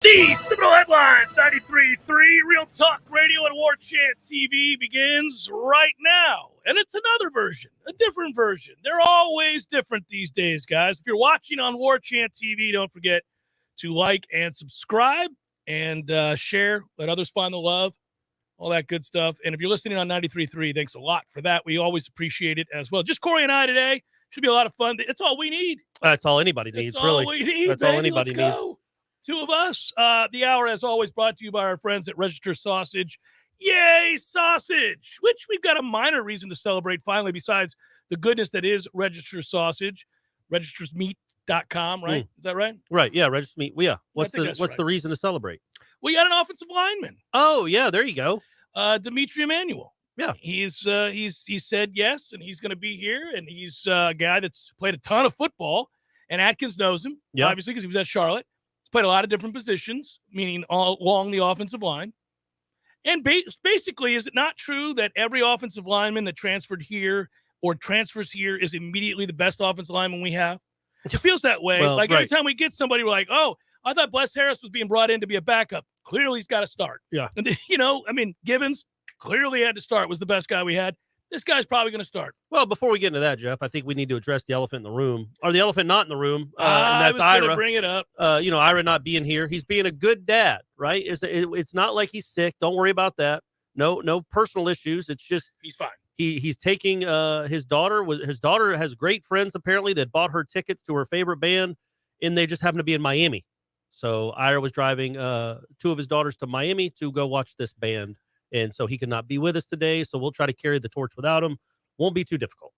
The Seminole Headlines 93.3 Real Talk Radio and Warchant TV begins right now. And it's another version, a different version. They're always different these days, guys. If you're watching on Warchant TV, don't forget to like and subscribe and share. Let others find the love, all that good stuff. And if you're listening on 93.3, thanks a lot for that. We always appreciate it as well. Just Corey and I today. Should be a lot of fun. It's all we need. That's all anybody needs, That's really. all we need, That's baby. all anybody Let's needs. go. Two of us. The hour, as always, brought to you by our friends at Register Sausage. Yay, sausage! Which we've got a minor reason to celebrate finally, besides the goodness that is Register Sausage. Registersmeat.com, right? Is that right? Right, yeah, Register Meat. Well, yeah. What's right. the reason to celebrate? We got an offensive lineman. Oh, yeah, there you go. D'Mitri Emmanuel. Yeah. He said yes, and he's going to be here, and he's a guy that's played a ton of football, and Atkins knows him, obviously, because he was at Charlotte. He's played a lot of different positions, meaning all along the offensive line. And basically, is it not true that every offensive lineman that transferred here or transfers here is immediately the best offensive lineman we have? It feels that way. Well, every time we get somebody, we're like, oh, I thought Bless Harris was being brought in to be a backup. Clearly, he's got to start. Yeah. And Gibbons clearly had to start, was the best guy we had. This guy's probably going to start. Well, before we get into that, Jeff, I think we need to address the elephant in the room, or the elephant not in the room. And I that's was going Ira. to bring it up. Ira not being here. He's being a good dad, right? It's not like he's sick. Don't worry about that. No personal issues. It's just he's fine. He's taking his daughter. His daughter has great friends apparently that bought her tickets to her favorite band, and they just happen to be in Miami. So Ira was driving two of his daughters to Miami to go watch this band. And so he could not be with us today. So we'll try to carry the torch without him. Won't be too difficult.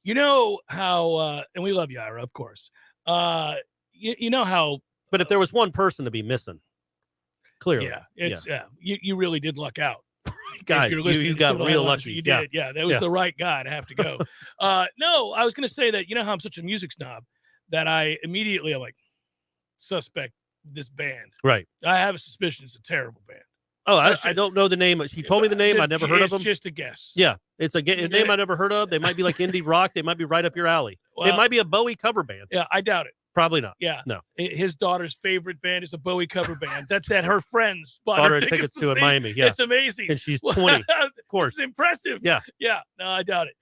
You know how, and we love you, Ira, of course. You know how. But if there was one person to be missing, clearly. Yeah, you really did luck out. Guys, you got real lucky. You did. Yeah, that was the right guy to have to go. No, I was going to say that, you know how I'm such a music snob that I'm like, suspect this band. Right. I have a suspicion it's a terrible band. Oh, I don't know the name. She told me the name. I never heard of them. It's just a guess. Yeah, it's a name I never heard of. They might be like indie rock. They might be right up your alley. Well, it might be a Bowie cover band. Yeah, I doubt it. Probably not. Yeah. No. His daughter's favorite band is a Bowie cover band. That's that her friends bought her tickets to in Miami. Yeah. It's amazing. And she's 20. Of course. It's impressive. Yeah. Yeah. No, I doubt it.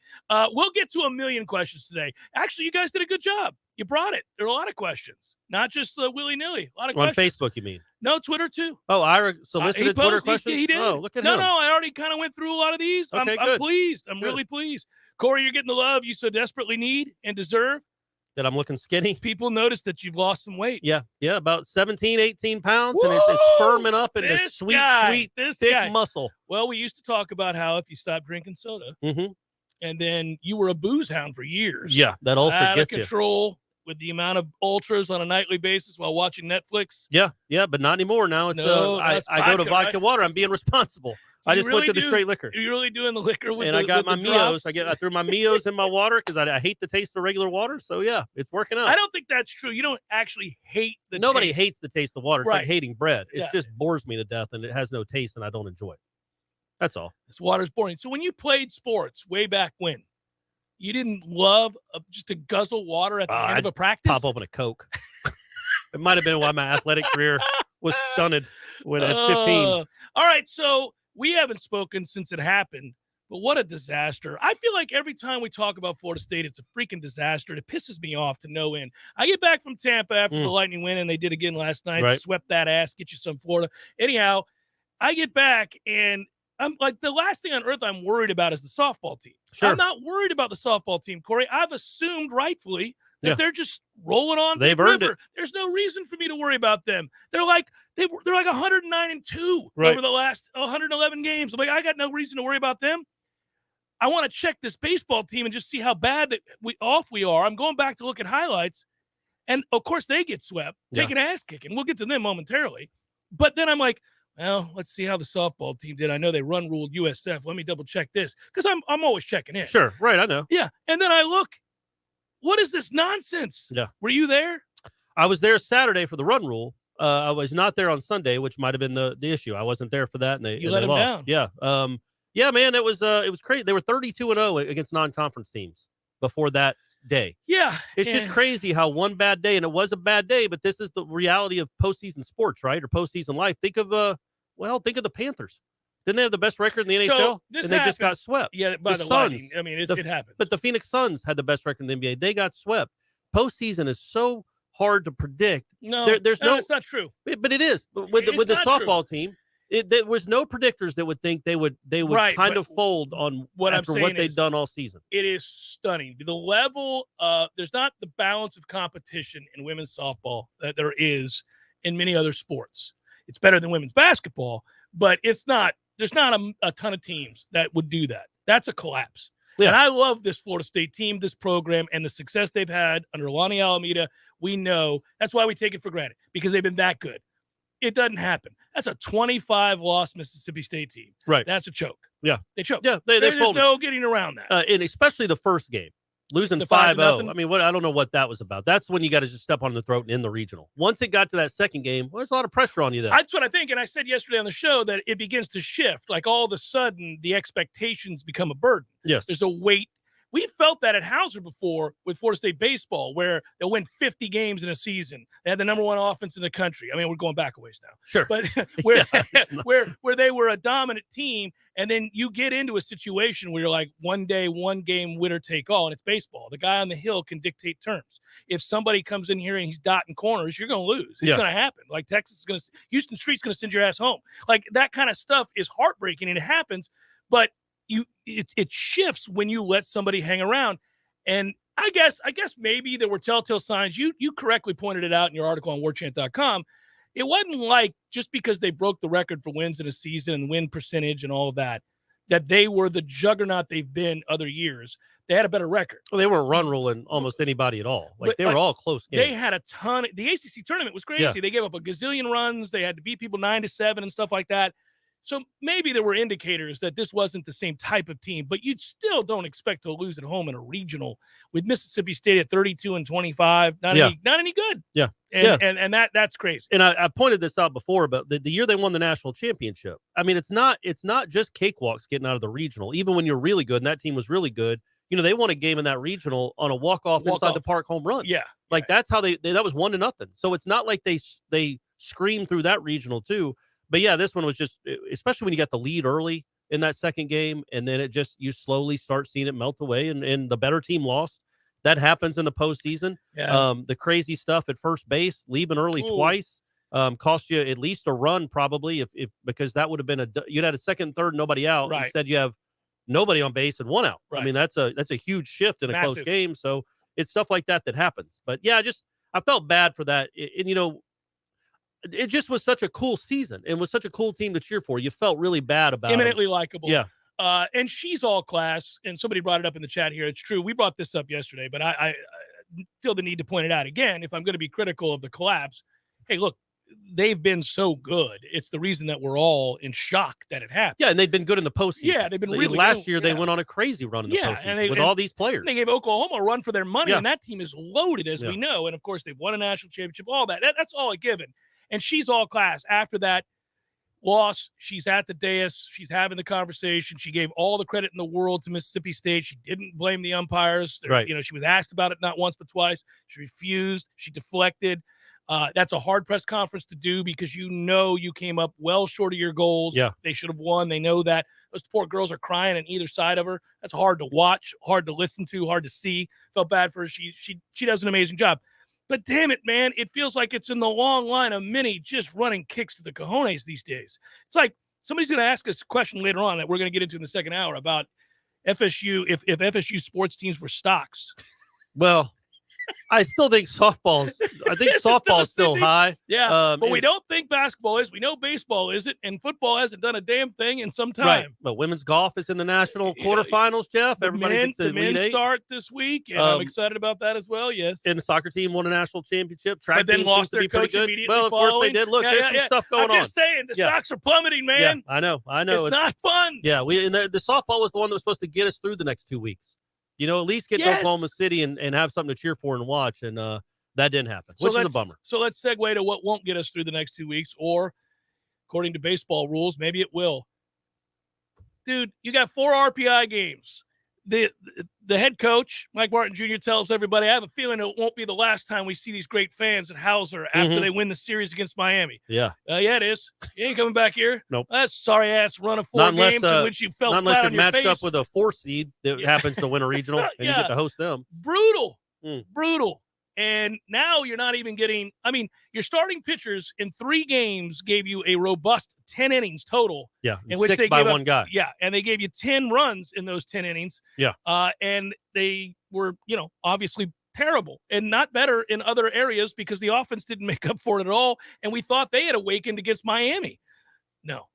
We'll get to a million questions today. Actually, you guys did a good job. You brought it. There are a lot of questions, not just willy-nilly. A lot of questions. On Facebook, you mean? No, Twitter too. Oh, Ira solicited Twitter questions? He did. Oh, look at him. No, I already kind of went through a lot of these. Okay, I'm pleased. I'm really pleased. Corey, you're getting the love you so desperately need and deserve. That I'm looking skinny. People notice that you've lost some weight. Yeah, about 17, 18 pounds, Woo! and it's firming up into sweet, thick muscle. Well, we used to talk about how if you stop drinking soda, and then you were a booze hound for years. Yeah, that ultra out gets of control with the amount of ultras on a nightly basis while watching Netflix. Yeah, but not anymore. Now it's I go to vodka water. I'm being responsible. I just went to the straight liquor. You're really doing the liquor with I got my Mios. I threw my Mios in my water because I hate the taste of regular water. So yeah, it's working out. I don't think that's true. You don't actually hate the Nobody taste. hates the taste of water. It's like hating bread. It just bores me to death, and it has no taste, and I don't enjoy it. That's all. This water's boring. So when you played sports way back when, you didn't love just to guzzle water at the end of a practice? Pop open a Coke. It might have been why my athletic career was stunted when I was 15. All right, so we haven't spoken since it happened, but what a disaster. I feel like every time we talk about Florida State, it's a freaking disaster. It pisses me off to no end. I get back from Tampa after the Lightning win, and they did again last night, swept that ass, get you some Florida. Anyhow, I get back, and I'm like, the last thing on earth I'm worried about is the softball team. Sure. I'm not worried about the softball team, Corey. I've assumed rightfully that they're just rolling on. They've earned it. There's no reason for me to worry about them. They're like 109-2 over the last 111 games. I'm like, I got no reason to worry about them. I want to check this baseball team and just see how bad we are. I'm going back to look at highlights, and of course they get swept, taking ass kicking. We'll get to them momentarily, but then I'm like, well, let's see how the softball team did. I know they run ruled USF. Let me double check this because I'm always checking in. Sure, right? I know. Yeah, and then I look. What is this nonsense? Yeah. Were you there? I was there Saturday for the run rule. I was not there on Sunday, which might have been the issue. I wasn't there for that, and they let them lost. down. Yeah. Yeah, man, it was crazy. They were 32-0 against non-conference teams before that day. Yeah. It's just crazy how one bad day, and it was a bad day, but this is the reality of postseason sports, right? Or postseason life. Think of the Panthers. Didn't they have the best record in the NHL? This and they just got swept. Yeah, by the Lightning. I mean, it happens. But the Phoenix Suns had the best record in the NBA. They got swept. Postseason is so hard to predict. No, it's not true. But it is. With the softball team, there was no predictors that would think they would kind of fold on after what they've done all season. It is stunning. The level there's not the balance of competition in women's softball that there is in many other sports. It's better than women's basketball, but there's not a ton of teams that would do that. That's a collapse. Yeah. And I love this Florida State team, this program, and the success they've had under Lonnie Alameda. We know that's why we take it for granted, because they've been that good. It doesn't happen. That's a 25-loss Mississippi State team. Right. That's a choke. Yeah. They choked. Yeah, There's no getting around that. And especially the first game, losing 5-0. I mean, I don't know what that was about. That's when you got to just step on the throat and in the regional. Once it got to that second game, there's a lot of pressure on you there. That's what I think. And I said yesterday on the show that it begins to shift. Like all of a sudden, the expectations become a burden. Yes. There's a weight. We felt that at Hauser before with Florida State baseball, where they'll win 50 games in a season. They had the number one offense in the country. I mean, we're going back a ways now. Sure. But where they were a dominant team, and then you get into a situation where you're like, one day, one game, winner take all, and it's baseball. The guy on the hill can dictate terms. If somebody comes in here and he's dotting corners, you're going to lose. It's going to happen. Like Houston Street's going to send your ass home. Like that kind of stuff is heartbreaking, and it happens, but it shifts when you let somebody hang around. And I guess maybe there were telltale signs. You correctly pointed it out in your article on warchant.com. It wasn't like just because they broke the record for wins in a season and win percentage and all of that they were the juggernaut they've been other years. They had a better record. Well, they weren't run ruling almost anybody at all. They were all close games. They had a ton. The ACC tournament was crazy. Yeah. They gave up a gazillion runs. They had to beat people 9-7 and stuff like that. So maybe there were indicators that this wasn't the same type of team, but you still don't expect to lose at home in a regional with Mississippi State at 32-25. Not any good. Yeah. And that's crazy. And I pointed this out before, but the year they won the national championship, I mean, it's not just cakewalks getting out of the regional. Even when you're really good, and that team was really good, they won a game in that regional on a walk-off inside the park home run. Yeah. That's how that was 1-0. So it's not like they screamed through that regional too. But yeah, this one was just, especially when you got the lead early in that second game, and then you slowly start seeing it melt away, and the better team lost. That happens in the postseason. Yeah. The crazy stuff at first base, leaving early twice, cost you at least a run probably, if because that would have been you'd had a second, third, nobody out. Right. Instead, you have nobody on base and one out. Right. I mean, that's a huge shift in a close game. So it's stuff like that happens. But yeah, I felt bad for that, and it just was such a cool season. It was such a cool team to cheer for. You felt really bad about eminently likable. Yeah. And she's all class. And somebody brought it up in the chat here. It's true. We brought this up yesterday, but I feel the need to point it out again. If I'm going to be critical of the collapse, hey, look, they've been so good. It's the reason that we're all in shock that it happened. Yeah, and they've been good in the postseason. Yeah, they've been really last good. year they went on a crazy run in the postseason with all these players. They gave Oklahoma a run for their money, and that team is loaded, as we know. And of course, they've won a national championship. All that's all a given. And she's all class. After that loss, she's at the dais. She's having the conversation. She gave all the credit in the world to Mississippi State. She didn't blame the umpires. Right. She was asked about it not once but twice. She refused. She deflected. That's a hard press conference to do because you came up well short of your goals. Yeah. They should have won. They know that. Those poor girls are crying on either side of her. That's hard to watch, hard to listen to, hard to see. Felt bad for her. She does an amazing job. But damn it, man, it feels like it's in the long line of Minnie just running kicks to the cojones these days. It's like somebody's going to ask us a question later on that we're going to get into in the second hour about FSU, if FSU sports teams were stocks. Well, I still think softball's still high. Yeah, but we don't think basketball is. We know baseball isn't, and football hasn't done a damn thing in some time. Right, but women's golf is in the national quarterfinals, Jeff. Everybody's the men start this week, and I'm excited about that as well, yes. And the soccer team won a national championship. Track but then team lost seems to their be pretty coach good. immediately Well, of course they did. Look, there's some stuff going on. I'm just saying, the stocks are plummeting, man. Yeah, I know. It's not fun. Yeah, the softball was the one that was supposed to get us through the next 2 weeks. At least get to Oklahoma City and have something to cheer for and watch. And that didn't happen, which is a bummer. So let's segue to what won't get us through the next 2 weeks, or according to baseball rules, maybe it will. Dude, you got 4 RPI games. the head coach, Mike Martin Jr., tells everybody, I have a feeling it won't be the last time we see these great fans at Hauser after they win the series against Miami. Yeah. Yeah, it is. You ain't coming back here. Nope. That's sorry-ass run of 4 games in which you fell flat on your face. Not unless you're matched up with a 4 seed that happens to win a regional, and you get to host them. Brutal. Brutal. And now you're not even getting – I mean, your starting pitchers in 3 games gave you a robust 10 innings total. Yeah, in which 6 they by gave one guy. Yeah, and they gave you 10 runs in those 10 innings. Yeah. And they were, obviously terrible and not better in other areas because the offense didn't make up for it at all, and we thought they had awakened against Miami. No.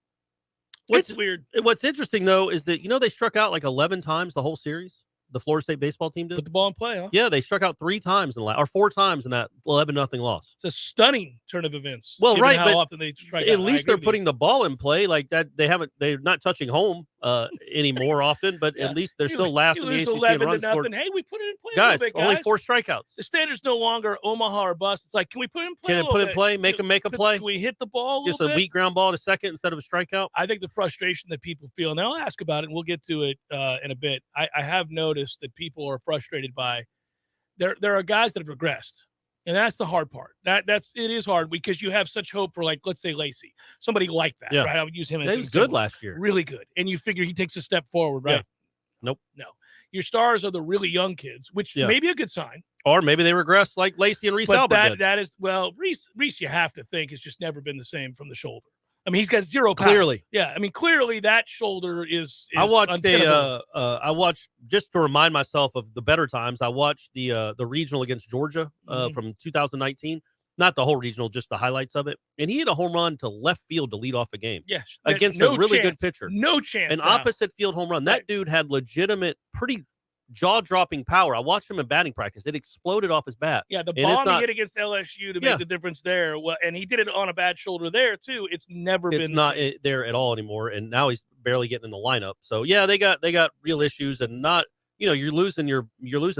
It's weird. What's interesting, though, is that, they struck out like 11 times the whole series. The Florida State baseball team did. Put the ball in play, huh? Yeah, they struck out 3 times or 4 times in that 11-0 loss. It's a stunning turn of events. Well, right, how but often they strike at out. least they're putting the ball in play like that. They're not touching home anymore often, but at least they're still last in the ACC 11 in runs to nothing. scored. Hey, we put it in play Guys, a little bit, only 4 strikeouts. The standard's no longer Omaha or bust. It's like, can we put it in play? Can it put it in play? Make them make a play? Can we hit the ball a Just little bit? a weak ground ball to second instead of a strikeout? I think the frustration that people feel, and I'll ask about it, and we'll get to it in a bit. I have noticed that people are frustrated by there are guys that have regressed. And that's the hard part. It is hard because you have such hope for, like, let's say Lacey, somebody like that, right? I would use him as he was good last year, really good, and you figure he takes a step forward, right? Yeah. Nope. No. Your stars are the really young kids, which may be a good sign. Or maybe they regress like Lacey and Reese Albert did. That is, well, Reese, you have to think has just never been the same from the shoulder. I mean, he's got 0 power. Clearly. Yeah. I mean, clearly that shoulder is I watched just to remind myself of the better times. I watched the regional against Georgia from 2019. Not the whole regional, just the highlights of it. And he hit a home run to left field to lead off a game. Yes. Against a really good pitcher. No chance. An opposite field home run. That dude had legitimate, pretty jaw-dropping power. I watched him in batting practice. It exploded off his bat. Yeah, the bomb he hit against LSU to make the difference there. Well, and he did it on a bad shoulder there, too. It's not there at all anymore, and now he's barely getting in the lineup. So, yeah, they got real issues, and not, you're losing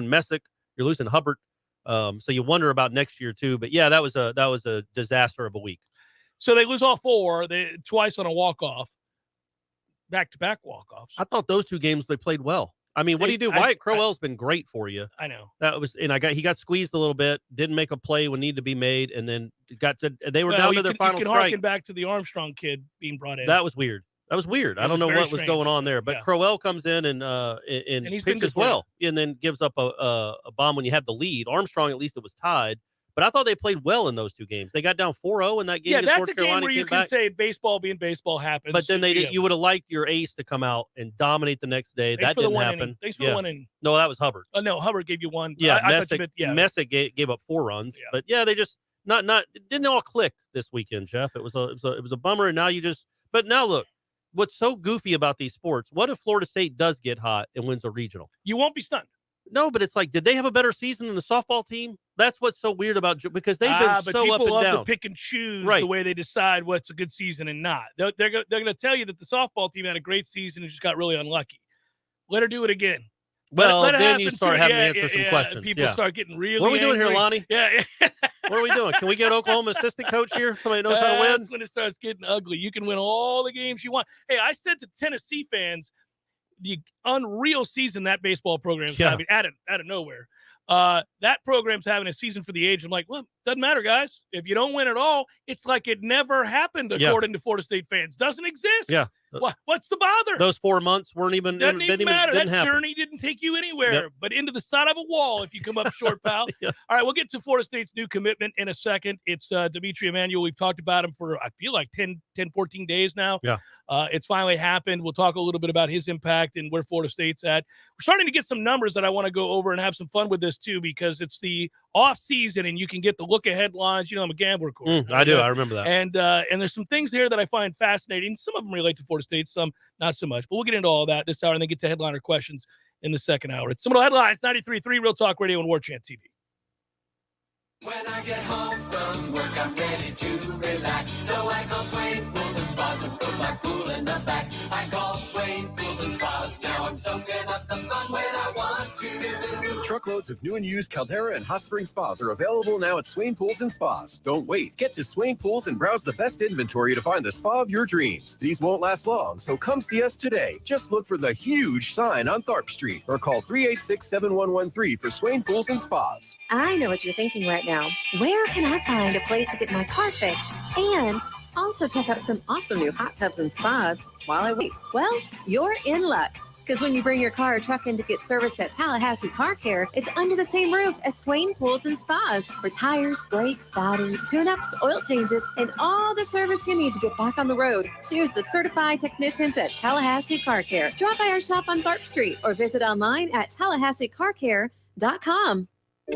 Messick, you're losing Hubbard. So you wonder about next year too, but yeah, that was a disaster of a week. So they lose all 4, twice on a walk-off, back-to-back walk-offs. I thought those 2 games they played well. I mean, what do you do? Wyatt Crowell's been great for you. I know he got squeezed a little bit, didn't make a play when needed to be made, and then they were down to their final strike. Harken back to the Armstrong kid being brought in. That was weird. I don't know what was going on there, but Crowell comes in and he's pitches well, and then gives up a bomb when you have the lead. Armstrong, at least it was tied, but I thought they played well in those 2 games. They got down 4-0 in that game. Yeah, against that's North a game Carolina, where you can say baseball being baseball happens. But then you would have liked your ace to come out and dominate the next day. That didn't happen. Thanks for the 1 inning. No, that was Hubbard. Oh no, Hubbard gave you 1. Yeah, Messick gave up 4 runs. Yeah. But yeah, they just it didn't all click this weekend, Jeff. It was a bummer, and now but now look. What's so goofy about these sports? What if Florida State does get hot and wins a regional? You won't be stunned. No, but it's like, did they have a better season than the softball team? That's what's so weird about, because they've been so up and down. People love to pick and choose the way they decide what's a good season and not. They're going to tell you that the softball team had a great season and just got really unlucky. Let her do it again. Well, then you start having to answer some questions. People start getting really What are we doing here, Lonnie? Yeah. What are we doing? Can we get Oklahoma assistant coach here? Somebody knows how to win? That's when it starts getting ugly. You can win all the games you want. Hey, I said to Tennessee fans, the unreal season that baseball program's having out of nowhere. That program's having a season for the age. I'm like, well, doesn't matter, guys. If you don't win at all, it's like it never happened, according to Florida State fans. Doesn't exist. Yeah. What's the bother? Those 4 months weren't even. Doesn't even matter. That happen. Journey didn't take you anywhere, but into the side of a wall if you come up short, pal. All right, we'll get to Florida State's new commitment in a second. It's D'Mitri Emmanuel. We've talked about him for, I feel like 10, 14 days now. Yeah. It's finally happened. We'll talk a little bit about his impact and where Florida State's at. We're starting to get some numbers that I want to go over and have some fun with this too, because it's the off season and you can get the look at headlines. I'm a gambler. I do. I remember that. And there's some things there that I find fascinating. Some of them relate to Florida State, some not so much. But we'll get into all that this hour and then get to headliner questions in the second hour. It's Seminole Headlines, 93.3 Real Talk Radio and Warchant TV. When I get home from work, I'm ready to relax. So I call Swain Pools and Spas to put my pool in the back. I call Swain Pools and Spas. Now I'm soaking up the fun when I want to. Truckloads of new and used Caldera and Hot Spring Spas are available now at Swain Pools and Spas. Don't wait. Get to Swain Pools and browse the best inventory to find the spa of your dreams. These won't last long, so come see us today. Just look for the huge sign on Tharp Street or call 386-7113 for Swain Pools and Spas. I know what you're thinking right now. Where can I find a place to get my car fixed and also check out some awesome new hot tubs and spas while I wait? Well, you're in luck. Because when you bring your car or truck in to get serviced at Tallahassee Car Care, it's under the same roof as Swain Pools and Spas for tires, brakes, bodies, tune-ups, oil changes, and all the service you need to get back on the road. Choose the certified technicians at Tallahassee Car Care. Drop by our shop on Tharp Street or visit online at TallahasseeCarCare.com.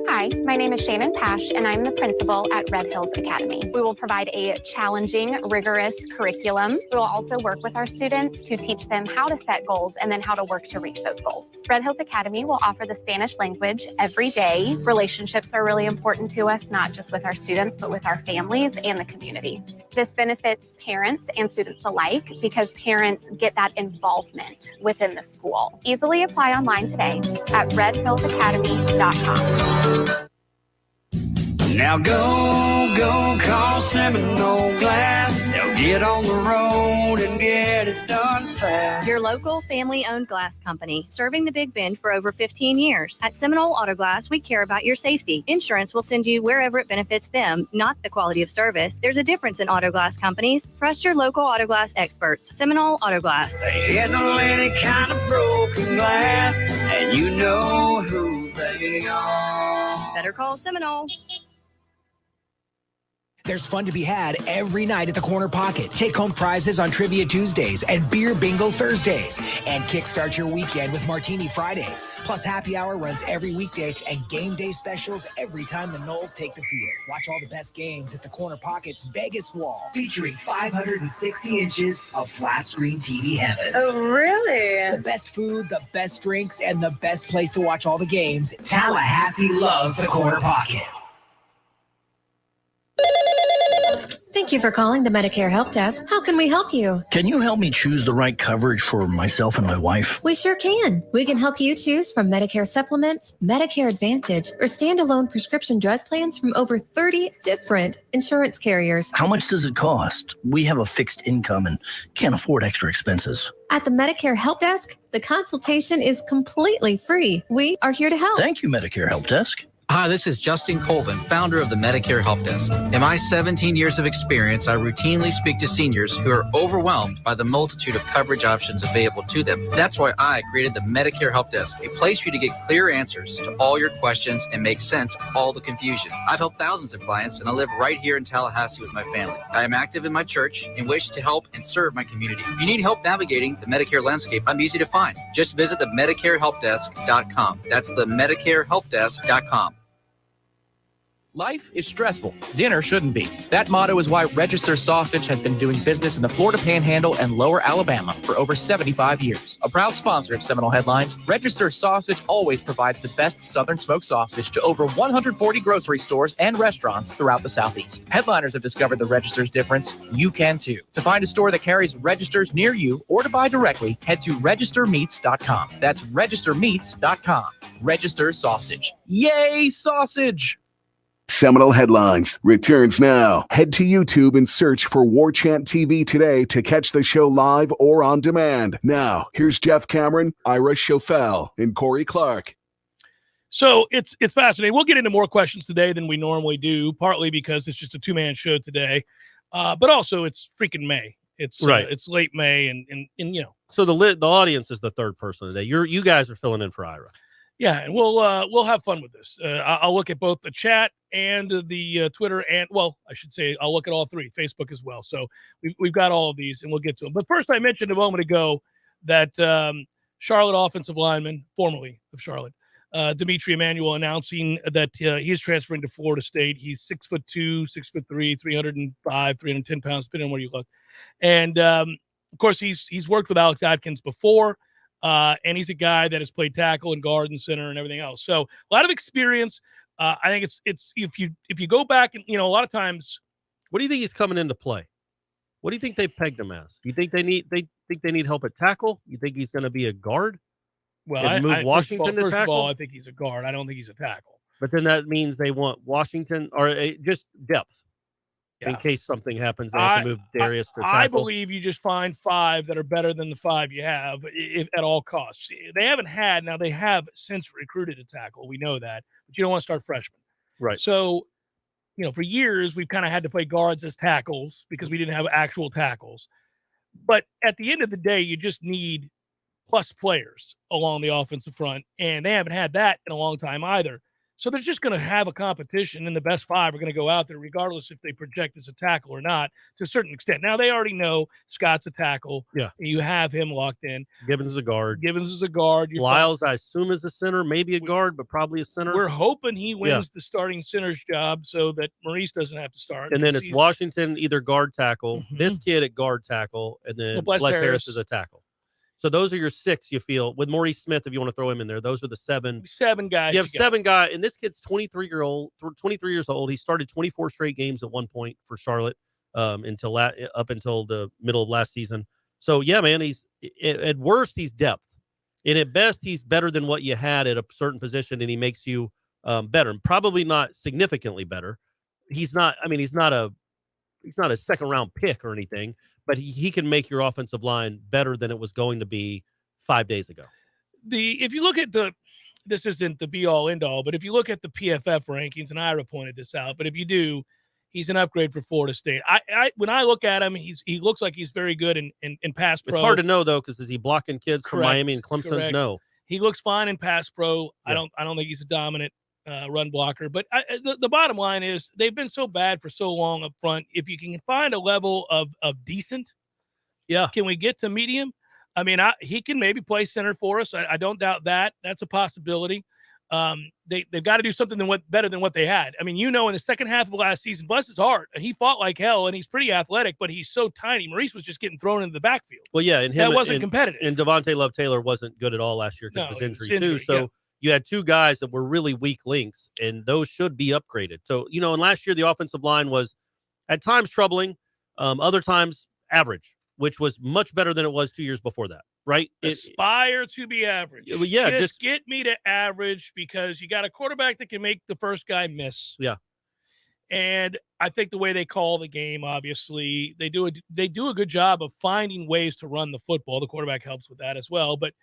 Hi, my name is Shannon Pash, and I'm the principal at Red Hills Academy. We will provide a challenging, rigorous curriculum. We will also work with our students to teach them how to set goals and then how to work to reach those goals. Red Hills Academy will offer the Spanish language every day. Relationships are really important to us, not just with our students, but with our families and the community. This benefits parents and students alike because parents get that involvement within the school. Easily apply online today at redhillsacademy.com. Now go call Seminole Glass. They'll get on the road and get it done fast. Your local family-owned glass company, serving the Big Bend for over 15 years. At Seminole Auto Glass, we care about your safety. Insurance will send you wherever it benefits them, not the quality of service. There's a difference in auto glass companies. Trust your local auto glass experts. Seminole Auto Glass. They handle any kind of broken glass, and you know who they are. Better call Seminole. There's fun to be had every night at the Corner Pocket. Take home prizes on Trivia Tuesdays and Beer Bingo Thursdays. And kickstart your weekend with Martini Fridays. Plus happy hour runs every weekday and game day specials every time the Noles take the field. Watch all the best games at the Corner Pocket's Vegas Wall, featuring 560 inches of flat screen TV heaven. Oh, really? The best food, the best drinks, and the best place to watch all the games. Tallahassee loves the Corner Pocket. Thank you for calling the Medicare Help Desk. How can we help you? Can you help me choose the right coverage for myself and my wife? We sure can. We can help you choose from Medicare supplements, Medicare Advantage, or standalone prescription drug plans from over 30 different insurance carriers. How much does it cost? We have a fixed income and can't afford extra expenses. At the Medicare Help Desk, the consultation is completely free. We are here to help. Thank you, Medicare Help Desk. Hi, this is Justin Colvin, founder of the Medicare Help Desk. In my 17 years of experience, I routinely speak to seniors who are overwhelmed by the multitude of coverage options available to them. That's why I created the Medicare Help Desk, a place for you to get clear answers to all your questions and make sense of all the confusion. I've helped thousands of clients, and I live right here in Tallahassee with my family. I am active in my church and wish to help and serve my community. If you need help navigating the Medicare landscape, I'm easy to find. Just visit the MedicareHelpDesk.com. That's the MedicareHelpDesk.com. Life is stressful. Dinner shouldn't be. That motto is why Register Sausage has been doing business in the Florida Panhandle and Lower Alabama for over 75 years. A proud sponsor of Seminole Headlines, Register Sausage always provides the best Southern smoked sausage to over 140 grocery stores and restaurants throughout the Southeast. Headliners have discovered the Register's difference. You can too. To find a store that carries Registers near you or to buy directly, head to registermeats.com. That's registermeats.com. Register Sausage. Yay, sausage! Seminole Headlines returns now. Head to YouTube and search for Warchant TV today to catch the show live or on demand. Now, here's Jeff Cameron, Ira Schofel, and Corey Clark. So it's fascinating. We'll get into more questions today than we normally do, partly because it's just a two-man show today, but also it's freaking May. It's right. It's late May, and you know. So the audience is the third person today. You guys are filling in for Ira. Yeah, and we'll have fun with this. I'll look at both the chat and the Twitter, and I should say I'll look at all three, Facebook as well. So we've got all of these, and we'll get to them. But first, I mentioned a moment ago that Charlotte offensive lineman, formerly of Charlotte, D'Mitri Emmanuel, announcing that he's transferring to Florida State. He's 6'2", 6'3", 305, 310 pounds, depending on where you look. And of course, he's worked with Alex Atkins before. And he's a guy that has played tackle and guard and center and everything else. So a lot of experience. I think it's if you go back and, a lot of times. What do you think he's coming into play? What do you think they pegged him as? Do you think they need help at tackle? You think he's going to be a guard? Well, They've moved Washington to first of tackle. all, I think he's a guard. I don't think he's a tackle. But then that means they want Washington or just depth in Yeah. case something happens. They have to move Darius to tackle. I believe you just find 5 that are better than the 5 you have at all costs. They haven't had, now they have since recruited a tackle. We know that, but you don't want to start freshmen. Right. So, for years we've kind of had to play guards as tackles because we didn't have actual tackles. But at the end of the day, you just need plus players along the offensive front, and they haven't had that in a long time either. So they're just going to have a competition, and the best 5 are going to go out there regardless if they project as a tackle or not to a certain extent. Now, they already know Scott's a tackle. Yeah. And you have him locked in. Gibbons is a guard. Lyles, I assume, is a center, maybe a guard, but probably a center. We're hoping he wins the starting center's job so that Maurice doesn't have to start. And then it's Washington, either guard tackle, this kid at guard tackle, and then Bless Harris is a tackle. So those are your 6, you feel. With Maurice Smith, if you want to throw him in there, those are the 7. 7 guys. You have 7 guys, and this kid's 23 years old. He started 24 straight games at one point for Charlotte up until the middle of last season. So, yeah, man, he's at worst, he's depth. And at best, he's better than what you had at a certain position, and he makes you better. Probably not significantly better. He's not a second-round pick or anything, but he can make your offensive line better than it was going to be 5 days ago. If you look at this isn't the be-all, end-all, but if you look at the PFF rankings, and Ira pointed this out, but if you do, he's an upgrade for Florida State. When I look at him, he looks like he's very good in pass pro. It's hard to know, though, because is he blocking kids from Correct. Miami and Clemson? Correct. No. He looks fine in pass pro. Yeah. I don't think he's a dominant run blocker. But the bottom line is they've been so bad for so long up front. If you can find a level of decent, can we get to medium? I mean, he can maybe play center for us. I don't doubt that. That's a possibility. They've got to do something better than what they had. I mean, in the second half of last season, bless his heart, he fought like hell, and he's pretty athletic, but he's so tiny. Maurice was just getting thrown into the backfield. Well, yeah, and that wasn't competitive. And Devontae Love-Taylor wasn't good at all last year because of his injury too. So you had 2 guys that were really weak links, and those should be upgraded. So, and last year the offensive line was at times troubling, other times average, which was much better than it was 2 years before that, right? Aspire to be average. Yeah, just get me to average because you got a quarterback that can make the first guy miss. Yeah. And I think the way they call the game, obviously, they do a good job of finding ways to run the football. The quarterback helps with that as well, but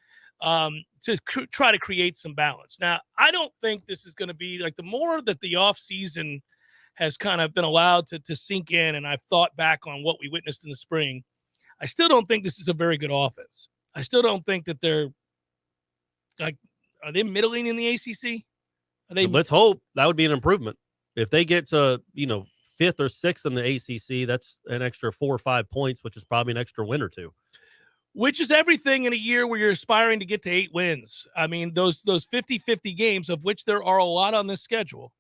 to try to create some balance. Now, I don't think this is going to be like the more that the offseason has kind of been allowed to sink in, and I've thought back on what we witnessed in the spring, I still don't think this is a very good offense. I still don't think that they're like, are they middling in the ACC? Let's hope that would be an improvement. If they get to, 5th or 6th in the ACC, that's an extra 4 or 5 points, which is probably an extra win or 2. Which is everything in a year where you're aspiring to get to 8 wins. I mean, those 50-50 games, of which there are a lot on this schedule,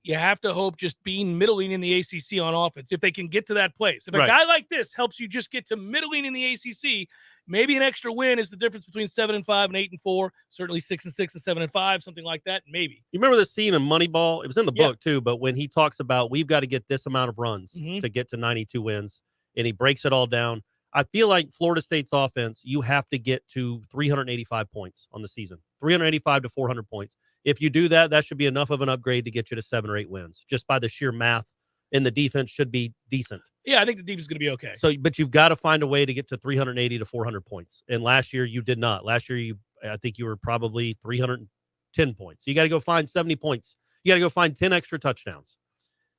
you have to hope just being middling in the ACC on offense, if they can get to that place. If a guy like this helps you just get to middling in the ACC, maybe an extra win is the difference between 7-5 and 8-4, certainly 6-6 and 7-5, something like that, maybe. You remember the scene in Moneyball? It was in the book too, but when he talks about we've got to get this amount of runs to get to 92 wins, and he breaks it all down. I feel like Florida State's offense, you have to get to 385 points on the season, 385 to 400 points. If you do that, that should be enough of an upgrade to get you to 7 or 8 wins, just by the sheer math. And the defense should be decent. Yeah, I think the defense is going to be okay. So, but you've got to find a way to get to 380 to 400 points. And last year you did not. Last year I think you were probably 310 points. So you got to go find 70 points. You got to go find 10 extra touchdowns.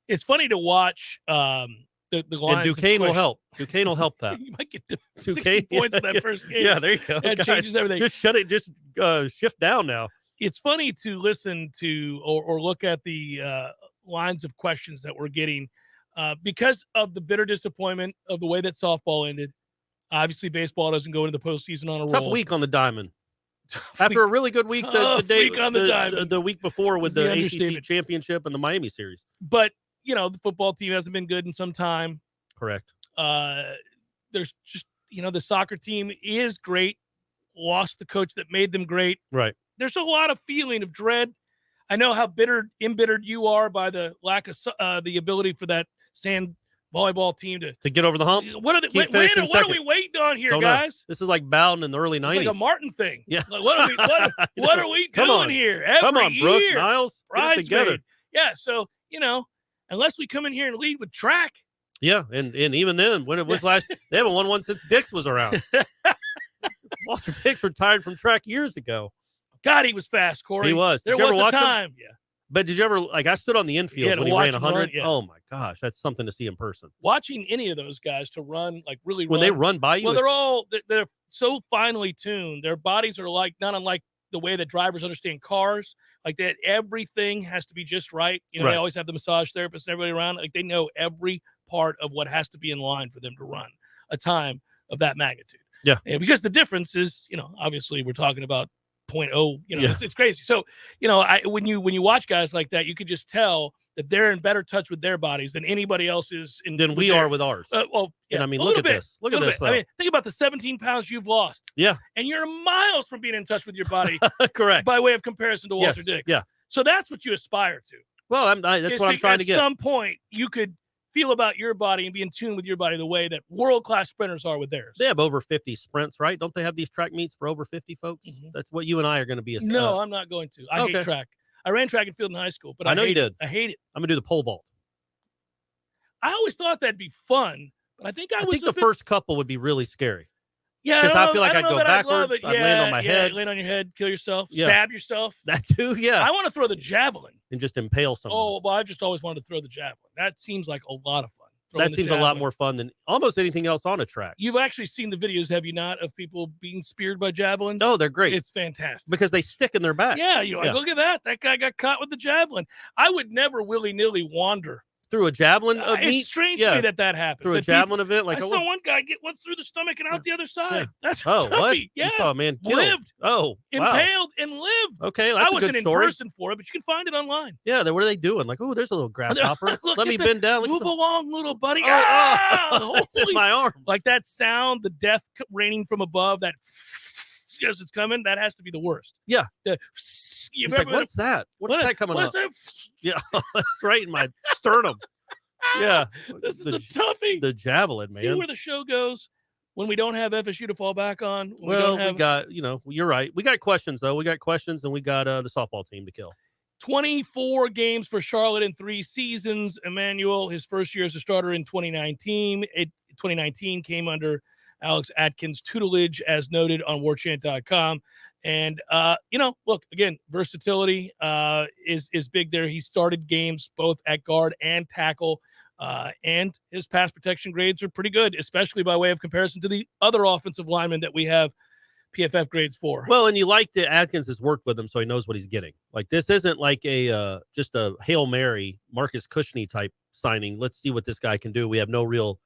It's funny to watch the lines. And Duquesne will help. Duquesne will help that. You might get to 60 points in that first game. Yeah, there you go. That changes everything. Just shut it. Just shift down now. It's funny to listen to or look at the lines of questions that we're getting because of the bitter disappointment of the way that softball ended. Obviously, baseball doesn't go into the postseason on a roll. Tough week on the diamond. After a really good week, the week before with the ACC championship and the Miami series. But the football team hasn't been good in some time. Correct. There's just the soccer team is great. Lost the coach that made them great. Right. There's a lot of feeling of dread. I know how embittered you are by the lack of the ability for that sand volleyball team to get over the hump. What are we waiting on here, Don't know. guys? This is like Bowden in the early 90s. It's like a Martin thing. Yeah. Like, what are we Come doing on. here? Every Come on, Brooke, year. Niles, get it together. Bridesmaid. Yeah, so, unless we come in here and lead with track. Yeah, and even then, when it was last, they haven't won one since Dix was around. Walter Dix retired from track years ago. God, he was fast, Corey. He was. There was a time. Yeah. But did you ever, I stood on the infield when he ran 100? Yeah. Oh, my gosh. That's something to see in person. Watching any of those guys to run, when they run by you. Well, they're so finely tuned. Their bodies are not unlike the way that drivers understand cars. Like that, everything has to be just right. They always have the massage therapist and everybody around. Like they know every part of what has to be in line for them to run a time of that magnitude. Yeah. And because the difference is, obviously we're talking about 0.0, it's crazy. So, when you watch guys like that, you could just tell that they're in better touch with their bodies than anybody else is than we are with ours. Yeah, and look at this. Look at this. I mean, think about the 17 pounds you've lost. Yeah. And you're miles from being in touch with your body. Correct. By way of comparison to Walter Dix. Yeah. So that's what you aspire to. Well, that's what I'm trying to get. At some point, you could feel about your body and be in tune with your body the way that world-class sprinters are with theirs. They have over 50 sprints, right? Don't they have these track meets for over 50 folks? Mm-hmm. That's what you and I are going to be. No, I'm not going to. I hate track. I ran track and field in high school, but I know you did. I hate it. I'm going to do the pole vault. I always thought that'd be fun, but I think the first couple would be really scary. Yeah, because I feel like I'd go backwards. I'd land on my head. Land on your head, kill yourself, stab yourself. That too, yeah. I want to throw the javelin. And just impale someone. Oh, well, I've just always wanted to throw the javelin. That seems like a lot of fun. That seems a lot more fun than almost anything else on a track. You've actually seen the videos, have you not, of people being speared by javelins? Oh, they're great. It's fantastic. Because they stick in their back. Yeah, you're like, look at that. That guy got caught with the javelin. I would never willy-nilly wander. Through a javelin It's strange to me that happens. Through a javelin event? Like I saw one guy get one through the stomach and out the other side. Yeah. That's what? Yeah. You saw a man killed. Lived. Oh, wow. Impaled and lived. Okay, that's I wasn't a good story. in person for it, but you can find it online. Yeah, what are they doing? Like, oh, there's a little grasshopper. Let me bend down. Move along, little buddy. It's in my arm. Like that sound, the death raining from above, that as it's coming, that has to be the worst. Yeah. He's like, what's that? What's that coming up? Yeah, it's right in my sternum. Yeah. This is a toughie. The javelin, man. See where the show goes when we don't have FSU to fall back on? We got, you're right. We got questions, though. We got questions, and we got the softball team to kill. 24 games for Charlotte in 3 seasons. Emmanuel, his first year as a starter in 2019. 2019 came under Alex Atkins' tutelage, as noted on Warchant.com. And, look, again, versatility is big there. He started games both at guard and tackle, and his pass protection grades are pretty good, especially by way of comparison to the other offensive linemen that we have PFF grades for. Well, and you like that Atkins has worked with him, so he knows what he's getting. Like, this isn't like just a Hail Mary, Marcus Cushney type signing. Let's see what this guy can do. We have no real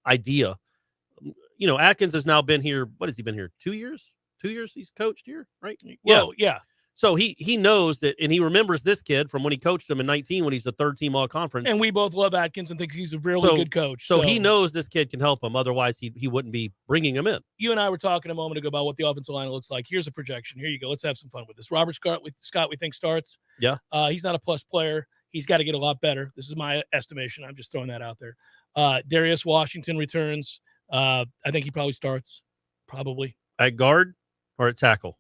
idea. Atkins has now been here. What has he been here? 2 years? 2 years he's coached here, right? Well, yeah. So he knows that, and he remembers this kid from when he coached him in 19 when he's the third team all conference. And we both love Atkins and think he's a really good coach. So he knows this kid can help him. Otherwise, he wouldn't be bringing him in. You and I were talking a moment ago about what the offensive line looks like. Here's a projection. Here you go. Let's have some fun with this. Robert Scott, we think starts. Yeah. He's not a plus player. He's got to get a lot better. This is my estimation. I'm just throwing that out there. Darius Washington returns. I think he probably starts. Probably. At guard or at tackle?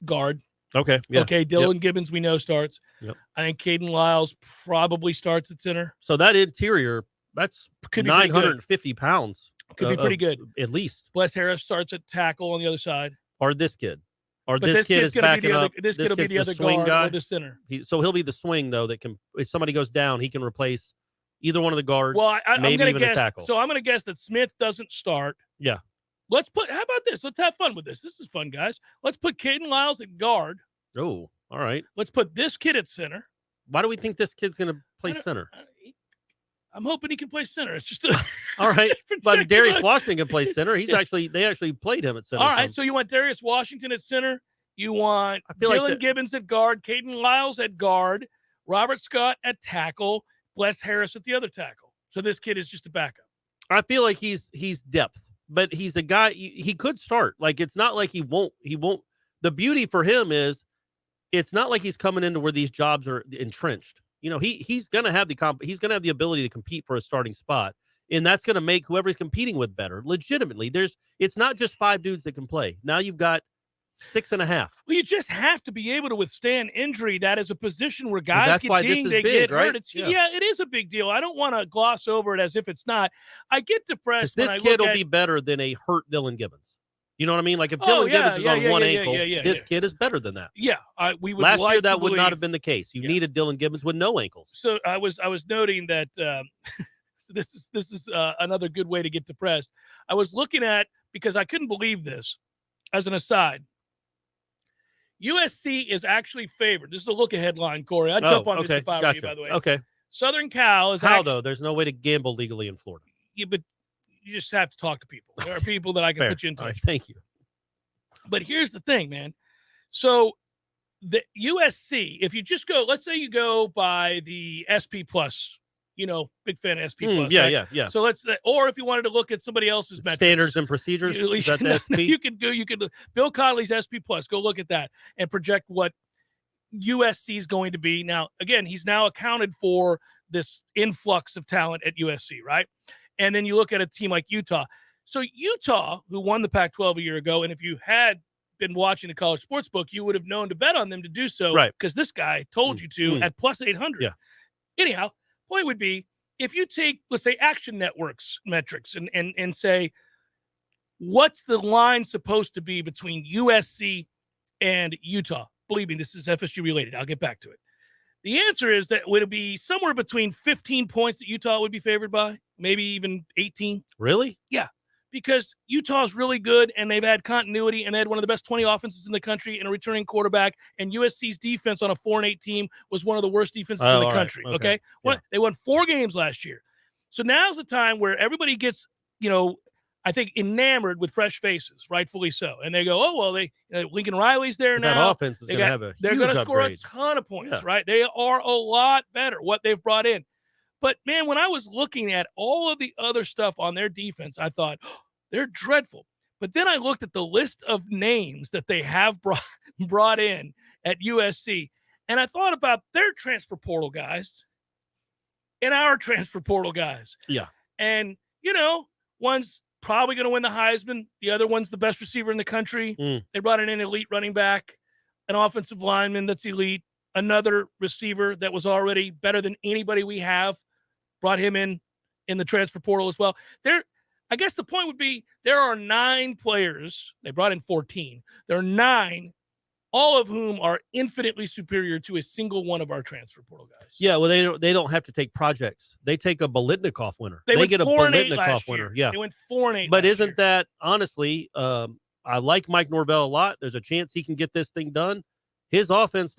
Guard. Okay. Yeah. Okay. Dylan Gibbons, we know, starts. Yep. I think Caden Lyles probably starts at center. So that interior, that's could be 950 pounds. Could be pretty good. At least. Bless Harris starts at tackle on the other side. Or this kid. Or but this kid is backing up. This kid will be the other swing guard guy. or the center. So he'll be the swing, though, that can, if somebody goes down, he can replace either one of the guards. Well, maybe even guess, a tackle. So I'm going to guess that Smith doesn't start. Yeah. How about this? Let's have fun with this. This is fun, guys. Let's put Caden Lyles at guard. Oh, all right. Let's put this kid at center. Why do we think this kid's going to play center? I'm hoping he can play center. It's just all right. But Darius Washington can play center. They actually played him at center. All right. So you want Darius Washington at center. You want Dylan Gibbons at guard, Caden Lyles at guard, Robert Scott at tackle, Bless Harris at the other tackle. So this kid is just a backup. I feel like he's depth. But he's a guy, he could start. Like, it's not like he won't. The beauty for him is it's not like he's coming into where these jobs are entrenched. He's going to have the ability to compete for a starting spot. And that's going to make whoever he's competing with better. Legitimately, it's not just 5 dudes that can play. Now you've got 6.5. Well, you just have to be able to withstand injury. That is a position where guys get dinged, they big, get right? hurt. It is a big deal. I don't want to gloss over it as if it's not. I get depressed. This kid will be better than a hurt Dylan Gibbons. You know what I mean? Like if Dylan Gibbons is on one ankle, this kid is better than that. Yeah, we would. Last year that would not have been the case. You needed Dylan Gibbons with no ankles. So I was noting that so this is another good way to get depressed. I was looking at, because I couldn't believe this. As an aside, USC is actually favored. This is a look-ahead line, Corey. I'd jump on this if I were you, by the way. Okay. Southern Cal is though? There's no way to gamble legally in Florida. Yeah, but you just have to talk to people. There are people that I can put you in touch with. Thank you. But here's the thing, man. So the USC, if you just go, let's say you go by the SP Plus, big fan of SP Plus. Yeah. So or if you wanted to look at somebody else's metrics, standards and procedures, is that the SP? You could Bill Connolly's SP Plus. Go look at that and project what USC is going to be. Now, again, he's now accounted for this influx of talent at USC, right? And then you look at a team like Utah. So Utah, who won the Pac-12 a year ago, and if you had been watching the college sports book, you would have known to bet on them to do so, right? Because this guy told you to at plus 800. Yeah. Anyhow, point would be, if you take, let's say, Action Network's metrics and say, what's the line supposed to be between USC and Utah? Believe me, this is FSU related. I'll get back to it. The answer is that would it be somewhere between 15 points that Utah would be favored by, maybe even 18. Really? Yeah, because Utah's really good, and they've had continuity, and they had one of the best 20 offenses in the country and a returning quarterback, and USC's defense on a 4-8 team was one of the worst defenses in the country, okay? They won 4 games last year. So now's the time where everybody gets, I think, enamored with fresh faces, rightfully so. And they go, oh, well, Lincoln Riley's there now. That offense is going to have a They're going to score a ton of points, right? They are a lot better, what they've brought in. But, man, when I was looking at all of the other stuff on their defense, I thought, oh, they're dreadful. But then I looked at the list of names that they have brought in at USC, and I thought about their transfer portal guys and our transfer portal guys. Yeah. And, one's probably going to win the Heisman. The other one's the best receiver in the country. They brought in an elite running back, an offensive lineman that's elite, another receiver that was already better than anybody we have, brought him in the transfer portal as well. I guess the point would be there are 9 players. They brought in 14. There are 9, all of whom are infinitely superior to a single one of our transfer portal guys. Yeah, well, they don't have to take projects. They take a Bolitnikoff winner. They get a Bolitnikoff winner. Yeah, they went 4-8. But isn't that honestly? I like Mike Norvell a lot. There's a chance he can get this thing done. His offense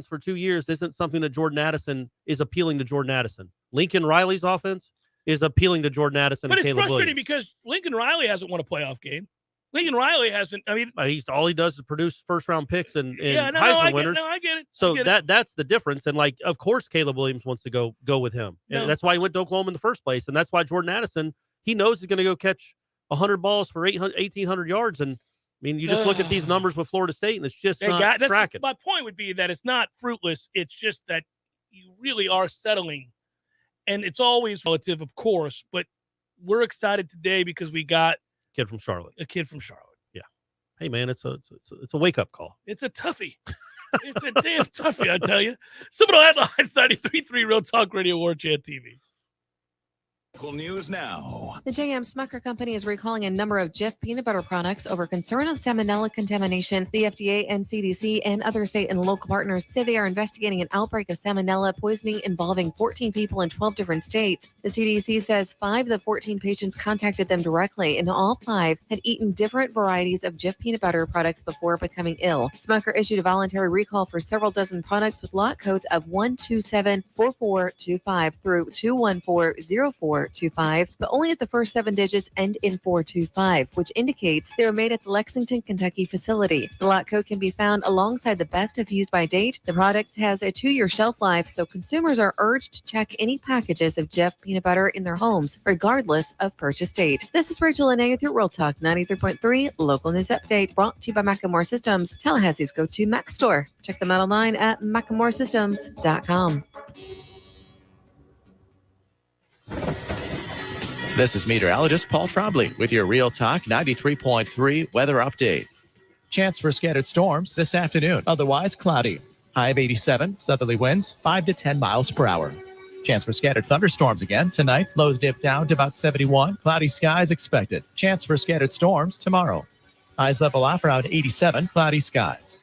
for 2 years isn't something that Jordan Addison is appealing to Jordan Addison. Lincoln Riley's offense is appealing to Jordan Addison. But and it's Caleb frustrating Williams. because Lincoln Riley hasn't won a playoff game. Lincoln Riley hasn't. I mean, all he does is produce first-round picks and Heisman winners. I get it. So that's the difference. And of course, Caleb Williams wants to go with him, and that's why he went to Oklahoma in the first place. And that's why Jordan Addison, he knows he's going to go catch 100 balls for 1,800 yards. And I mean, you just look at these numbers with Florida State, and it's just not tracking. My point would be that it's not fruitless. It's just that you really are settling, and it's always relative, of course. But we're excited today because we got a kid from Charlotte. Yeah. Hey, man, it's a wake up call. It's a toughie. It's a damn toughie, I tell you. Seminole Headlines 93.3 Real Talk Radio, Warchant TV. News now. The J.M. Smucker Company is recalling a number of Jif peanut butter products over concern of salmonella contamination. The FDA and CDC and other state and local partners say they are investigating an outbreak of salmonella poisoning involving 14 people in 12 different states. The CDC says 5 of the 14 patients contacted them directly, and all 5 had eaten different varieties of Jif peanut butter products before becoming ill. Smucker issued a voluntary recall for several dozen products with lot codes of 1274425 through 2140425, but only if the first 7 digits end in 425, which indicates they were made at the Lexington, Kentucky facility. The lot code can be found alongside the best if used by date. The product has a 2-year shelf life, so consumers are urged to check any packages of Jif peanut butter in their homes, regardless of purchase date. This is Rachel Anaya through Real Talk 93.3 Local News Update, brought to you by Macklemore Systems, Tallahassee's go-to Mac store. Check them out online at MacklemoreSystems.com. This is meteorologist Paul Trombley with your Real Talk 93.3 weather update. Chance for scattered storms this afternoon. Otherwise cloudy. High of 87, southerly winds 5 to 10 miles per hour. Chance for scattered thunderstorms again tonight. Lows dip down to about 71. Cloudy skies expected. Chance for scattered storms tomorrow. Highs level off around 87. Cloudy skies.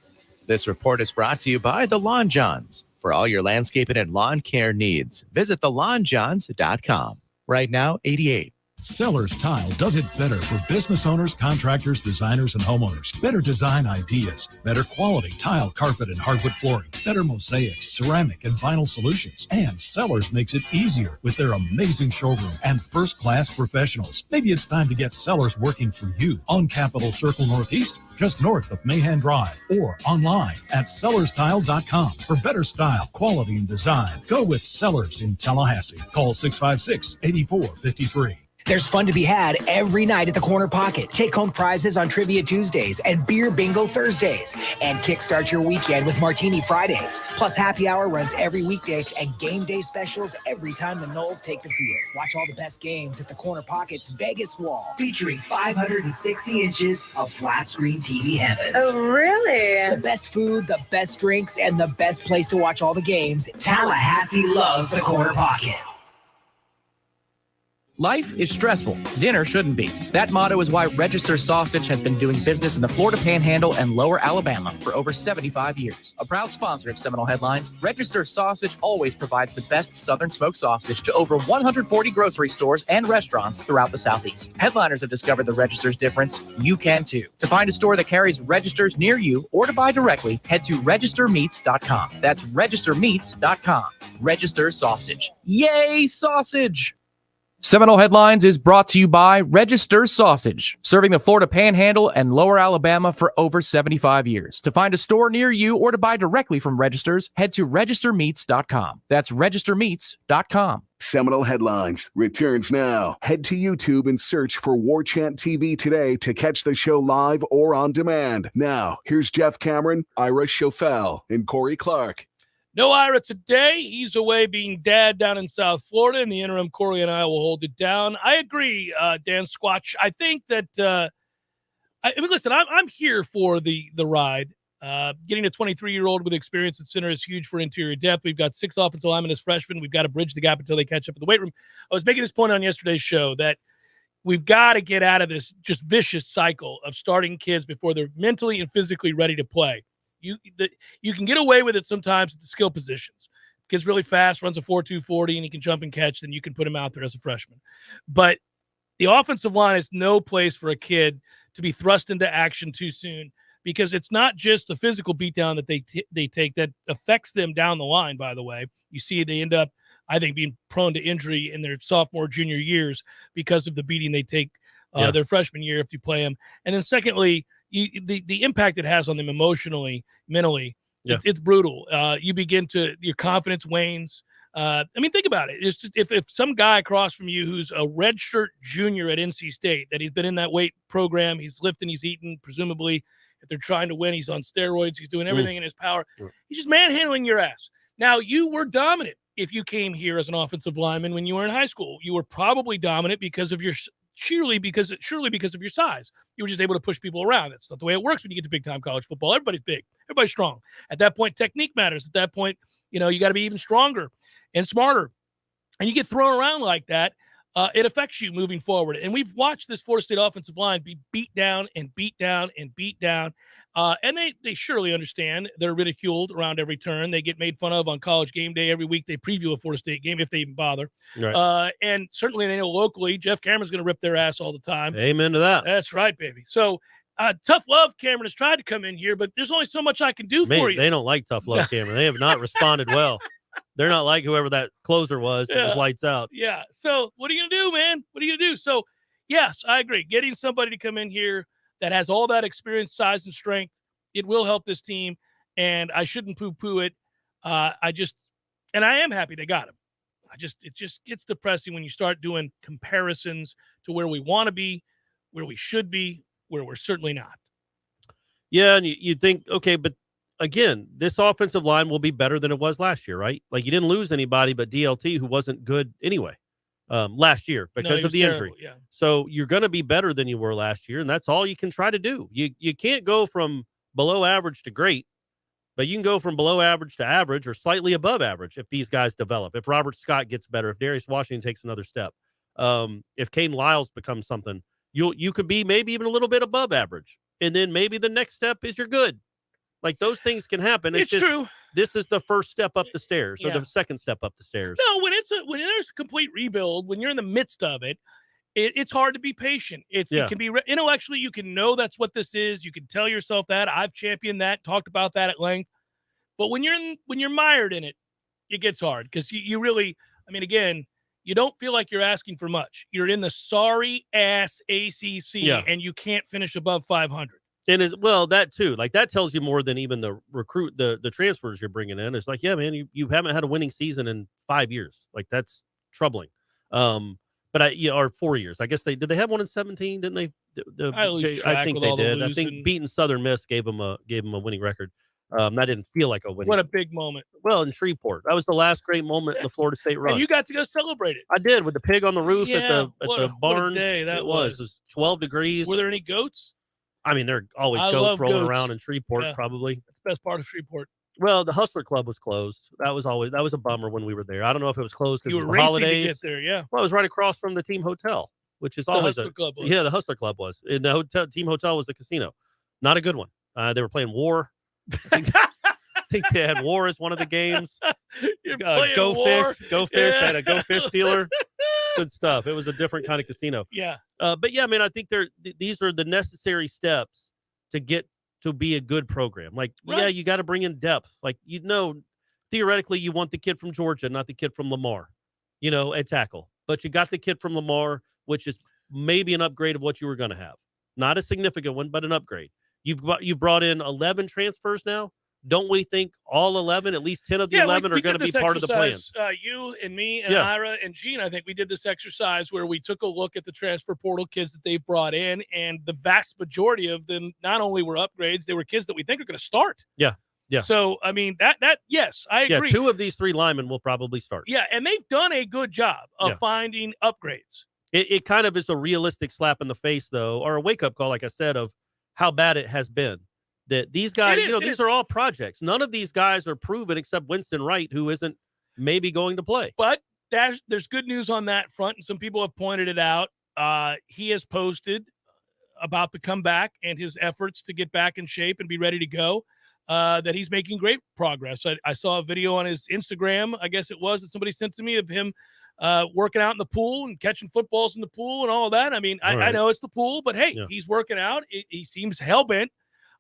This report is brought to you by the Lawn Johns. For all your landscaping and lawn care needs, visit thelawnjohns.com. Right now, 88. Sellers Tile does it better for business owners, contractors, designers, and homeowners. Better design ideas, better quality tile, carpet, and hardwood flooring, better mosaics, ceramic, and vinyl solutions. And Sellers makes it easier with their amazing showroom and first-class professionals. Maybe it's time to get Sellers working for you on Capitol Circle Northeast, just north of Mahan Drive, or online at sellerstile.com for better style, quality, and design. Go with Sellers in Tallahassee. Call 656-8453. There's fun to be had every night at the Corner Pocket. Take home prizes on Trivia Tuesdays and Beer Bingo Thursdays. And kickstart your weekend with Martini Fridays. Plus happy hour runs every weekday and game day specials every time the Noles take the field. Watch all the best games at the Corner Pocket's Vegas wall, featuring 560 inches of flat screen TV heaven. Oh, really? The best food, the best drinks, and the best place to watch all the games. Tallahassee loves the Corner Pocket. Life is stressful. Dinner shouldn't be. That motto is why Register Sausage has been doing business in the Florida Panhandle and Lower Alabama for over 75 years. A proud sponsor of Seminole Headlines, Register Sausage always provides the best Southern smoked sausage to over 140 grocery stores and restaurants throughout the Southeast. Headliners have discovered the Register's difference. You can too. To find a store that carries Registers near you or to buy directly, head to registermeats.com. That's registermeats.com. Register Sausage. Yay, sausage! Seminole Headlines is brought to you by Register Sausage, serving the Florida Panhandle and Lower Alabama for over 75 years. To find a store near you or to buy directly from Registers, head to registermeats.com. That's registermeats.com. Seminole Headlines returns now. Head to YouTube and search for Warchant TV today to catch the show live or on demand. Now, here's Jeff Cameron, Ira Schofel, and Corey Clark. No Ira today. He's away being dad down in South Florida. In the interim, Corey and I will hold it down. I agree, Dan Squatch. I think that, listen, I'm here for the ride. Getting a 23-year-old with experience at center is huge for interior depth. We've got 6 offensive linemen as freshmen. We've got to bridge the gap until they catch up in the weight room. I was making this point on yesterday's show that we've got to get out of this just vicious cycle of starting kids before they're mentally and physically ready to play. You can get away with it sometimes at the skill positions. Kid's really fast, runs a 4.2 40, and he can jump and catch, then you can put him out there as a freshman. But the offensive line is no place for a kid to be thrust into action too soon, because it's not just the physical beatdown that they take that affects them down the line, by the way. You see they end up, I think, being prone to injury in their sophomore, junior years because of the beating they take their freshman year if you play them. And then secondly, the impact it has on them emotionally, mentally, it's brutal. Your confidence wanes. Think about it. It's just, if some guy across from you who's a redshirt junior at NC State, that he's been in that weight program, he's lifting, he's eating, presumably, if they're trying to win, he's on steroids, he's doing everything in his power. He's just manhandling your ass. Now, you were dominant if you came here as an offensive lineman when you were in high school. You were probably dominant because of your surely because of your size. You were just able to push people around. That's not the way it works when you get to big-time college football. Everybody's big. Everybody's strong. At that point, technique matters. At that point, you got to be even stronger and smarter. And you get thrown around like that, it affects you moving forward. And we've watched this Florida State offensive line be beat down and beat down and beat down. And they surely understand they're ridiculed around every turn. They get made fun of on College Game Day every week. They preview a Florida State game if they even bother. Right. And certainly they know locally Jeff Cameron's going to rip their ass all the time. Amen to that. That's right, baby. So tough love Cameron has tried to come in here, but there's only so much I can do for you. They don't like tough love Cameron. They have not responded well. They're not like whoever that closer was that was lights out. Yeah. So what are you going to do, man? What are you going to do? So, yes, I agree. Getting somebody to come in here that has all that experience, size, and strength, it will help this team, and I shouldn't poo-poo it. I am happy they got him. It just gets depressing when you start doing comparisons to where we want to be, where we should be, where we're certainly not. Yeah, and you'd think, okay, but again, this offensive line will be better than it was last year, right? Like, you didn't lose anybody but DLT, who wasn't good anyway. last year because he of the was injury. terrible, yeah. So you're going to be better than you were last year, and that's all you can try to do. You can't go from below average to great, but you can go from below average to average or slightly above average if these guys develop. If Robert Scott gets better, if Darius Washington takes another step, if Caden Lyles becomes something, you could be maybe even a little bit above average, and then maybe the next step is you're good. Like those things can happen. It's just, true. This is the first step up the stairs or Yeah. the second step up the stairs. No, when there's a complete rebuild, when you're in the midst of it, it's hard to be patient. It can be intellectually, you can know that's what this is. You can tell yourself that. I've championed that, talked about that at length. But when you're mired in it, it gets hard because you really, I mean, again, you don't feel like you're asking for much. You're in the sorry ass ACC and you can't finish above 500. And that too, like that tells you more than even the the transfers you're bringing in. It's like, yeah, man, you haven't had a winning season in 5 years. Like that's troubling. But or 4 years. I guess they have one in 17, didn't they? I think they did. I think beating Southern Miss gave them a winning record. That didn't feel like a winning. What a big moment. Well, in Shreveport, that was the last great moment in the Florida State run. And you got to go celebrate it. I did with the pig on the roof at the barn. What a day that was. It was 12 degrees. Were there any goats? I mean, there are always goats rolling around in Shreveport, probably. That's the best part of Shreveport. Well, the Hustler Club was closed. That was a bummer when we were there. I don't know if it was closed because it was the racing holidays. To get there, yeah. Well, it was right across from the team hotel, which is always the Hustler Club was. Yeah, the Hustler Club was. And the team hotel was the casino. Not a good one. They were playing War. I think they had War as one of the games. Go War. Fish. Go Fish. They had a Go Fish dealer. Good stuff. It was a different kind of casino. Yeah. But yeah, I mean, I think these are the necessary steps to get to be a good program. Like, yeah, you got to bring in depth. Like, theoretically, you want the kid from Georgia, not the kid from Lamar, at tackle. But you got the kid from Lamar, which is maybe an upgrade of what you were going to have. Not a significant one, but an upgrade. You've brought in 11 transfers now. Don't we think all 11, at least 10 of the 11 are going to be part of the plan? You and me and Ira and Gene, I think we did this exercise where we took a look at the transfer portal kids that they've brought in, and the vast majority of them not only were upgrades, they were kids that we think are going to start. Yeah. Yeah. So, I mean, yes, I agree. Yeah, 2 of these 3 linemen will probably start. Yeah, and they've done a good job of finding upgrades. It kind of is a realistic slap in the face, though, or a wake-up call, like I said, of how bad it has been. That these guys, these are all projects. None of these guys are proven except Winston Wright, who isn't maybe going to play. But there's good news on that front, and some people have pointed it out. He has posted about the comeback and his efforts to get back in shape and be ready to go, that he's making great progress. I saw a video on his Instagram, I guess it was, that somebody sent to me of him working out in the pool and catching footballs in the pool and all of that. I mean, I know it's the pool, but hey, he's working out. He seems hell-bent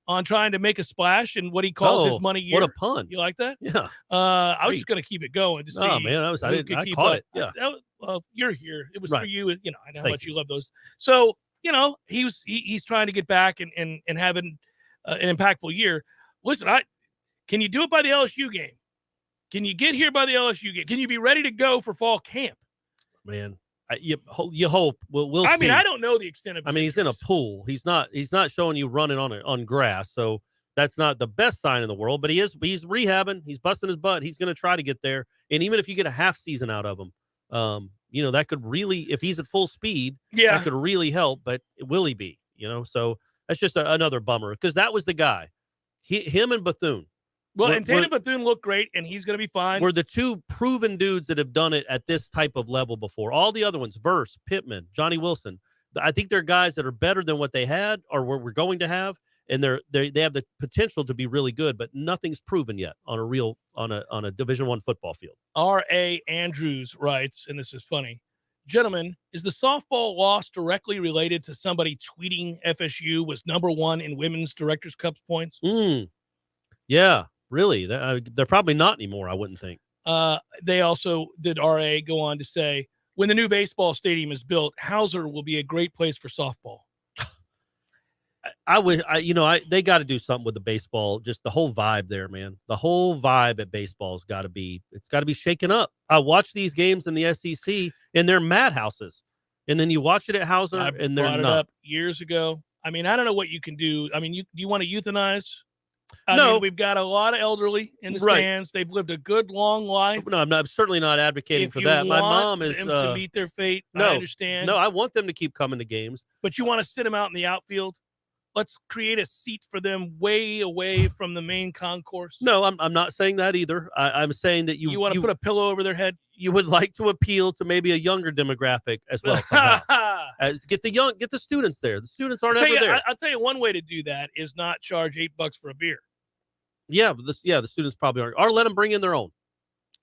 on trying to make a splash in what he calls his money year. What a pun. You like that? Yeah. I was just going to keep it going to see. Oh, man, I caught it. Yeah. Well, you're here. It was for you. I know how much you love those. So, he's trying to get back and having an impactful year. Listen, can you do it by the LSU game? Can you get here by the LSU game? Can you be ready to go for fall camp? Man, you hope. We'll see. I mean, I don't know the extent of. I mean, he's in a pool. He's not showing you running on grass. So that's not the best sign in the world. But he's rehabbing. He's busting his butt. He's going to try to get there. And even if you get a half season out of him, that could really, if he's at full speed, that could really help. But will he be? So that's just another bummer because that was the guy. Him and Bethune. Well, and Tatum Bethune looked great, and he's going to be fine. We're the 2 proven dudes that have done it at this type of level before. All the other ones, Verse, Pittman, Johnny Wilson, I think they're guys that are better than what they had or what we're going to have, and they have the potential to be really good, but nothing's proven yet on a Division I football field. R.A. Andrews writes, and this is funny, gentlemen, is the softball loss directly related to somebody tweeting FSU was #1 in women's Directors' Cup points? Yeah. Really? They're probably not anymore, I wouldn't think. They also did RA go on to say, when the new baseball stadium is built, Hauser will be a great place for softball. They got to do something with the baseball, just the whole vibe there, man. The whole vibe at baseball has got to be shaken up. I watch these games in the SEC and they're madhouses. And then you watch it at Hauser and they're not. Brought it up years ago. I mean, I don't know what you can do. I mean, do you want to euthanize I mean, we've got a lot of elderly in the stands. They've lived a good, long life. No, I'm certainly not advocating for that. My mom is them to meet their fate. No, I understand. No, I want them to keep coming to games. But you want to sit them out in the outfield? Let's create a seat for them way away from the main concourse. No, I'm not saying that either. I'm saying that you want to put a pillow over their head. You would like to appeal to maybe a younger demographic as well. Get the students there. The students aren't ever there. I'll tell you one way to do that is not charge $8 for a beer. Yeah, but the students probably aren't. Or let them bring in their own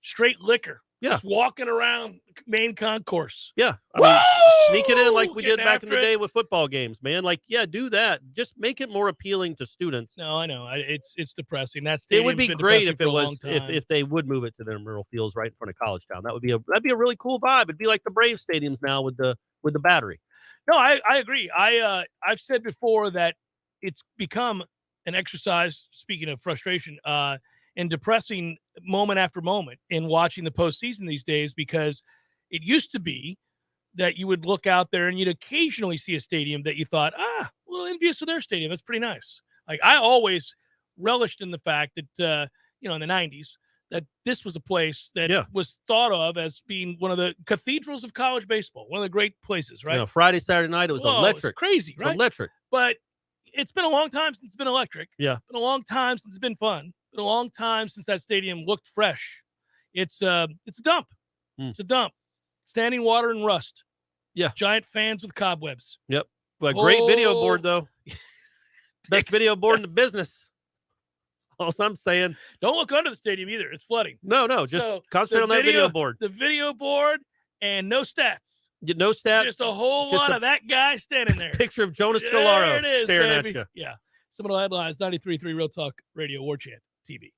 straight liquor. Yeah, just walking around main concourse. Yeah, I mean, sneak it in like we did back in the day with football games, man. Like, yeah, do that. Just make it more appealing to students. No, I know it's depressing. It would be great if it was if they would move it to their mural fields right in front of College Town. That'd be a really cool vibe. It'd be like the Brave stadiums now with the Battery. No, I agree. I've said before that it's become an exercise. Speaking of frustration, and depressing moment after moment in watching the postseason these days, because it used to be that you would look out there and you'd occasionally see a stadium that you thought, a little envious of their stadium. That's pretty nice. Like, I always relished in the fact that, in the 90s, that this was a place that was thought of as being one of the cathedrals of college baseball, one of the great places, right? Friday, Saturday night, it was electric. It was crazy, right? It was electric. But it's been a long time since it's been electric. Yeah. It's been a long time since it's been fun. It's been a long time since that stadium looked fresh. It's a dump. It's a dump. Standing water and rust. Yeah. Giant fans with cobwebs. Yep. But great video board, though. Best video board in the business. That's all I'm saying. Don't look under the stadium either. It's flooding. No. Just concentrate on that video board. The video board and no stats. No stats. Just a whole lot of that guy standing there. Picture of Jonas Scalaro there it is, staring baby. at you. Yeah. Seminole Headlines, 93.3 Real Talk Radio, Warchant TV.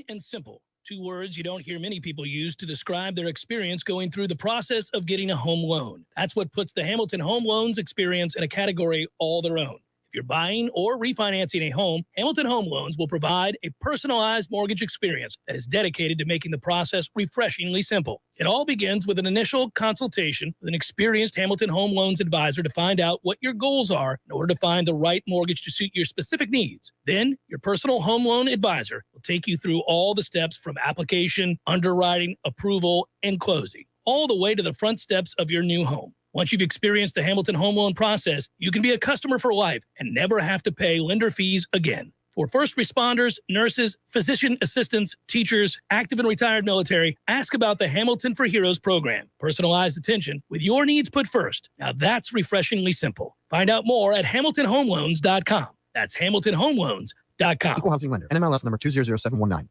And simple. 2 words you don't hear many people use to describe their experience going through the process of getting a home loan. That's what puts the Hamilton Home Loans experience in a category all their own. If you're buying or refinancing a home, Hamilton Home Loans will provide a personalized mortgage experience that is dedicated to making the process refreshingly simple. It all begins with an initial consultation with an experienced Hamilton Home Loans advisor to find out what your goals are in order to find the right mortgage to suit your specific needs. Then, your personal home loan advisor will take you through all the steps from application, underwriting, approval, and closing, all the way to the front steps of your new home. Once you've experienced the Hamilton Home Loan process, you can be a customer for life and never have to pay lender fees again. For first responders, nurses, physician assistants, teachers, active and retired military, ask about the Hamilton for Heroes program. Personalized attention with your needs put first. Now that's refreshingly simple. Find out more at HamiltonHomeLoans.com. That's HamiltonHomeLoans.com. Equal housing lender. NMLS number 200719.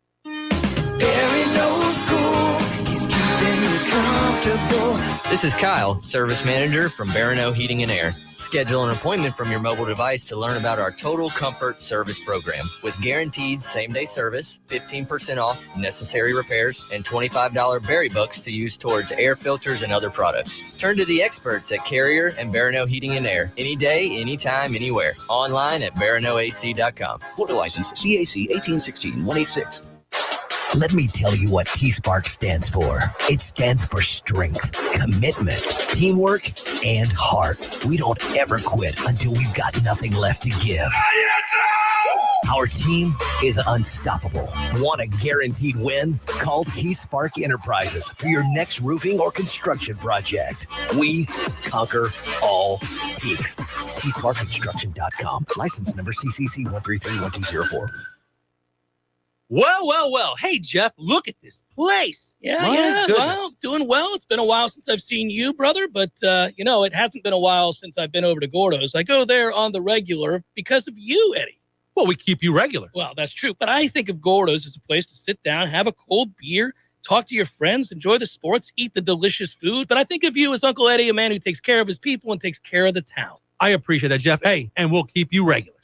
This is Kyle, service manager from Barano Heating and Air. Schedule an appointment from your mobile device to learn about our Total Comfort Service Program. With guaranteed same-day service, 15% off necessary repairs, and $25 berry bucks to use towards air filters and other products. Turn to the experts at Carrier and Barano Heating and Air. Any day, anytime, anywhere. Online at baranoac.com. Florida license CAC 1816-186. Let me tell you what T-Spark stands for. It stands for strength, commitment, teamwork, and heart. We don't ever quit until we've got nothing left to give. Our team is unstoppable. Want a guaranteed win? Call T-Spark Enterprises for your next roofing or construction project. We conquer all peaks. TSparkConstruction.com. License number CCC 1331204. Well. Hey, Jeff, look at this place. Yeah. Well, doing well. It's been a while since I've seen you, brother, but, it hasn't been a while since I've been over to Gordo's. I go there on the regular because of you, Eddie. Well, we keep you regular. Well, that's true, but I think of Gordo's as a place to sit down, have a cold beer, talk to your friends, enjoy the sports, eat the delicious food. But I think of you as Uncle Eddie, a man who takes care of his people and takes care of the town. I appreciate that, Jeff. Hey, and we'll keep you regular.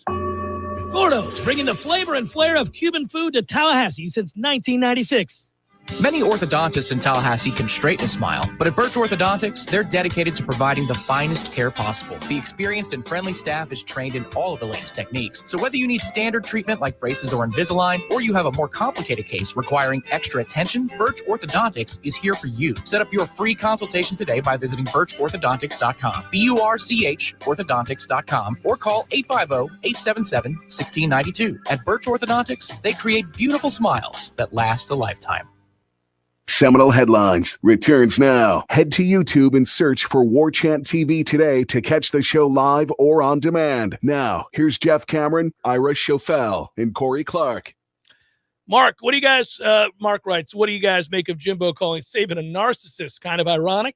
Gordo's, bringing the flavor and flair of Cuban food to Tallahassee since 1996. Many orthodontists in Tallahassee can straighten a smile, but at Birch Orthodontics, they're dedicated to providing the finest care possible. The experienced and friendly staff is trained in all of the latest techniques. So whether you need standard treatment like braces or Invisalign, or you have a more complicated case requiring extra attention, Birch Orthodontics is here for you. Set up your free consultation today by visiting birchorthodontics.com, BURCH orthodontics.com, or call 850-877-1692. At Birch Orthodontics, they create beautiful smiles that last a lifetime. Seminole Headlines returns now. Head to YouTube and search for Warchant TV today to catch the show live or on demand. Now, here's Jeff Cameron, Ira Schofel, and Corey Clark. Mark, what do you guys, Mark writes, what do you guys make of Jimbo calling Saban a narcissist? Kind of ironic.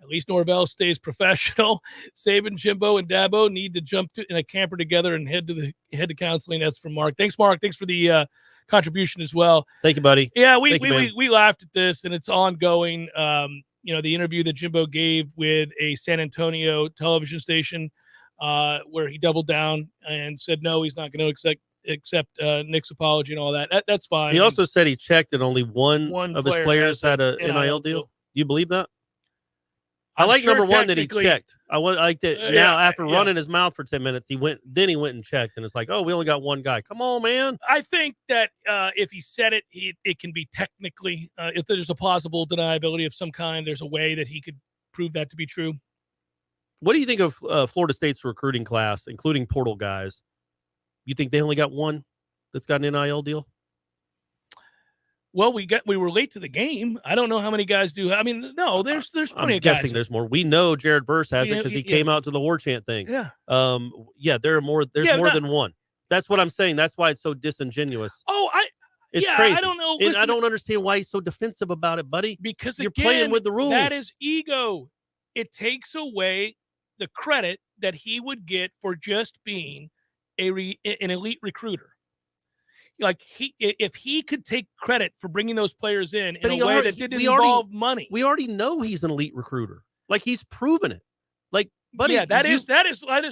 At least Norvell stays professional. Saban, Jimbo, and Dabo need to jump in a camper together and head to counseling. That's from Mark. Thanks, Mark. Thanks for the contribution as well. Thank you, buddy. Yeah, we laughed at this, and it's ongoing. The interview that Jimbo gave with a San Antonio television station, where he doubled down and said no, he's not going to accept Nick's apology and all that. That's fine. He also said he checked and only one of his players had a NIL deal. You believe that? I like sure number one that he checked. I like that now after running his mouth for 10 minutes, he went and checked, and it's like, oh, we only got one guy. Come on, man. I think that if he said it, it can be technically, if there's a plausible deniability of some kind, there's a way that he could prove that to be true. What do you think of Florida State's recruiting class, including portal guys? You think they only got one that's got an NIL deal? Well, we were late to the game. I don't know how many guys do. I mean, no, there's plenty of guys. I'm guessing there's more. We know Jared Burse has it because he came out to the Warchant thing. Yeah. There are more. There's more than one. That's what I'm saying. That's why it's so disingenuous. It's crazy. I don't know. And I don't understand why he's so defensive about it, buddy. Because you're playing with the rules. That is ego. It takes away the credit that he would get for just being an elite recruiter. Like if he could take credit for bringing those players in a way that didn't involve money. We already know he's an elite recruiter. Like he's proven it. Like, buddy, yeah, that is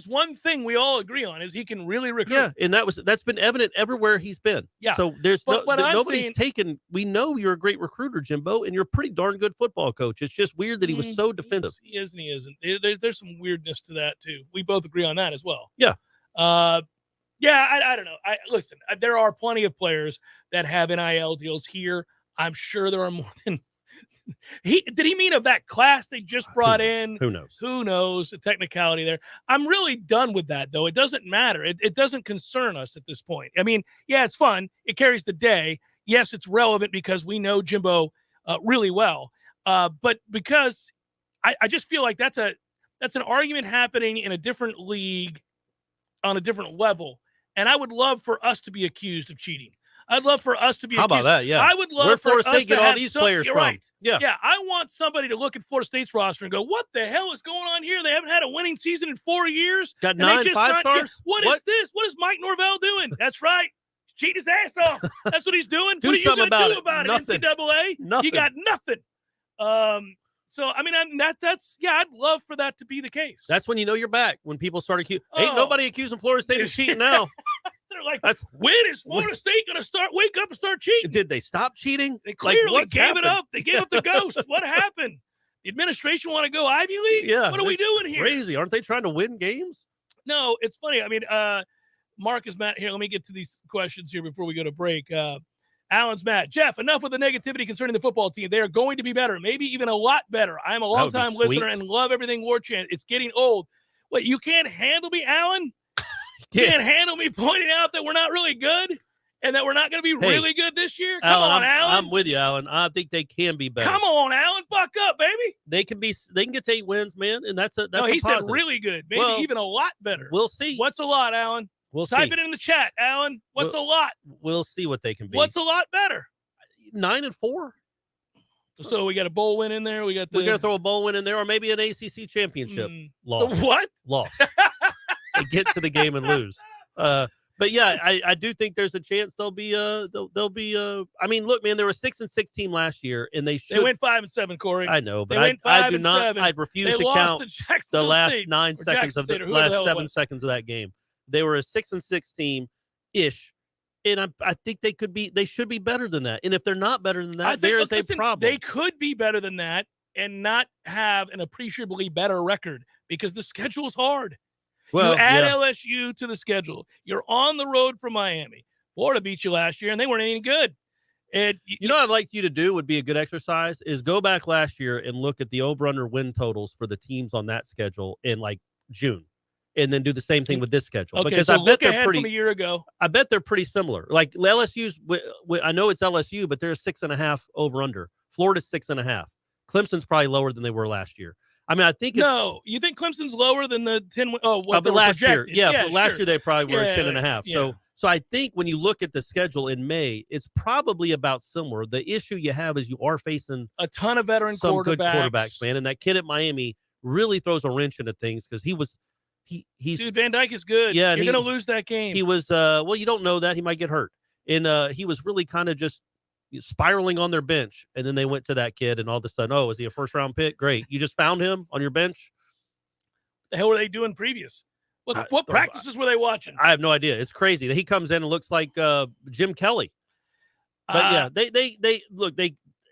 one thing we all agree on is he can really recruit. Yeah, and that's been evident everywhere he's been. Yeah. So nobody's taken. We know you're a great recruiter, Jimbo, and you're a pretty darn good football coach. It's just weird that he was so defensive. He is and he isn't. There's some weirdness to that too. We both agree on that as well. Yeah. Yeah, I don't know. Listen, there are plenty of players that have NIL deals here. I'm sure there are more than did he mean of that class they just brought in? Who knows? Who knows? The technicality there. I'm really done with that, though. It doesn't matter. It doesn't concern us at this point. I mean, yeah, it's fun. It carries the day. Yes, it's relevant because we know Jimbo really well. But because I just feel like that's an argument happening in a different league on a different level. And I would love for us to be accused of cheating. I'd love for us to be How accused. about that? Yeah. I would love Where for Florida us State get to all have these some, players you're from. Right. Yeah. Yeah. I want somebody to look at Florida State's roster and go, what the hell is going on here? They haven't had a winning season in 4 years. Got and 9 5-stars? Yeah, what is this? What is Mike Norvell doing? That's right. Cheating his ass off. That's what he's doing. Do what are you something going to do about about it. it, NCAA? Nothing. You got nothing. So, I mean, I'd love for that to be the case. That's when you know you're back. When people start accusing, ain't nobody accusing Florida State of cheating now. They're like, when is Florida State going to wake up and start cheating? Did they stop cheating? They clearly gave happened? it up. They gave up the ghost. What happened? The administration want to go Ivy League? Yeah. What are we doing here? Crazy. Aren't they trying to win games? No, it's funny. I mean, Mark is Matt here. Let me get to these questions here before we go to break. Alan's Matt. Jeff, enough with the negativity concerning the football team. They are going to be better, maybe even a lot better. I'm a long-time listener and love everything Warchant. It's getting old. Wait, you can't handle me, Alan? You can't handle me pointing out that we're not really good and that we're not going to be really good this year? Come on, Alan. I'm with you, Alan. I think they can be better. Come on, Alan. Buck up, baby. They can get to 8 wins, man, and that's a he said positive. really good. Maybe even a lot better. We'll see. What's a lot, Alan? We'll Type see. it in the chat, Alan. What's a lot? We'll see what they can be. What's a lot better? 9-4. So we got a bowl win in there. We're going to throw a bowl win in there, or maybe an ACC championship. Loss. What? Loss. They get to the game and lose. But yeah, I do think there's a chance they'll be. I mean, look, man, they were a 6-6 team last year, and they went 5-7. Corey, I know, but they went I do 5-7. not. I'd refuse to count the last 9 seconds of the last 7 seconds of that game. They were a 6-6 team ish. And I think they should be better than that. And if they're not better than that, there is a problem. They could be better than that and not have an appreciably better record because the schedule is hard. Well, you add LSU to the schedule. You're on the road from Miami. Florida beat you last year, and they weren't any good. You know what I'd like you to do would be a good exercise is go back last year and look at the over-under win totals for the teams on that schedule in like June, and then do the same thing with this schedule. Okay, because so I bet look they're ahead pretty. from a year ago. I bet they're pretty similar. Like LSU's, I know it's LSU, but they're 6.5 over-under. Florida's 6.5. Clemson's probably lower than they were last year. I mean, I think no. You think Clemson's lower than the 10? Oh, what but last year, projected. but last year they probably were 10.5. Yeah. So I think when you look at the schedule in May, it's probably about similar. The issue you have is you are facing a ton of veteran some quarterbacks. good quarterbacks, man, and that kid at Miami really throws a wrench into things because he's dude. Van Dyke is good. Yeah, you're going to lose that game. He was well, you don't know that he might get hurt, and he was really kind of just spiraling on their bench, and then they went to that kid, and all of a sudden, oh, is he a first-round pick? Great, you just found him on your bench. The hell were they doing previous? What practices were they watching? I have no idea. It's crazy that he comes in and looks like Jim Kelly. But yeah, they look.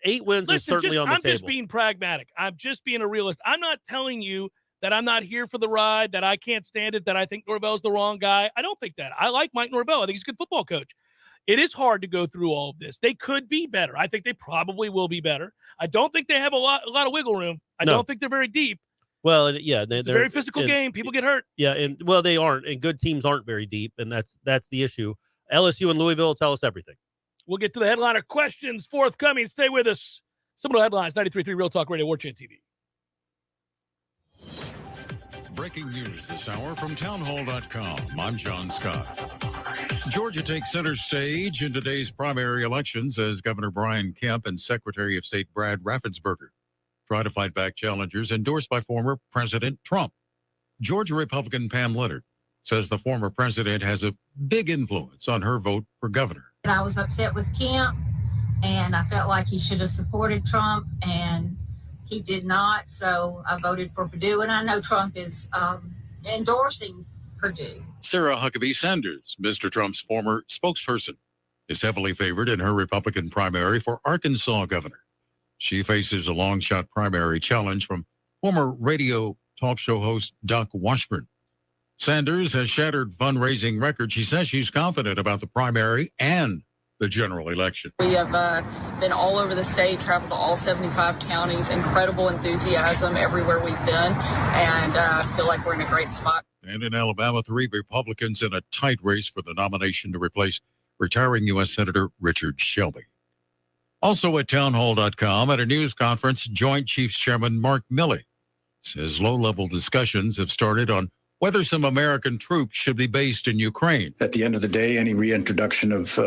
8 wins is certainly on the table. I'm just being pragmatic. I'm just being a realist. I'm not telling you that I'm not here for the ride, that I can't stand it, that I think Norvell's the wrong guy. I don't think that. I like Mike Norvell. I think he's a good football coach. It is hard to go through all of this. They could be better. I think they probably will be better. I don't think they have a lot of wiggle room. I don't think they're very deep. Well, yeah, it's a very physical game. People get hurt. Yeah, and well, they aren't, and good teams aren't very deep, and that's the issue. LSU and Louisville tell us everything. We'll get to the headliner questions forthcoming. Stay with us. Seminole Headlines, 93.3 Real Talk Radio, Warchant TV. Breaking news this hour from townhall.com. I'm John Scott. Georgia takes center stage in today's primary elections as Governor Brian Kemp and Secretary of State Brad Raffensperger try to fight back challengers endorsed by former President Trump. Georgia Republican Pam Leonard says the former president has a big influence on her vote for governor. I was upset with Kemp, and I felt like he should have supported Trump, and he did not, so I voted for Perdue, and I know Trump is endorsing Perdue. Sarah Huckabee Sanders, Mr. Trump's former spokesperson, is heavily favored in her Republican primary for Arkansas governor. She faces a long-shot primary challenge from former radio talk show host Doc Washburn. Sanders has shattered fundraising records. She says she's confident about the primary and the general election. We have been all over the state, traveled to all 75 counties, incredible enthusiasm everywhere we've been, and I feel like we're in a great spot. And in Alabama, 3 Republicans in a tight race for the nomination to replace retiring U.S. Senator Richard Shelby. Also at townhall.com, at a news conference, Joint Chiefs Chairman Mark Milley says low-level discussions have started on whether some American troops should be based in Ukraine. At the end of the day, any reintroduction of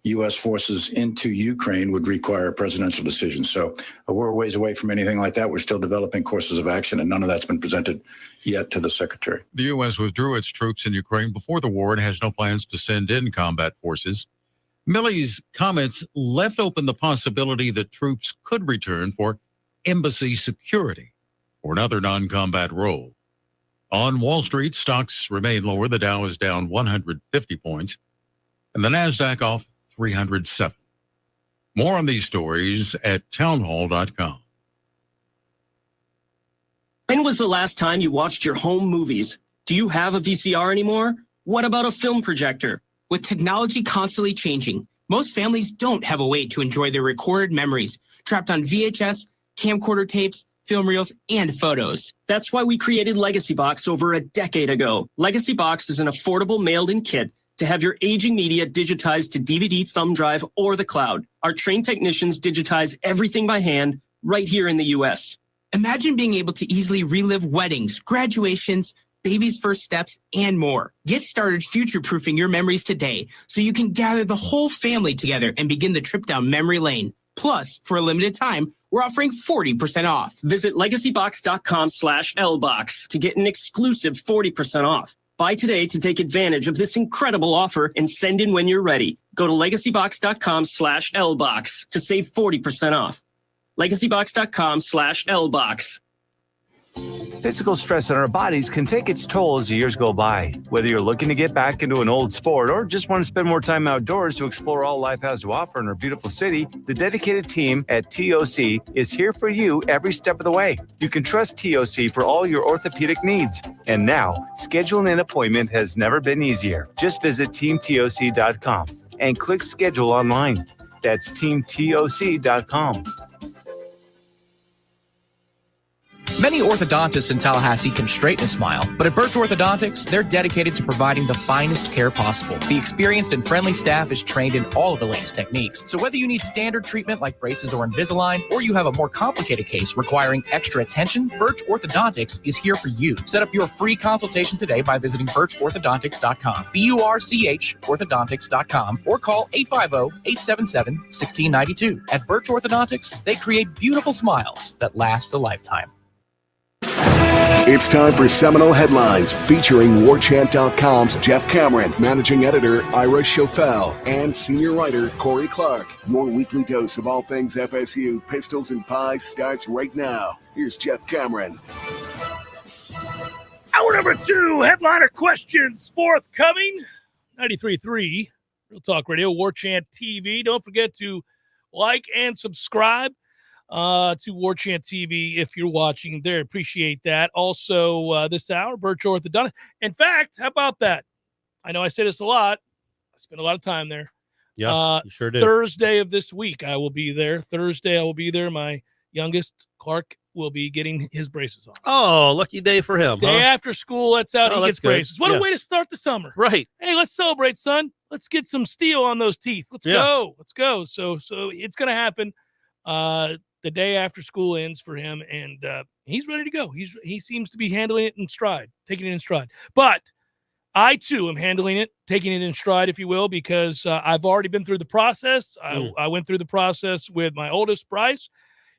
U.S. forces into Ukraine would require a presidential decision. So we're a ways away from anything like that. We're still developing courses of action, and none of that's been presented yet to the secretary. The U.S. withdrew its troops in Ukraine before the war and has no plans to send in combat forces. Milley's comments left open the possibility that troops could return for embassy security or another non-combat role. On Wall Street, stocks remain lower. The Dow is down 150 points, and the NASDAQ off 307. More on these stories at townhall.com. When was the last time you watched your home movies? Do you have a VCR anymore? What about a film projector? With technology constantly changing, most families don't have a way to enjoy their recorded memories, trapped on VHS, camcorder tapes, film reels, and photos. That's why we created Legacy Box over a decade ago. Legacy Box is an affordable mailed-in kit to have your aging media digitized to DVD, thumb drive, or the cloud. Our trained technicians digitize everything by hand right here in the U.S. Imagine being able to easily relive weddings, graduations, baby's first steps, and more. Get started future-proofing your memories today so you can gather the whole family together and begin the trip down memory lane. Plus, for a limited time, we're offering 40% off. Visit legacybox.com/lbox to get an exclusive 40% off. Buy today to take advantage of this incredible offer and send in when you're ready. Go to legacybox.com/lbox to save 40% off. legacybox.com/lbox. Physical stress on our bodies can take its toll as the years go by. Whether you're looking to get back into an old sport or just want to spend more time outdoors to explore all life has to offer in our beautiful city, the dedicated team at TOC is here for you every step of the way. You can trust TOC for all your orthopedic needs. And now, scheduling an appointment has never been easier. Just visit teamtoc.com and click schedule online. That's teamtoc.com. Many orthodontists in Tallahassee can straighten a smile, but at Birch Orthodontics, they're dedicated to providing the finest care possible. The experienced and friendly staff is trained in all of the latest techniques. So whether you need standard treatment like braces or Invisalign, or you have a more complicated case requiring extra attention, Birch Orthodontics is here for you. Set up your free consultation today by visiting birchorthodontics.com, BURCH orthodontics.com, or call 850-877-1692. At Birch Orthodontics, they create beautiful smiles that last a lifetime. It's time for Seminole Headlines, featuring Warchant.com's Jeff Cameron, managing editor Ira Schofel, and senior writer Corey Clark. Your weekly dose of all things FSU, pistols, and pies starts right now. Here's Jeff Cameron. Hour number 2, headliner questions forthcoming. 93.3, Real Talk Radio, Warchant TV. Don't forget to like and subscribe to Warchant TV if you're watching there. Appreciate that. Also, this hour, Birch Orthodontics. In fact, how about that? I know I say this a lot. I spend a lot of time there. Yeah, you sure do. Thursday of this week, I will be there. My youngest, Clark, will be getting his braces on. Oh, lucky day for him. Day after school, that's out. Oh, he gets good. braces. What Yeah. a way to start the summer. Right. Hey, let's celebrate, son. Let's get some steel on those teeth. Let's go. Let's go. So it's going to happen. The day after school ends for him, and he's ready to go. He seems to be handling it in stride, taking it in stride. But I, too, am handling it, taking it in stride, if you will, because I've already been through the process. I went through the process with my oldest, Bryce.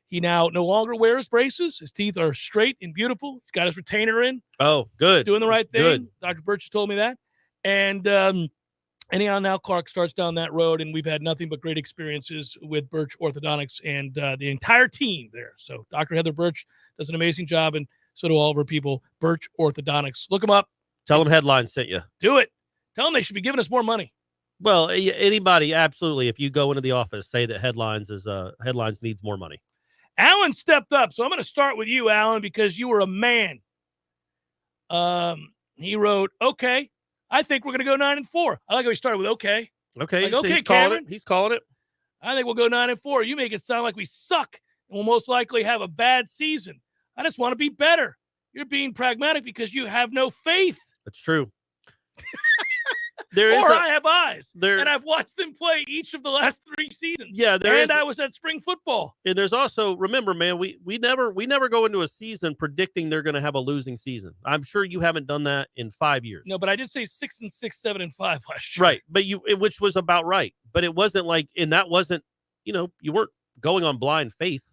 He now no longer wears braces. His teeth are straight and beautiful. He's got his retainer in. Oh, good. Doing the right thing. Good. Dr. Birch told me that. And anyhow, now Clark starts down that road, and we've had nothing but great experiences with Birch Orthodontics and the entire team there. So Dr. Heather Birch does an amazing job, and so do all of our people, Birch Orthodontics. Look them up. Tell them Headlines sent you. Do it. Tell them they should be giving us more money. Well, anybody, absolutely. If you go into the office, say that Headlines needs more money. Alan stepped up, so I'm going to start with you, Alan, because you were a man. He wrote, okay, I think we're going to go 9-4. I like how he started with okay. Okay, like, so okay, he's calling Cameron. it. He's calling it. I think we'll go 9-4. You make it sound like we suck and we'll most likely have a bad season. I just want to be better. You're being pragmatic because you have no faith. That's true. I have eyes, and I've watched them play each of the last 3 seasons. Yeah, I was at spring football. And there's also, remember, man, we never go into a season predicting they're going to have a losing season. I'm sure you haven't done that in 5 years. No, but I did say 6-6, 7-5 last year. Right, but which was about right. But it wasn't like, and that wasn't, you weren't going on blind faith.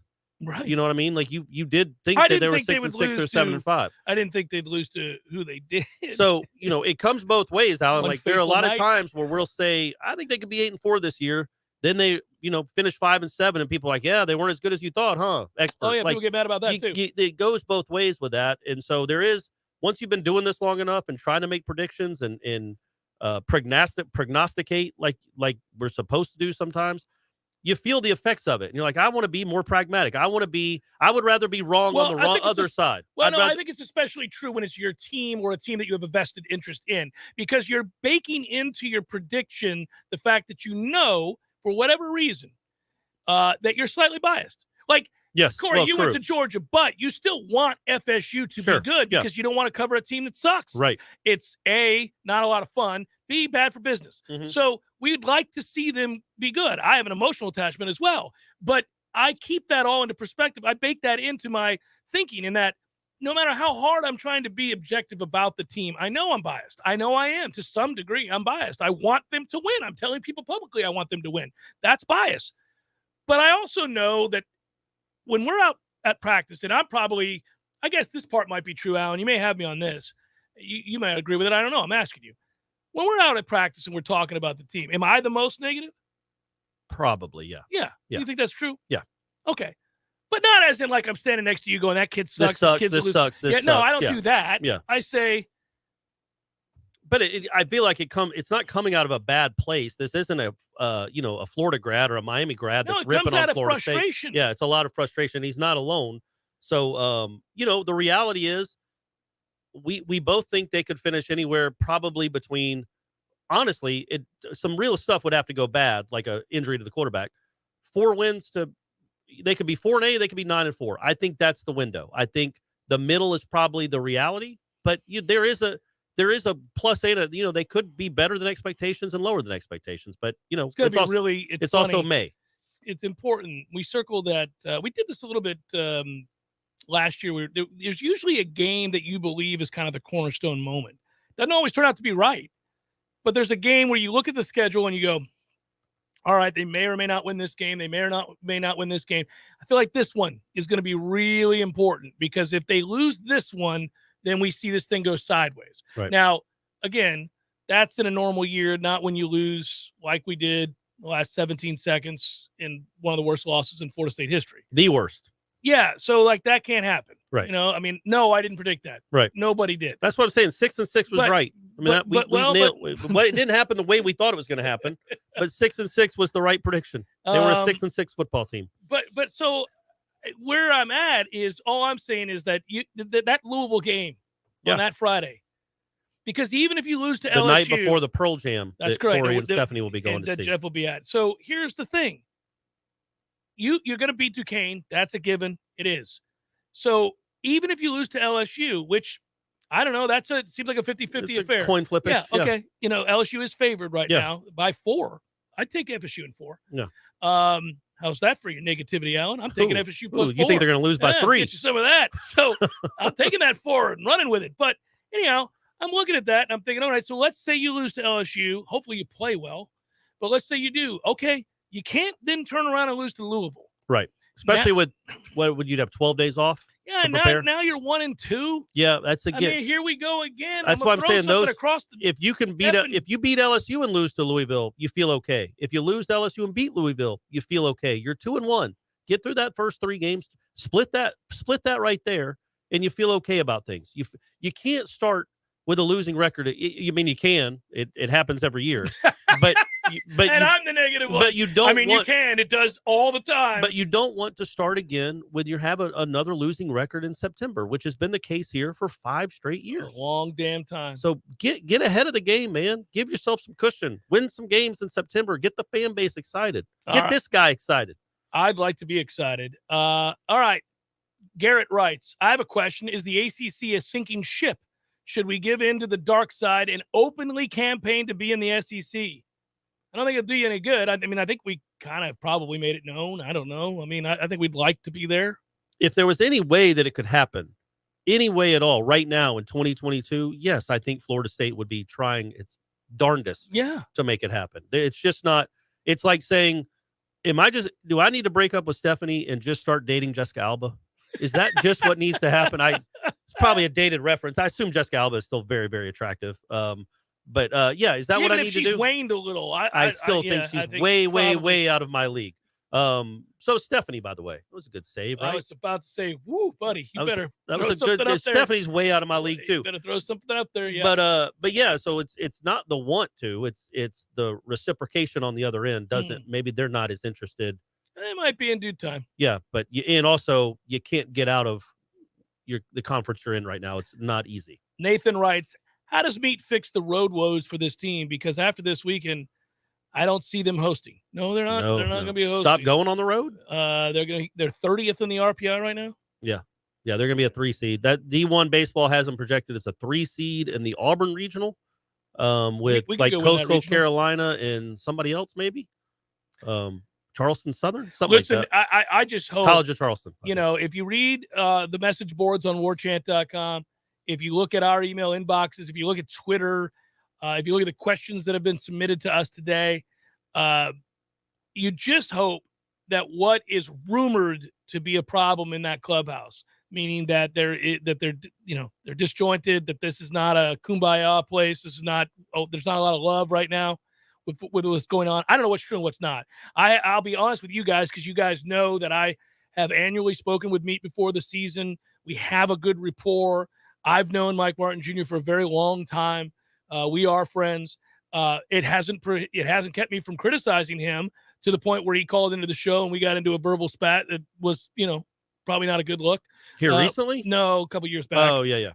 Right. You know what I mean? Like you did think that they were 6-6 or 7-5. I didn't think they'd lose to who they did. So, it comes both ways, Alan. One like there are a lot fateful of times where we'll say, I think they could be 8-4 this year. Then they, finish 5-7 and people are like, yeah, they weren't as good as you thought, huh? Expert. Oh yeah, like, people get mad about that too. It goes both ways with that. And so there is, once you've been doing this long enough and trying to make predictions and prognosticate like we're supposed to do sometimes, you feel the effects of it. And you're like, I want to be more pragmatic. I would rather be wrong on the other side. I think it's especially true when it's your team or a team that you have a vested interest in, because you're baking into your prediction the fact that for whatever reason, that you're slightly biased. Like, yes, Corey, you went to Georgia, but you still want FSU to be good because you don't want to cover a team that sucks. Right. It's A, not a lot of fun, B, bad for business. Mm-hmm. So we'd like to see them be good. I have an emotional attachment as well, but I keep that all into perspective. I bake that into my thinking, in that no matter how hard I'm trying to be objective about the team, I know I'm biased. I know I am to some degree. I'm biased. I want them to win. I'm telling people publicly I want them to win. That's bias. But I also know that when we're out at practice, and I guess this part might be true, Alan. You may have me on this. You might agree with it. I don't know. I'm asking you. When we're out at practice and we're talking about the team, am I the most negative? Probably, yeah. Yeah. You think that's true? Yeah. Okay. But not as in like I'm standing next to you going, that kid sucks. This sucks. Kid's This a loser. sucks. This yeah, sucks. no, I don't yeah. do that. Yeah. I say. But I feel like it's not coming out of a bad place. This isn't a Florida grad or a Miami grad that's it ripping comes on out of Florida frustration. State. Yeah, it's a lot of frustration. He's not alone. So, the reality is we both think they could finish anywhere probably between, honestly, some real stuff would have to go bad, like an injury to the quarterback. 4 wins they could be 4-8, they could be 9-4. I think that's the window. I think the middle is probably the reality, but there is a +8. They could be better than expectations and lower than expectations, but it's going to be also, really. It's also May. It's important. We circled that. We did this a little bit last year. There's usually a game that you believe is kind of the cornerstone moment. Doesn't always turn out to be right, but there's a game where you look at the schedule and you go, all right, they may or may not win this game. They may or may not win this game. I feel like this one is going to be really important because if they lose this one, then we see this thing go sideways. Right. Now, again, that's in a normal year, not when you lose like we did the last 17 seconds in one of the worst losses in Florida State history. The worst. Yeah, so like that can't happen. Right. No, I didn't predict that. Right. Nobody did. That's what I'm saying. 6-6 was right. I mean, it didn't happen the way we thought it was going to happen, but 6-6 was the right prediction. They were a 6-6 football team. But so where I'm at is all I'm saying is that that Louisville game on that Friday, because even if you lose to LSU, the night before the Pearl Jam, that's correct. Corey and Stephanie will be going to that see. Jeff will be at. So here's the thing: you're going to beat Duquesne. That's a given. It is. So even if you lose to LSU, which I don't know, it seems like a 50-50 affair. Coin flip. Yeah. Okay. LSU is favored right now by 4. I'd take FSU in 4. Yeah. How's that for your negativity, Alan? I'm taking FSU plus 4. You think they're going to lose by 3? Get you some of that. So I'm taking that forward and running with it. But anyhow, I'm looking at that and I'm thinking, all right, so let's say you lose to LSU. Hopefully you play well. But let's say you do. Okay. You can't then turn around and lose to Louisville. Right. Especially with what would you have 12 days off? Yeah, now you're 1-2. Yeah, that's again. I mean, here we go again. That's what I'm saying. If you beat LSU and lose to Louisville, you feel okay. If you lose to LSU and beat Louisville, you feel okay. You're 2-1. Get through that first 3 games. Split that right there, and you feel okay about things. You can't start with a losing record. You mean you can? It happens every year, but I'm the negative one. But you don't. I mean, you can. It does all the time. But you don't want to start again with another losing record in September, which has been the case here for 5 straight years. A long damn time. So get ahead of the game, man. Give yourself some cushion. Win some games in September. Get the fan base excited. Get this guy excited. I'd like to be excited. All right. Garrett writes, I have a question. Is the ACC a sinking ship? Should we give in to the dark side and openly campaign to be in the SEC? I don't think it'll do you any good. I mean, I think we kind of probably made it known. I don't know. I mean, I think we'd like to be there. If there was any way that it could happen, any way at all, right now in 2022, yes, I think Florida State would be trying its darndest to make it happen. It's just not, it's like saying, do I need to break up with Stephanie and just start dating Jessica Alba? Is that just what needs to happen? It's probably a dated reference. I assume Jessica Alba is still very, very attractive. But is that what I need to do? She's waned a little. I still think she's way out of my league. So Stephanie, by the way, it was a good save, right? I was about to say, woo, buddy, that was a good. Stephanie's way out of my league too. You better throw something up there, yeah. But yeah, so it's not the want to, it's the reciprocation on the other end. Maybe they're not as interested. They might be in due time. Yeah, but and also you can't get out of the conference you're in right now. It's not easy. Nathan writes, how does Meat fix the road woes for this team? Because after this weekend, I don't see them hosting. No, they're not. They're not going to be hosting. Stop going on the road. They're 30th in the RPI right now. Yeah, they're going to be a 3 seed. That D1 baseball has them projected as a 3 seed in the Auburn regional, with like Coastal Carolina and somebody else maybe. Charleston Southern, something like that. I just hope College of Charleston. If you read the message boards on warchant.com, if you look at our email inboxes, if you look at Twitter, if you look at the questions that have been submitted to us today, you just hope that what is rumored to be a problem in that clubhouse, meaning that they're disjointed, that this is not a kumbaya place. This is not. There's not a lot of love right now with what's going on. I don't know what's true and what's not. I'll be honest with you guys, because you guys know that I have annually spoken with Meat before the season. We have a good rapport. I've known Mike Martin Jr. for a very long time. We are friends. It hasn't kept me from criticizing him to the point where he called into the show and we got into a verbal spat that was, probably not a good look. Here recently? No, a couple years back. Oh, yeah.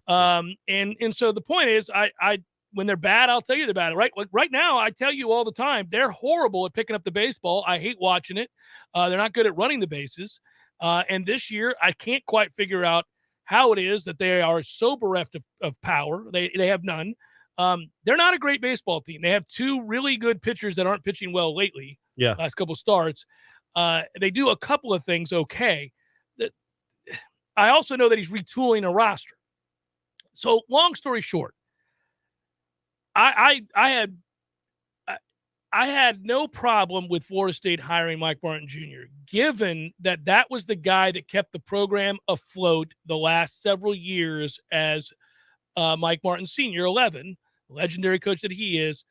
And so the point is, I when they're bad, I'll tell you they're bad. Right now, I tell you all the time, they're horrible at picking up the baseball. I hate watching it. They're not good at running the bases. And this year, I can't quite figure out how it is that they are so bereft of power. They have none. They're not a great baseball team. They have two really good pitchers that aren't pitching well lately. Yeah. Last couple starts. They do a couple of things okay. I also know that he's retooling a roster. So long story short, I had no problem with Florida State hiring Mike Martin Jr., given that was the guy that kept the program afloat the last several years as Mike Martin Sr., 11, legendary coach that he is,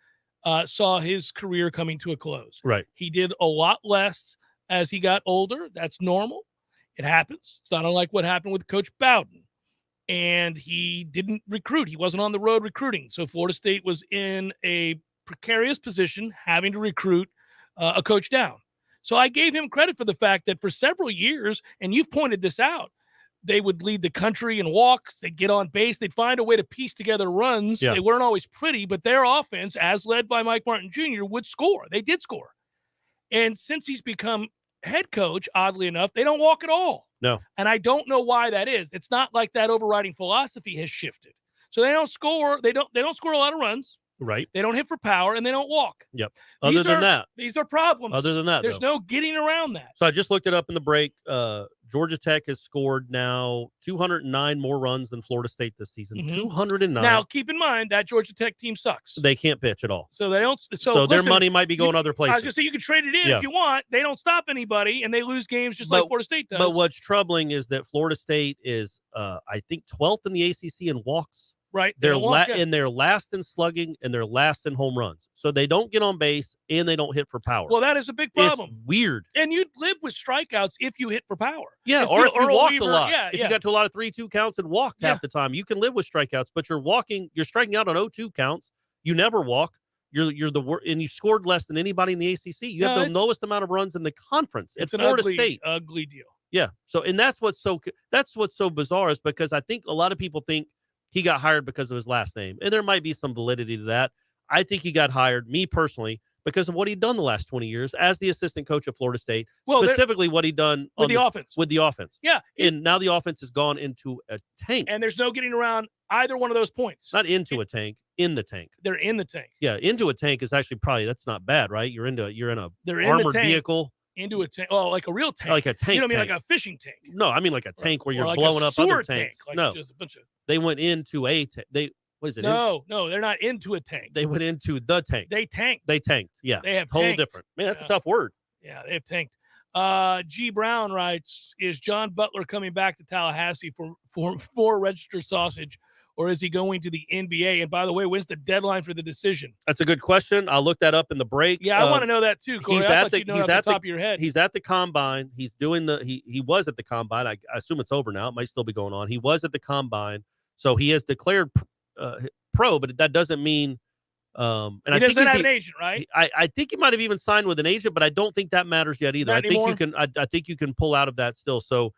saw his career coming to a close. Right. He did a lot less as he got older. That's normal. It happens. It's not unlike what happened with Coach Bowden. And he didn't recruit. He wasn't on the road recruiting. So Florida State was in a precarious position having to recruit a coach down. So I gave him credit for the fact that for several years, and you've pointed this out, they would lead the country in walks. They'd get on base. They'd find a way to piece together runs. Yeah. They weren't always pretty, but their offense, as led by Mike Martin Jr., would score. They did score. And since he's become head coach, oddly enough, they don't walk at all. No. And I don't know why that is. It's not like that overriding philosophy has shifted. So they don't score. They don't score a lot of runs. Right. They don't hit for power, and they don't walk. Yep. Other than that. These are problems. Other than that, there's no getting around that. So I just looked it up in the break. Georgia Tech has scored now 209 more runs than Florida State this season. 209. Now, keep in mind that Georgia Tech team sucks. They can't pitch at all. So they don't. So their money might be going other places. I was going to say you can trade it in if you want. They don't stop anybody, and they lose games just like Florida State does. But what's troubling is that Florida State is, I think, 12th in the ACC in walks. Right. They're last in slugging and they're last in home runs. So they don't get on base and they don't hit for power. Well, that is a big problem. It's weird. And you'd live with strikeouts if you hit for power. Yeah, or if you walked Weaver, a lot. Yeah, if you got to a lot of 3-2 counts and walked half the time, you can live with strikeouts, but you're striking out on 0-2 counts. You never walk. You're and you scored less than anybody in the ACC. You have the lowest amount of runs in the conference. It's an Florida ugly, State. ugly deal. Yeah. So, and that's what's so bizarre is because I think a lot of people think he got hired because of his last name. And there might be some validity to that. I think he got hired, me personally, because of what he'd done the last 20 years as the assistant coach of Florida State, specifically what he'd done with the offense. With the offense. Yeah. And now the offense has gone into a tank. And there's no getting around either one of those points. Not into a tank, in the tank. They're in the tank. Yeah, into a tank is actually that's not bad, right? You're in a They're in armored the tank, vehicle. Into a tank. Oh, like a real tank. Like a tank. You know what I mean? Tank. Like a fishing tank. No, I mean like a tank where you're like blowing up other tanks. Tank, no. Just a bunch of... They went into a tank. What is it? No, they're not into a tank. They went into the tank. They tanked. They tanked. Yeah. They have whole tanked. different. Man, that's a tough word. Yeah, they have tanked. G. Brown writes, is John Butler coming back to Tallahassee for more registered sausage, or is he going to the NBA? And by the way, when's the deadline for the decision? That's a good question. I'll look that up in the break. Yeah, I want to know that too, Corey. He's at the top of your head. He's at the combine. He's doing he was at the combine. I assume it's over now. It might still be going on. He was at the combine. So he has declared pro, but that doesn't mean and he doesn't have an agent, right? I think he might have even signed with an agent, but I don't think that matters yet either. Not anymore? I think you can pull out of that still. So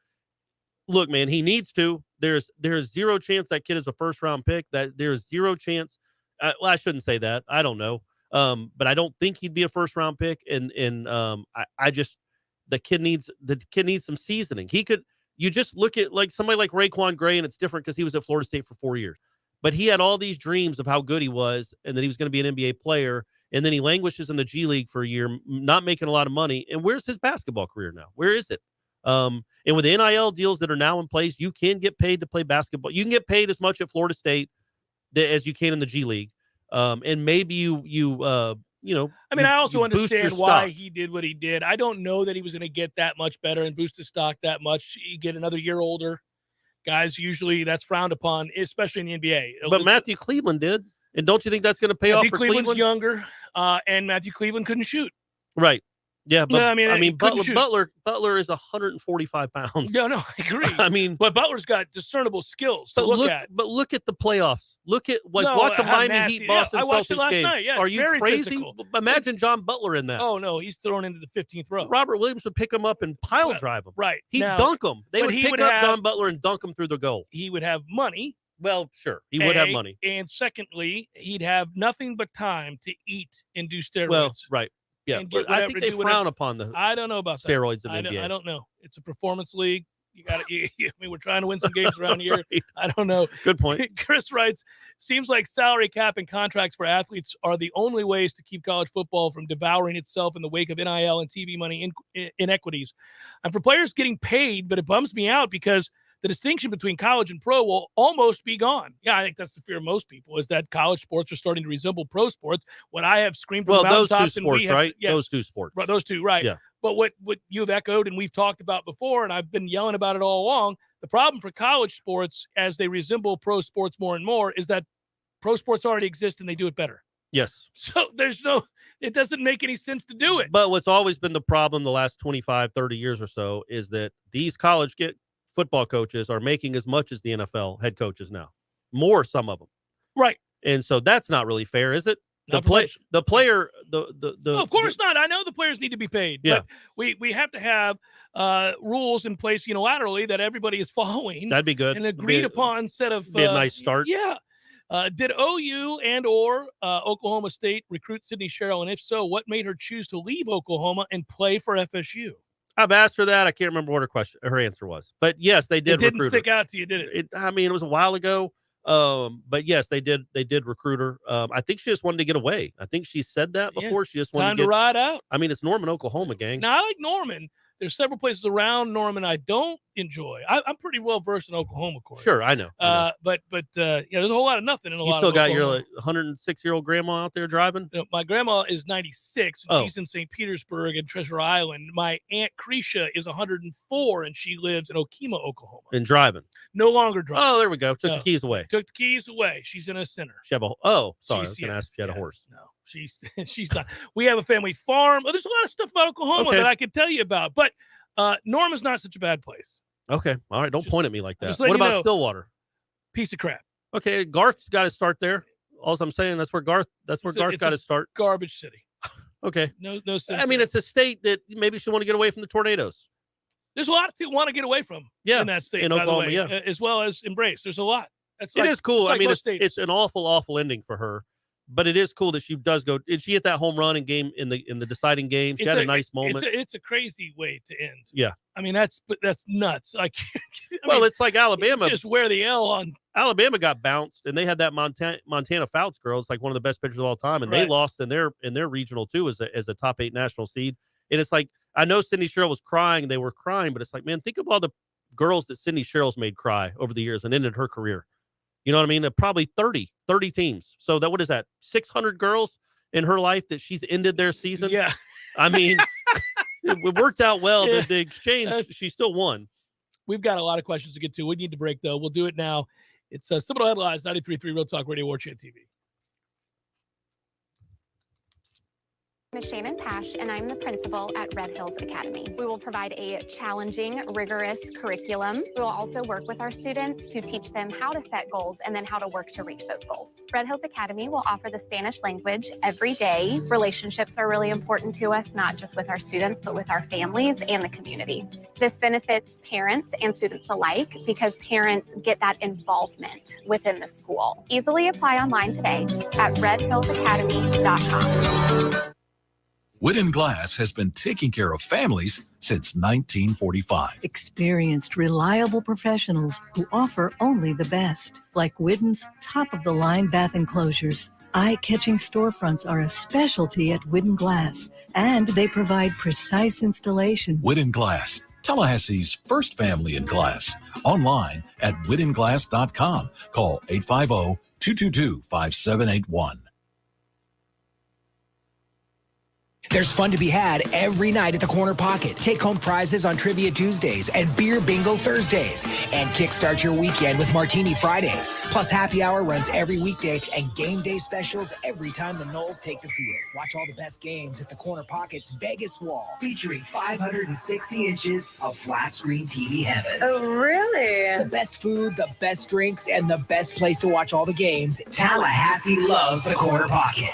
look, man, he needs to. There's zero chance that kid is a first round pick. That there's zero chance. Well, I shouldn't say that. I don't know. But I don't think he'd be a first round pick. And I just the kid needs some seasoning. You just look at like somebody like Raekwon Gray, and it's different because he was at Florida State for 4 years. But he had all these dreams of how good he was and that he was going to be an NBA player. And then he languishes in the G League for a year, not making a lot of money. And where's his basketball career now? Where is it? And with the NIL deals that are now in place, you can get paid to play basketball. You can get paid as much at Florida State as you can in the G League. And maybe I mean, I also understand why he did what he did. I don't know that he was going to get that much better and boost his stock that much. You get another year older. Guys, usually that's frowned upon, especially in the NBA. But Matthew Cleveland did. And don't you think that's going to pay off for Cleveland's Cleveland? Younger, and Matthew Cleveland couldn't shoot. Right. Yeah, but No, I mean, couldn't Butler is 145 pounds. No, I agree. I mean, but Butler's got discernible skills to look at. But look at the playoffs. Look at watch a how Miami nasty. Heat Boston I watched it Celtics last game. night. Yeah, Are you very crazy? physical. Imagine John Butler in that. Oh no, he's thrown into the 15th row. Robert Williams would pick him up and pile drive him. Right. He'd Now, dunk him. They but would he pick would up have- John Butler and dunk him through the goal. He would have money. Well, sure, he would have money. And secondly, he'd have nothing but time to eat and do steroids. Well, right. Yeah, and get but I whatever- think they do frown whatever. upon the I don't know about steroids that. in the NBA. I don't know. It's a performance league. You got to. I mean, we're trying to win some games around here. Right. I don't know. Good point. Chris writes, seems like salary cap and contracts for athletes are the only ways to keep college football from devouring itself in the wake of NIL and TV money inequities. And for players getting paid, but it bums me out because the distinction between college and pro will almost be gone. Yeah, I think that's the fear of most people, is that college sports are starting to resemble pro sports. What I have screamed from the those two mountaintops, and sports, we have, right? yes, Those two sports. right, those two, right? Yeah. But what you've echoed and we've talked about before, and I've been yelling about it all along, the problem for college sports as they resemble pro sports more and more is that pro sports already exist and they do it better. Yes. So it doesn't make any sense to do it. But what's always been the problem the last 25, 30 years or so is that these college football coaches are making as much as the NFL head coaches now. More, some of them. Right. And so that's not really fair, is it? Not for much. The player, No, of course not. I know the players need to be paid. Yeah. But we have to have rules in place unilaterally that everybody is following. That'd be good. An agreed upon set of. Be a nice start. Yeah. Did OU and or Oklahoma State recruit Sydney Sherrill? And if so, what made her choose to leave Oklahoma and play for FSU? I've asked her that. I can't remember what her answer was. But yes, they did. It didn't recruit stick her. out to you, did it? I mean, it was a while ago. But yes, they did recruit her. I think she just wanted to get away. I think she said that before. She just wanted time to ride out. I mean, it's Norman, Oklahoma, gang. Now, I like Norman. There's several places around Norman I don't enjoy. I'm pretty well versed in Oklahoma, Corey. Sure, I know. But there's a whole lot of nothing in a lot. You still of got your Oklahoma. 106-year-old grandma out there driving? You know, my grandma is 96. And Oh. She's in St. Petersburg and Treasure Island. My Aunt Cretia is 104, and she lives in Okima, Oklahoma. And driving. No longer driving. Oh, there we go. Took No. the keys away. Took the keys away. She's in a center. She have a, sorry, I was She's- going to ask if she had a horse. No, she's not. We have a family farm. There's a lot of stuff about Oklahoma Okay. that I could tell you about, but Norman's not such a bad place. Okay. All right. Don't point at me like that. just What letting you about know. Stillwater? Piece of crap. Okay. Garth's got to start there. All I'm saying, that's where Garth It's got a to start. Garbage city. Okay. No sense. I mean, there. it's a state that maybe she want to get away from the tornadoes. There's a lot to want to get away from. Yeah, in that state, in by Oklahoma, the way, as well as embrace. There's a lot. That's It is cool. It's I like mean, most it's states. an awful ending for her, but it is cool that she does go. Did she hit that home run in the deciding game? She had a nice moment. It's a crazy way to end. Yeah. I mean, that's nuts. I can't. Well, it's like Alabama. Just wear the L on. Alabama got bounced, and they had that Montana Fouts girl. It's like one of the best pitchers of all time, and they Right. lost in their regional too as a top 8 national seed. And it's like, I know Sydney Sherrill was crying; they were crying, but it's like, man, think of all the girls that Sydney Sherrill's made cry over the years and ended her career. You know what I mean? Probably 30 teams. So what is that? 600 girls in her life that she's ended their season. Yeah. I mean, it worked out well. Yeah. The exchange, she still won. We've got a lot of questions to get to. We need to break, though. We'll do it now. It's Seminole Headlines, 93.3 Real Talk Radio, Warchant TV. I'm Shannon Pash, and I'm the principal at Red Hills Academy. We will provide a challenging, rigorous curriculum. We will also work with our students to teach them how to set goals and then how to work to reach those goals. Red Hills Academy will offer the Spanish language every day. Relationships are really important to us, not just with our students, but with our families and the community. This benefits parents and students alike because parents get that involvement within the school. Easily apply online today at redhillsacademy.com. Wooden Glass has been taking care of families since 1945. Experienced, reliable professionals who offer only the best, like Widden's top-of-the-line bath enclosures. Eye-catching storefronts are a specialty at Wooden Glass, and they provide precise installation. Wooden Glass, Tallahassee's first family in glass. Online at widdenglass.com. Call 850-222-5781. There's fun to be had every night at the Corner Pocket. Take home prizes on Trivia Tuesdays and Beer Bingo Thursdays. And kickstart your weekend with Martini Fridays. Plus happy hour runs every weekday and game day specials every time the Noles take the field. Watch all the best games at the Corner Pocket's Vegas wall, featuring 560 inches of flat screen TV heaven. Oh, really? The best food, the best drinks, and the best place to watch all the games. Tallahassee loves the Corner Pocket.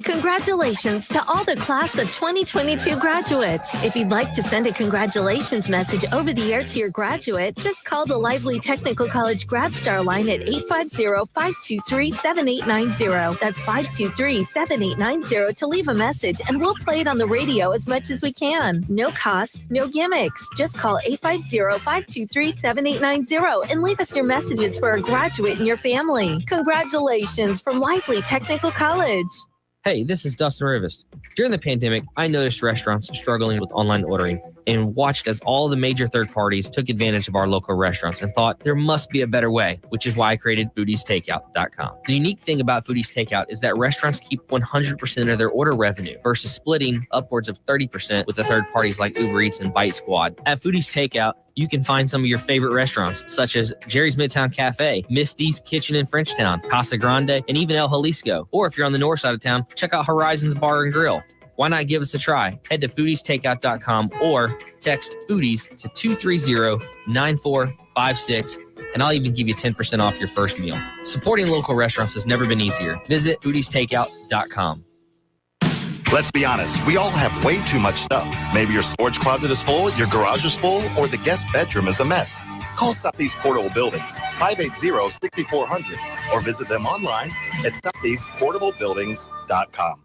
Congratulations to all the class of 2022 graduates. If you'd like to send a congratulations message over the air to your graduate, just call the Lively Technical College Grad Star line at 850-523-7890. That's 523-7890 to leave a message, and we'll play it on the radio as much as we can. No cost, no gimmicks. Just call 850-523-7890 and leave us your messages for a graduate and your family. Congratulations from Lively Technical College. Hey, this is Dustin Rivest. During the pandemic, I noticed restaurants struggling with online ordering and watched as all the major third parties took advantage of our local restaurants and thought there must be a better way, which is why I created foodiestakeout.com. The unique thing about Foodies Takeout is that restaurants keep 100% of their order revenue versus splitting upwards of 30% with the third parties like Uber Eats and Bite Squad. At Foodies Takeout, you can find some of your favorite restaurants, such as Jerry's Midtown Cafe, Misty's Kitchen in Frenchtown, Casa Grande, and even El Jalisco. Or if you're on the north side of town, check out Horizons Bar and Grill. Why not give us a try? Head to foodiestakeout.com or text foodies to 230-9456, and I'll even give you 10% off your first meal. Supporting local restaurants has never been easier. Visit foodiestakeout.com. Let's be honest, we all have way too much stuff. Maybe your storage closet is full, your garage is full, or the guest bedroom is a mess. Call Southeast Portable Buildings, 580-6400, or visit them online at southeastportablebuildings.com.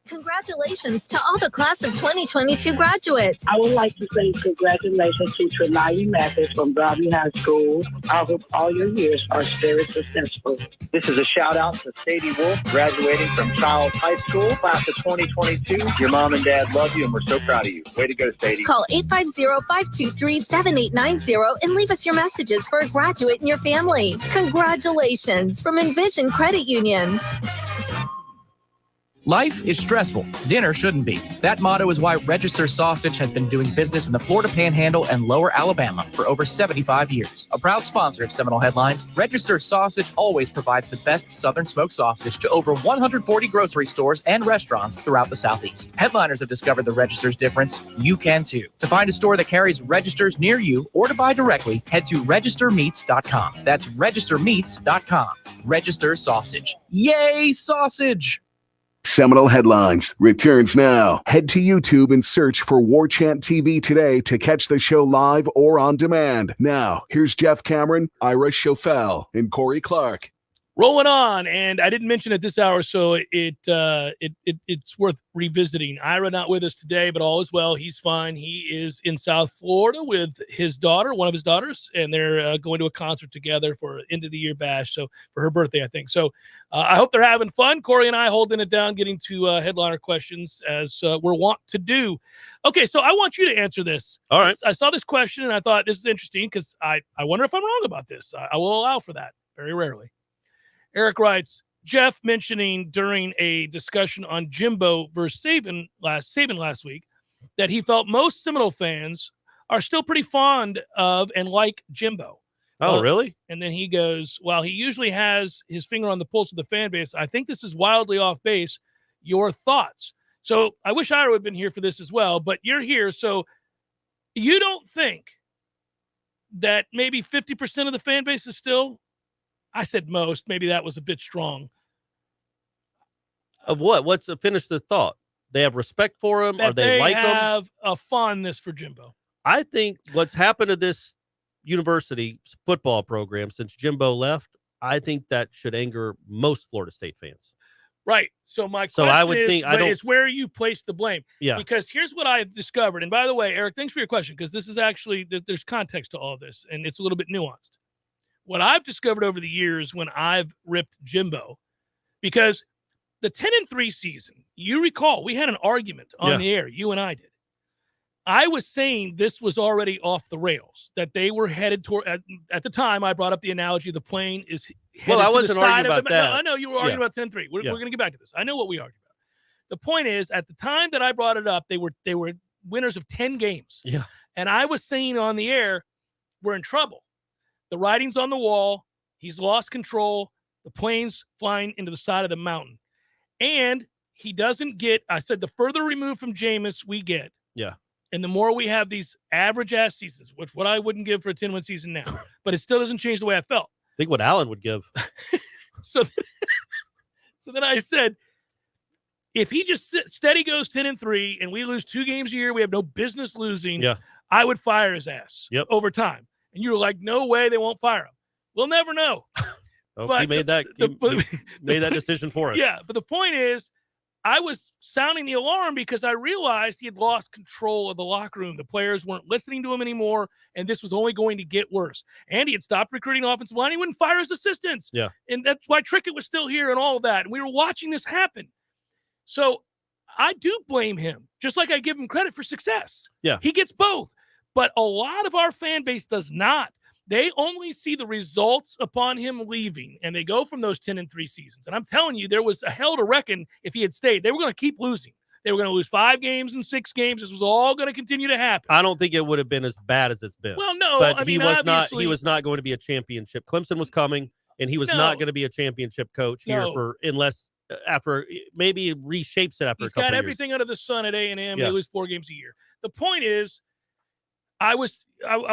Congratulations to all the class of 2022 graduates. I would like to say congratulations to Trelawny Mathis from Broadview High School. I hope all your years are very successful. This is a shout out to Sadie Wolf, graduating from Childs High School, class of 2022. Your mom and dad love you, and we're so proud of you. Way to go, Sadie. Call 850-523-7890 and leave us your messages for a graduate and your family. Congratulations from Envision Credit Union. Life is stressful. Dinner shouldn't be. That motto is why Register Sausage has been doing business in the Florida Panhandle and Lower Alabama for over 75 years. A proud sponsor of Seminole Headlines, Register Sausage always provides the best Southern smoked sausage to over 140 grocery stores and restaurants throughout the Southeast. Headliners have discovered the Register's difference. You can too. To find a store that carries Registers near you or to buy directly, head to registermeats.com. That's registermeats.com. Register Sausage. Yay, sausage! Seminole Headlines returns now. Head to YouTube and search for Warchant TV today to catch the show live or on demand. Now, here's Jeff Cameron, Ira Schofel, and Corey Clark. Rolling on, and I didn't mention it this hour, so it's worth revisiting. Ira not with us today, but all is well. He's fine. He is in South Florida with his daughter, one of his daughters, and they're going to a concert together for end of the year bash. So for her birthday, I think. So I hope they're having fun. Corey and I holding it down, getting to headliner questions as we're wont to do. Okay, so I want you to answer this. All right. I saw this question and I thought this is interesting because I wonder if I'm wrong about this. I will allow for that very rarely. Eric writes, Jeff mentioning during a discussion on Jimbo versus Saban last week that he felt most Seminole fans are still pretty fond of and like Jimbo. Oh, really? And then he goes, while he usually has his finger on the pulse of the fan base, I think this is wildly off base. Your thoughts? So I wish Ira would have been here for this as well, but you're here. So you don't think that maybe 50% of the fan base is still... I said most. Maybe that was a bit strong. Of what? What's the finish the thought? They have respect for him, or they like him? They have a fondness for Jimbo. I think what's happened to this university football program since Jimbo left, I think that should anger most Florida State fans. Right. So my question I would is, think is where you place the blame. Yeah. Because here's what I've discovered. And by the way, Eric, thanks for your question, because this is actually, there's context to all this, and it's a little bit nuanced. What I've discovered over the years when I've ripped Jimbo, because the 10-3 season, you recall, we had an argument on the air, you and I did. I was saying this was already off the rails, that they were headed toward, at the time, I brought up the analogy, the plane is headed I to wasn't the side arguing of about that. No, I know you were arguing about 10-3. We're going to get back to this. I know what we argued about. The point is, at the time that I brought it up, they were winners of 10 games. Yeah. And I was saying on the air, we're in trouble. The writing's on the wall. He's lost control. The plane's flying into the side of the mountain. And he doesn't get, I said, the further removed from Jameis we get. Yeah. And the more we have these average-ass seasons, which what I wouldn't give for a 10-win season now, but it still doesn't change the way I felt. Think what Allen would give. So then I said, if he just steady goes 10-3 and we lose 2 games a year, we have no business losing, I would fire his ass over time. And you were like, no way, they won't fire him. We'll never know. But he made that made that decision for us. Yeah, but the point is, I was sounding the alarm because I realized he had lost control of the locker room. The players weren't listening to him anymore, and this was only going to get worse. And he had stopped recruiting offensive line. He wouldn't fire his assistants. Yeah. And that's why Trickett was still here and all of that. And we were watching this happen. So I do blame him, just like I give him credit for success. Yeah. He gets both. But a lot of our fan base does not. They only see the results upon him leaving, and they go from those 10-3 seasons. And I'm telling you, there was a hell to reckon if he had stayed. They were going to keep losing. They were going to lose 5 games and 6 games. This was all going to continue to happen. I don't think it would have been as bad as it's been. Well, no, but I mean, he was not going to be a championship. Clemson was coming, and he was not going to be a championship coach here unless after maybe reshapes it after a couple He's got years. everything under the sun at A&M. Yeah. They lose 4 games a year. The point is, I was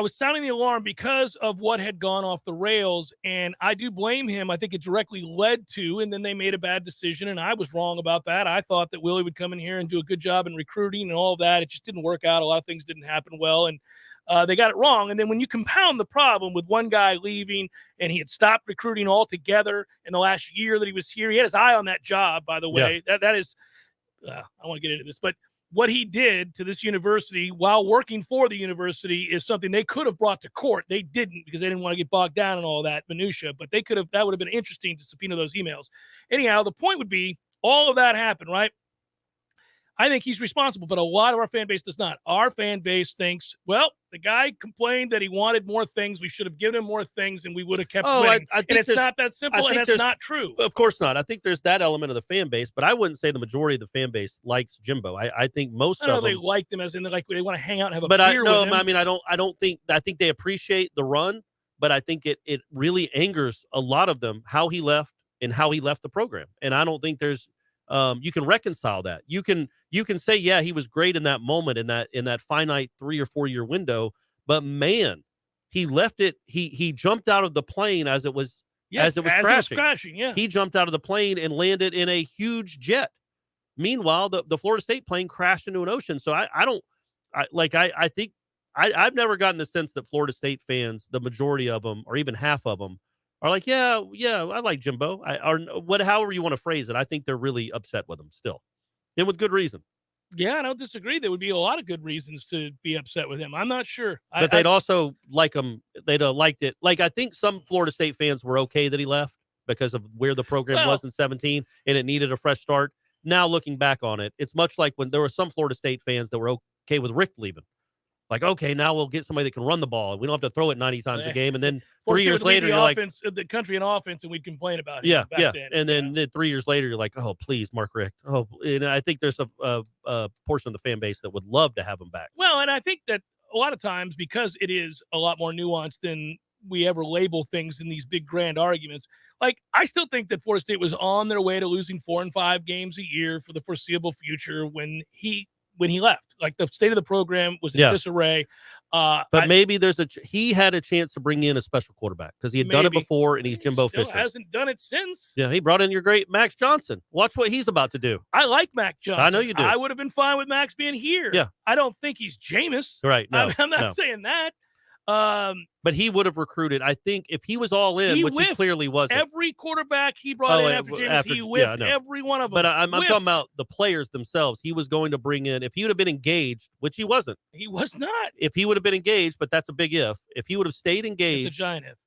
sounding the alarm because of what had gone off the rails, and I do blame him. I think it directly led to, and then they made a bad decision, and I was wrong about that. I thought that Willie would come in here and do a good job in recruiting and all of that. It just didn't work out. A lot of things didn't happen well, and they got it wrong. And then when you compound the problem with one guy leaving, and he had stopped recruiting altogether in the last year that he was here, he had his eye on that job, by the way. Yeah. That is, I want to get into this, but what he did to this university while working for the university is something they could have brought to court. They didn't because they didn't want to get bogged down in all that minutia, but they could have. That would have been interesting to subpoena those emails. Anyhow, the point would be all of that happened, right? I think he's responsible, but a lot of our fan base does not. Our fan base thinks, well, the guy complained that he wanted more things. We should have given him more things, and we would have kept winning. I think and it's not that simple, and that's not true. Of course not. I think there's that element of the fan base, but I wouldn't say the majority of the fan base likes Jimbo. I think most of them. They like them as in they want to hang out and have a beer with him. I mean, I think they appreciate the run, but I think it really angers a lot of them how he left and how he left the program. And I don't think there's you can reconcile that. You can say, yeah, he was great in that moment, in that finite 3 or 4 year window, but man, he left it. He jumped out of the plane as it was crashing. Yeah. He jumped out of the plane and landed in a huge jet. Meanwhile, the Florida State plane crashed into an ocean. So I think I've never gotten the sense that Florida State fans, the majority of them, or even half of them, are like, yeah, I like Jimbo. However you want to phrase it, I think they're really upset with him still, and with good reason. Yeah, I don't disagree. There would be a lot of good reasons to be upset with him. I'm not sure, but they'd also like him. They'd have liked it. Like I think some Florida State fans were okay that he left because of where the program was in 2017, and it needed a fresh start. Now looking back on it, it's much like when there were some Florida State fans that were okay with Rick leaving. Like, okay, now we'll get somebody that can run the ball. We don't have to throw it 90 times a game. And then 3 years later, you're like, the country in offense, and we'd complain about it. Yeah. And then 3 years later, you're like, oh, please, Mark Richt. Oh, and I think there's a portion of the fan base that would love to have him back. Well, and I think that a lot of times, because it is a lot more nuanced than we ever label things in these big grand arguments. Like, I still think that Florida State was on their way to losing 4 and 5 games a year for the foreseeable future when he left. Like, the state of the program was in disarray. But maybe he had a chance to bring in a special quarterback because he had done it before, and he's Jimbo Fisher. Hasn't done it since. Yeah, he brought in your great Max Johnson. Watch what he's about to do. I like Max Johnson. I know you do. I would have been fine with Max being here. Yeah. I don't think he's Jameis. Right. No, I'm not saying that. But he would have recruited. I think if he was all in, which he clearly wasn't. Every quarterback he brought in after Jameis, he whiffed every one of them. But I'm talking about the players themselves. He was going to bring in, if he would have been engaged, which he wasn't. He was not. If he would have been engaged, but that's a big if. If he would have stayed engaged, it's a giant if.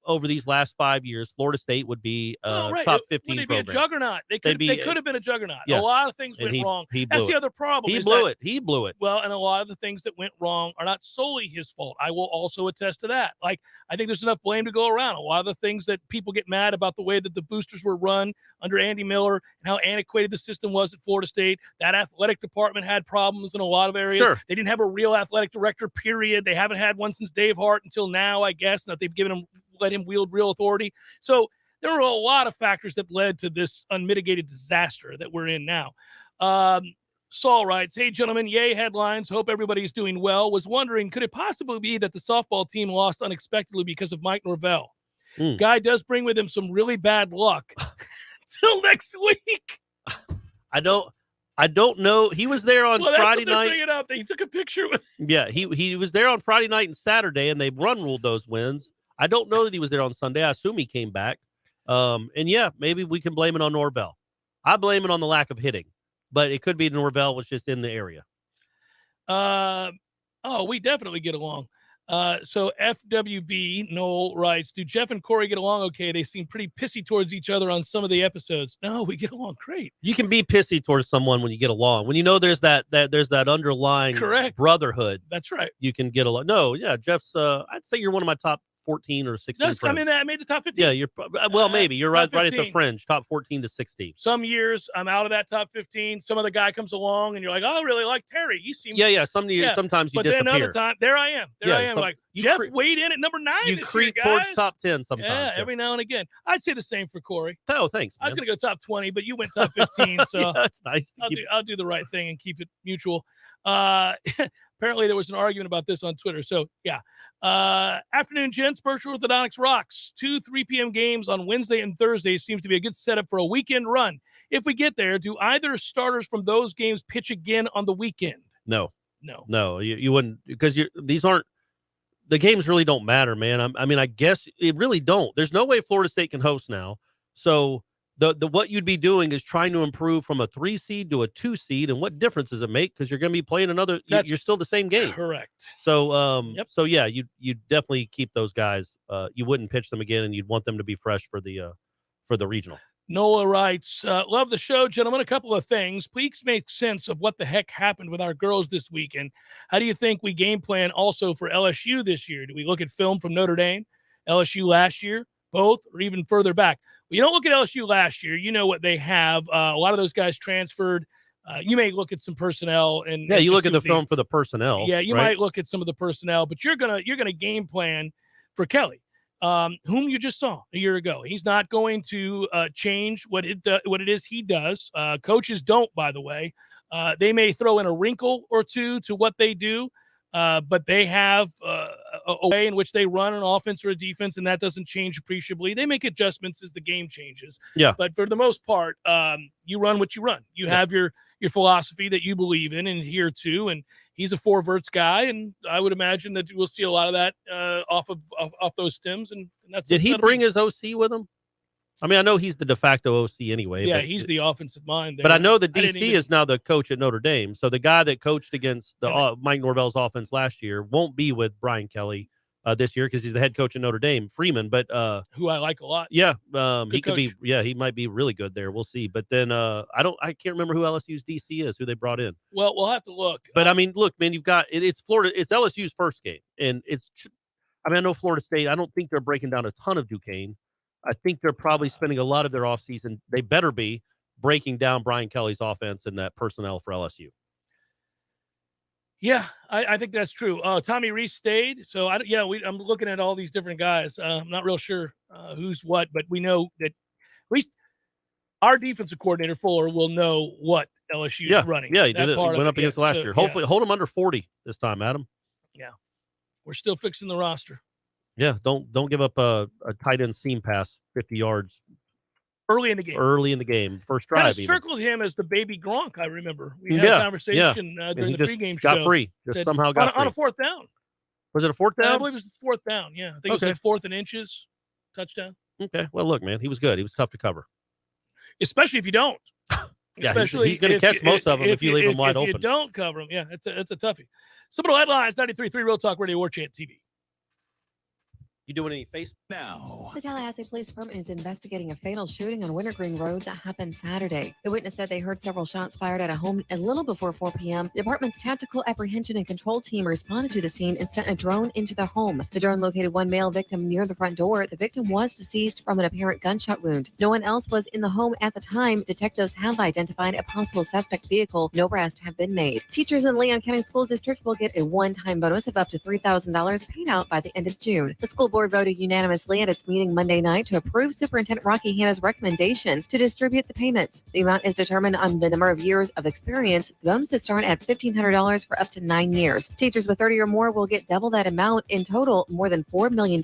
over these last 5 years, Florida State would be right. top 15 Would they be a program. juggernaut? They could have been a juggernaut. Yes. A lot of things And went wrong. He That's blew the it. other problem. He is blew that- it. He blew it. Well, and a lot of the things that went wrong are not solely his fault. I will also attest to that. Like, I think there's enough blame to go around. A lot of the things that people get mad about the way that the boosters were run under Andy Miller and how antiquated the system was at Florida State. That athletic department had problems in a lot of areas. Sure. They didn't have a real athletic director, period. They haven't had one since Dave Hart until now, I guess, and that they've let him wield real authority. So there were a lot of factors that led to this unmitigated disaster that we're in now. Saul writes, hey, gentlemen, yay headlines. Hope everybody's doing well. Was wondering, could it possibly be that the softball team lost unexpectedly because of Mike Norvell? Guy does bring with him some really bad luck. Till next week. I don't know. He was there on Friday night. Bringing up. He took a picture with. Yeah, he was there on Friday night and Saturday, and they run ruled those wins. I don't know that he was there on Sunday. I assume he came back. And yeah, maybe we can blame it on Norvell. I blame it on the lack of hitting, but it could be Norvell was just in the area. We definitely get along. So FWB Noel writes, do Jeff and Corey get along okay? They seem pretty pissy towards each other on some of the episodes. No, we get along great. You can be pissy towards someone when you get along. When you know there's that underlying brotherhood. That's right. You can get along. No, yeah, Jeff's I'd say you're one of my top 14 or 16 friends. I made the top 15. Yeah, you're maybe you're right at the 15. fringe, top 14 to 16. Some years I'm out of that top 15. Some other guy comes along and you're like, oh, I really like Terry. He seems Some years, sometimes you but disappear. then another time, there I am. Like Jeff weighed in at number 9. You this creep year, towards guys. top 10 sometimes. Yeah, every now and again. I'd say the same for Corey. Oh, thanks, man. I was going to go top 20, but you went top 15, so yeah, it's nice. I'll do the right thing and keep it mutual. Apparently, there was an argument about this on Twitter. So, yeah. Afternoon, gents. Berkshire Orthodontics rocks. 2 3 p.m. games on Wednesday and Thursday seems to be a good setup for a weekend run. If we get there, do either starters from those games pitch again on the weekend? No. You wouldn't, because these aren't. The games really don't matter, man. I mean, I guess it really don't. There's no way Florida State can host now. So the what you'd be doing is trying to improve from a 3 seed to a 2 seed. And what difference does it make? Because you're going to be playing another. You're still the same game. Correct. So So yeah, you definitely keep those guys. You wouldn't pitch them again, and you'd want them to be fresh for the regional. Noah writes, love the show, gentlemen. A couple of things. Please make sense of what the heck happened with our girls this weekend. How do you think we game plan also for LSU this year? Do we look at film from Notre Dame, LSU last year, both, or even further back? Well, you don't look at LSU last year. You know what they have. A lot of those guys transferred. You may look at some personnel and you look at the film for the personnel. Yeah, you right? might look at some of the personnel, but you're gonna game plan for Kelly. Whom you just saw a year ago. He's not going to change what it is he does. Coaches don't, by the way. They may throw in a wrinkle or two to what they do, but they have a way in which they run an offense or a defense, and that doesn't change appreciably. They make adjustments as the game changes. Yeah. But for the most part, you run what you run. You have your philosophy that you believe in and adhere to, and he's a 4 verts guy, and I would imagine that we'll see a lot of that off those stems. And that's. Did he bring his OC with him? I mean, I know he's the de facto OC anyway. Yeah, but he's the offensive mind there. But I know the DC is now the coach at Notre Dame. So the guy that coached against the Mike Norvell's offense last year won't be with Brian Kelly this year because he's the head coach at Notre Dame, Freeman. But who I like a lot. Yeah, he could coach. be. Yeah, he might be really good there. We'll see. But then I can't remember who LSU's DC is, who they brought in. Well, we'll have to look. But I mean, look, man, you've got it's Florida. It's LSU's first game, and I know Florida State. I don't think they're breaking down a ton of Duquesne. I think they're probably spending a lot of their offseason. They better be breaking down Brian Kelly's offense and that personnel for LSU. Yeah, I think that's true. Tommy Reese stayed. So, I'm looking at all these different guys. I'm not real sure who's what, but we know that at least our defensive coordinator, Fuller, will know what LSU is running. Yeah, he did it. He went up against last year. Hopefully, hold him under 40 this time, Adam. Yeah, we're still fixing the roster. Yeah, don't give up a tight end seam pass 50 yards early in the game. First drive. Kind of circled him as the baby Gronk. I remember we had a conversation during the pregame show. Got free. Somehow got free on a 4th down. Was it a 4th down? I believe it was 4th down. Yeah, I think it was 4th and inches touchdown. Okay. Well, look, man, he was good. He was tough to cover, especially if you don't. Yeah, he's going to catch most of them if you leave him wide open. If you don't cover him, yeah, it's a toughie. Seminole Headlines, 93.3 Real Talk Radio, Warchant TV. You doing any face now? The Tallahassee Police Department is investigating a fatal shooting on Wintergreen Road that happened Saturday. The witness said they heard several shots fired at a home a little before 4 p.m. The department's tactical apprehension and control team responded to the scene and sent a drone into the home. The drone located one male victim near the front door. The victim was deceased from an apparent gunshot wound. No one else was in the home at the time. Detectives have identified a possible suspect vehicle. No arrests have been made. Teachers in Leon County School District will get a one-time bonus of up to $3,000 paid out by the end of June. The school board voted unanimously at its meeting Monday night to approve Superintendent Rocky Hanna's recommendation to distribute the payments. The amount is determined on the number of years of experience. The bonuses start at $1,500 for up to 9 years. Teachers with 30 or more will get double that amount. In total, more than $4 million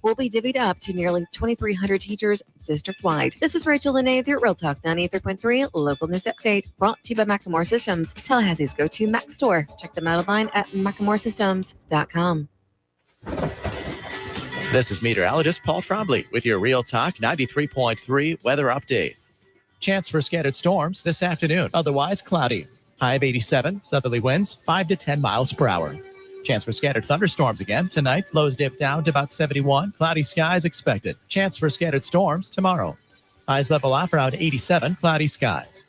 will be divvied up to nearly 2,300 teachers district-wide. This is Rachel Lene with your Real Talk 93.3 Local News Update, brought to you by Macklemore Systems, Tallahassee's go-to Mac store. Check them out online at MacklemoreSystems.com. This is meteorologist Paul Trombley with your Real Talk 93.3 weather update. Chance for scattered storms this afternoon, otherwise cloudy. High of 87, southerly winds 5 to 10 miles per hour. Chance for scattered thunderstorms again tonight. Lows dip down to about 71. Cloudy skies expected. Chance for scattered storms tomorrow. Highs level off around 87. Cloudy skies.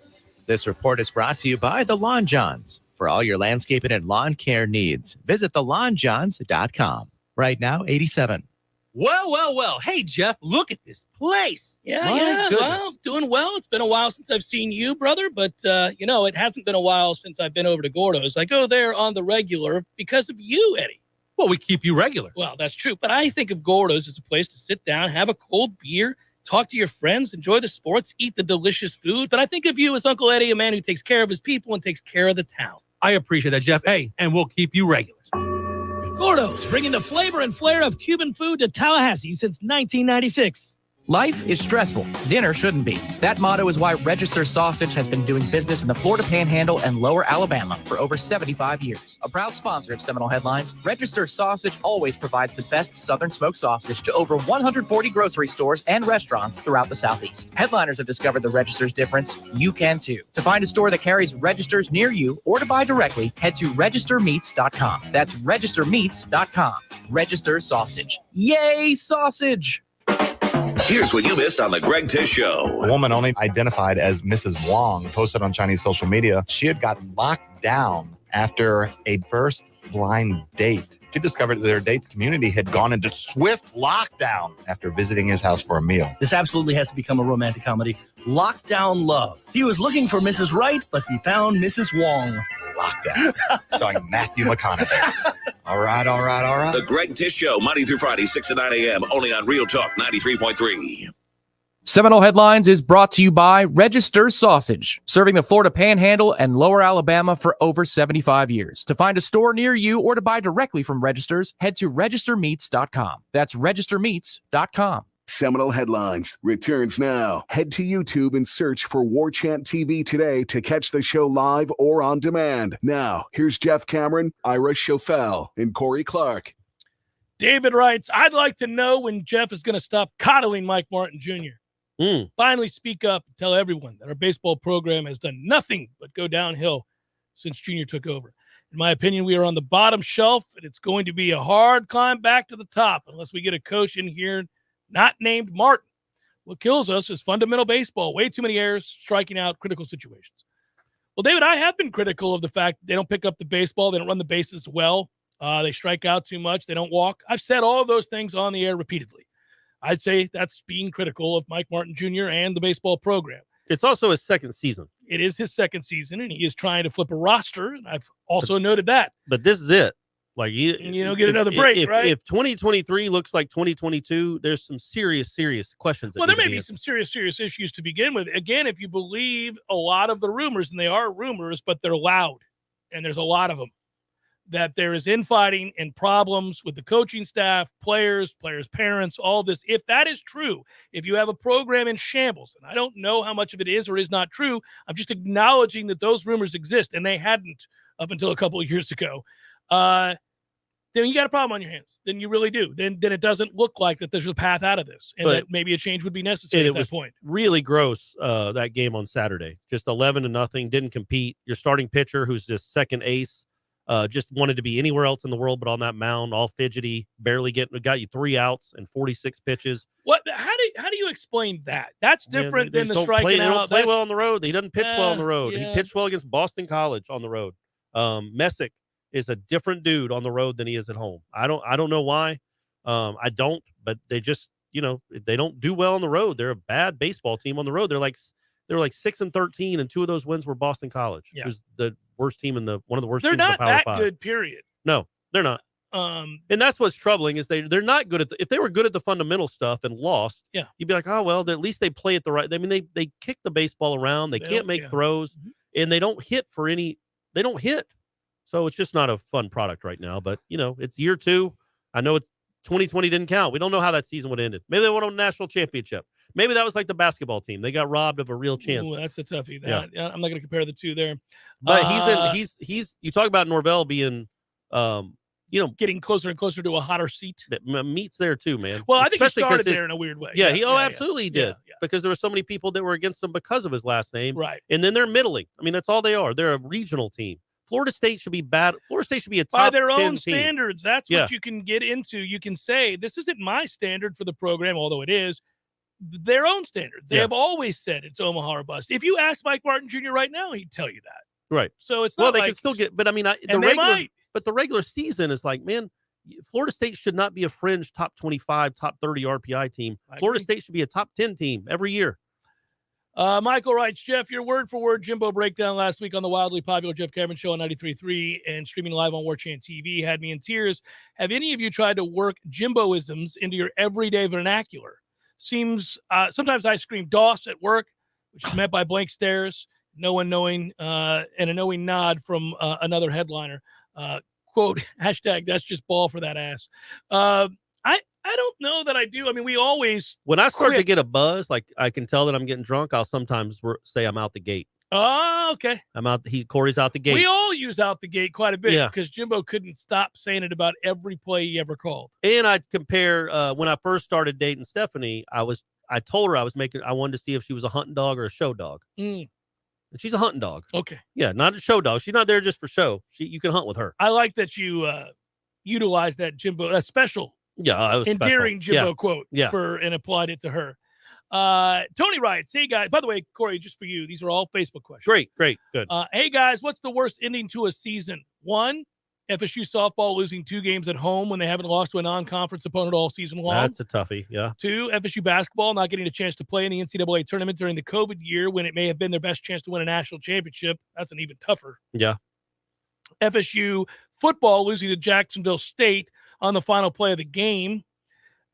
This report is brought to you by the Lawn Johns. For all your landscaping and lawn care needs, visit thelawnjohns.com. Right now, 87. Well. Hey, Jeff, look at this place. Yeah. Well, doing well. It's been a while since I've seen you, brother, but, it hasn't been a while since I've been over to Gordo's. I go there on the regular because of you, Eddie. Well, we keep you regular. Well, that's true, but I think of Gordo's as a place to sit down, have a cold beer, talk to your friends, enjoy the sports, eat the delicious food. But I think of you as Uncle Eddie, a man who takes care of his people and takes care of the town. I appreciate that, Jeff. Hey, and we'll keep you regular. Gordo's, bringing the flavor and flair of Cuban food to Tallahassee since 1996. Life is stressful. Dinner shouldn't be. That motto is why Register Sausage has been doing business in the Florida Panhandle and Lower Alabama for over 75 years. A proud sponsor of Seminole Headlines, Register Sausage always provides the best Southern smoked sausage to over 140 grocery stores and restaurants throughout the Southeast. Headliners have discovered the Register's difference. You can too. To find a store that carries Registers near you or to buy directly, head to registermeats.com. That's registermeats.com. Register Sausage. Yay, sausage! Here's what you missed on the Greg Tish Show. A woman only identified as Mrs. Wong posted on Chinese social media she had gotten locked down after a first blind date. She discovered that their date's community had gone into swift lockdown after visiting his house for a meal. This absolutely has to become a romantic comedy. Lockdown Love. He was looking for Mrs. Right, but he found Mrs. Wong. Lockdown. Starring Matthew McConaughey. All right. The Greg Tish Show, Monday through Friday, 6 to 9 a.m., only on Real Talk 93.3. Seminole Headlines is brought to you by Register Sausage, serving the Florida Panhandle and Lower Alabama for over 75 years. To find a store near you or to buy directly from Registers, head to registermeats.com. That's registermeats.com. Seminole Headlines returns now. Head to YouTube and search for Warchant TV today to catch the show live or on demand. Now, here's Jeff Cameron, Ira Schofel, and Corey Clark. David writes, I'd like to know when Jeff is going to stop coddling Mike Martin Jr. Finally speak up and tell everyone that our baseball program has done nothing but go downhill since Jr. took over. In my opinion, we are on the bottom shelf, and it's going to be a hard climb back to the top unless we get a coach in here not named Martin. What kills us is fundamental baseball. Way too many errors, striking out, critical situations. Well, David, I have been critical of the fact they don't pick up the baseball. They don't run the bases well. They strike out too much. They don't walk. I've said all of those things on the air repeatedly. I'd say that's being critical of Mike Martin Jr. and the baseball program. It's also his second season. It is his second season, and he is trying to flip a roster, and I've also noted that. But this is it. Like you don't get another break, right? If 2023 looks like 2022, there's some serious questions. Well, there may be some serious issues to begin with. Again, if you believe a lot of the rumors, and they are rumors, but they're loud, and there's a lot of them, that there is infighting and problems with the coaching staff, players, parents, all this. If that is true, if you have a program in shambles, and I don't know how much of it is or is not true, I'm just acknowledging that those rumors exist, and they hadn't up until a couple of years ago. Then you got a problem on your hands. Then you really do. Then it doesn't look like that there's a path out of this, and that maybe a change would be necessary at that point. Really gross, that game on Saturday. Just 11-0, didn't compete. Your starting pitcher, who's just second ace, Just wanted to be anywhere else in the world but on that mound, all fidgety, got you 3 outs and 46 pitches. What? How do you explain that? That's different They than the don't striking play, they don't out. play well on the road. He doesn't pitch well on the road. Yeah. He pitched well against Boston College on the road. Messick is a different dude on the road than he is at home. I don't know why. I don't, but they just, they don't do well on the road. They're a bad baseball team on the road. They're like 6-13, and 2 of those wins were Boston College. Yeah. Who's the worst team one of the worst They're teams in not the Power that 5. good, period. No, they're not. And that's what's troubling is they're not good if they were good at the fundamental stuff and lost, you'd be like, oh, well, at least they play it the right. I mean, they kick the baseball around. They can't make throws, and they don't hit they don't hit. So it's just not a fun product right now. But, it's year 2. I know it's 2020 didn't count. We don't know how that season would have ended. Maybe they won a national championship. Maybe that was like the basketball team. They got robbed of a real chance. Ooh, that's a toughie. I'm not going to compare the two there. But he's you talk about Norvell being, getting closer and closer to a hotter seat. Meat's there too, man. Well, I think he started there in a weird way. Yeah, he absolutely did. Yeah. Because there were so many people that were against him because of his last name. Right. And then they're middling. I mean, that's all they are. They're a regional team. Florida State should be bad. Florida State should be a top by their 10 own team. standards. That's what you can get into. You can say, this isn't my standard for the program, although it is their own standard. They have always said it's Omaha or bust. If you ask Mike Martin Jr. right now, he'd tell you that. Right. So it's not they can still get, but I mean, the regular season is like, man, Florida State should not be a fringe top 25, top 30 RPI team. Florida State should be a top 10 team every year. Michael writes, Jeff, your word-for-word Jimbo breakdown last week on the wildly popular Jeff Cameron Show on 93.3 and streaming live on Warchant TV had me in tears. Have any of you tried to work Jimboisms into your everyday vernacular? Seems sometimes I scream DOS at work, which is met by blank stares, no one knowing, and a knowing nod from another headliner. Quote, hashtag, that's just ball for that ass. I don't know that I do. I mean, we always when I start to get a buzz, like I can tell that I'm getting drunk, I'll sometimes say I'm out the gate. Oh, okay. Corey's out the gate. We all use out the gate quite a bit because Jimbo couldn't stop saying it about every play he ever called. And I'd compare when I first started dating Stephanie, I told her I wanted to see if she was a hunting dog or a show dog. Mm. And she's a hunting dog. Okay. Yeah, not a show dog. She's not there just for show. You can hunt with her. I like that you utilize that Jimbo, that special. Yeah, I was endearing special. Jimbo quote and applied it to her. Tony writes, hey guys, by the way, Corey, just for you, these are all Facebook questions. Great, good. Hey guys, what's the worst ending to a season? 1, FSU softball losing 2 games at home when they haven't lost to a non-conference opponent all season long. That's a toughie, yeah. 2, FSU basketball not getting a chance to play in the NCAA tournament during the COVID year when it may have been their best chance to win a national championship. That's an even tougher. Yeah. FSU football losing to Jacksonville State on the final play of the game.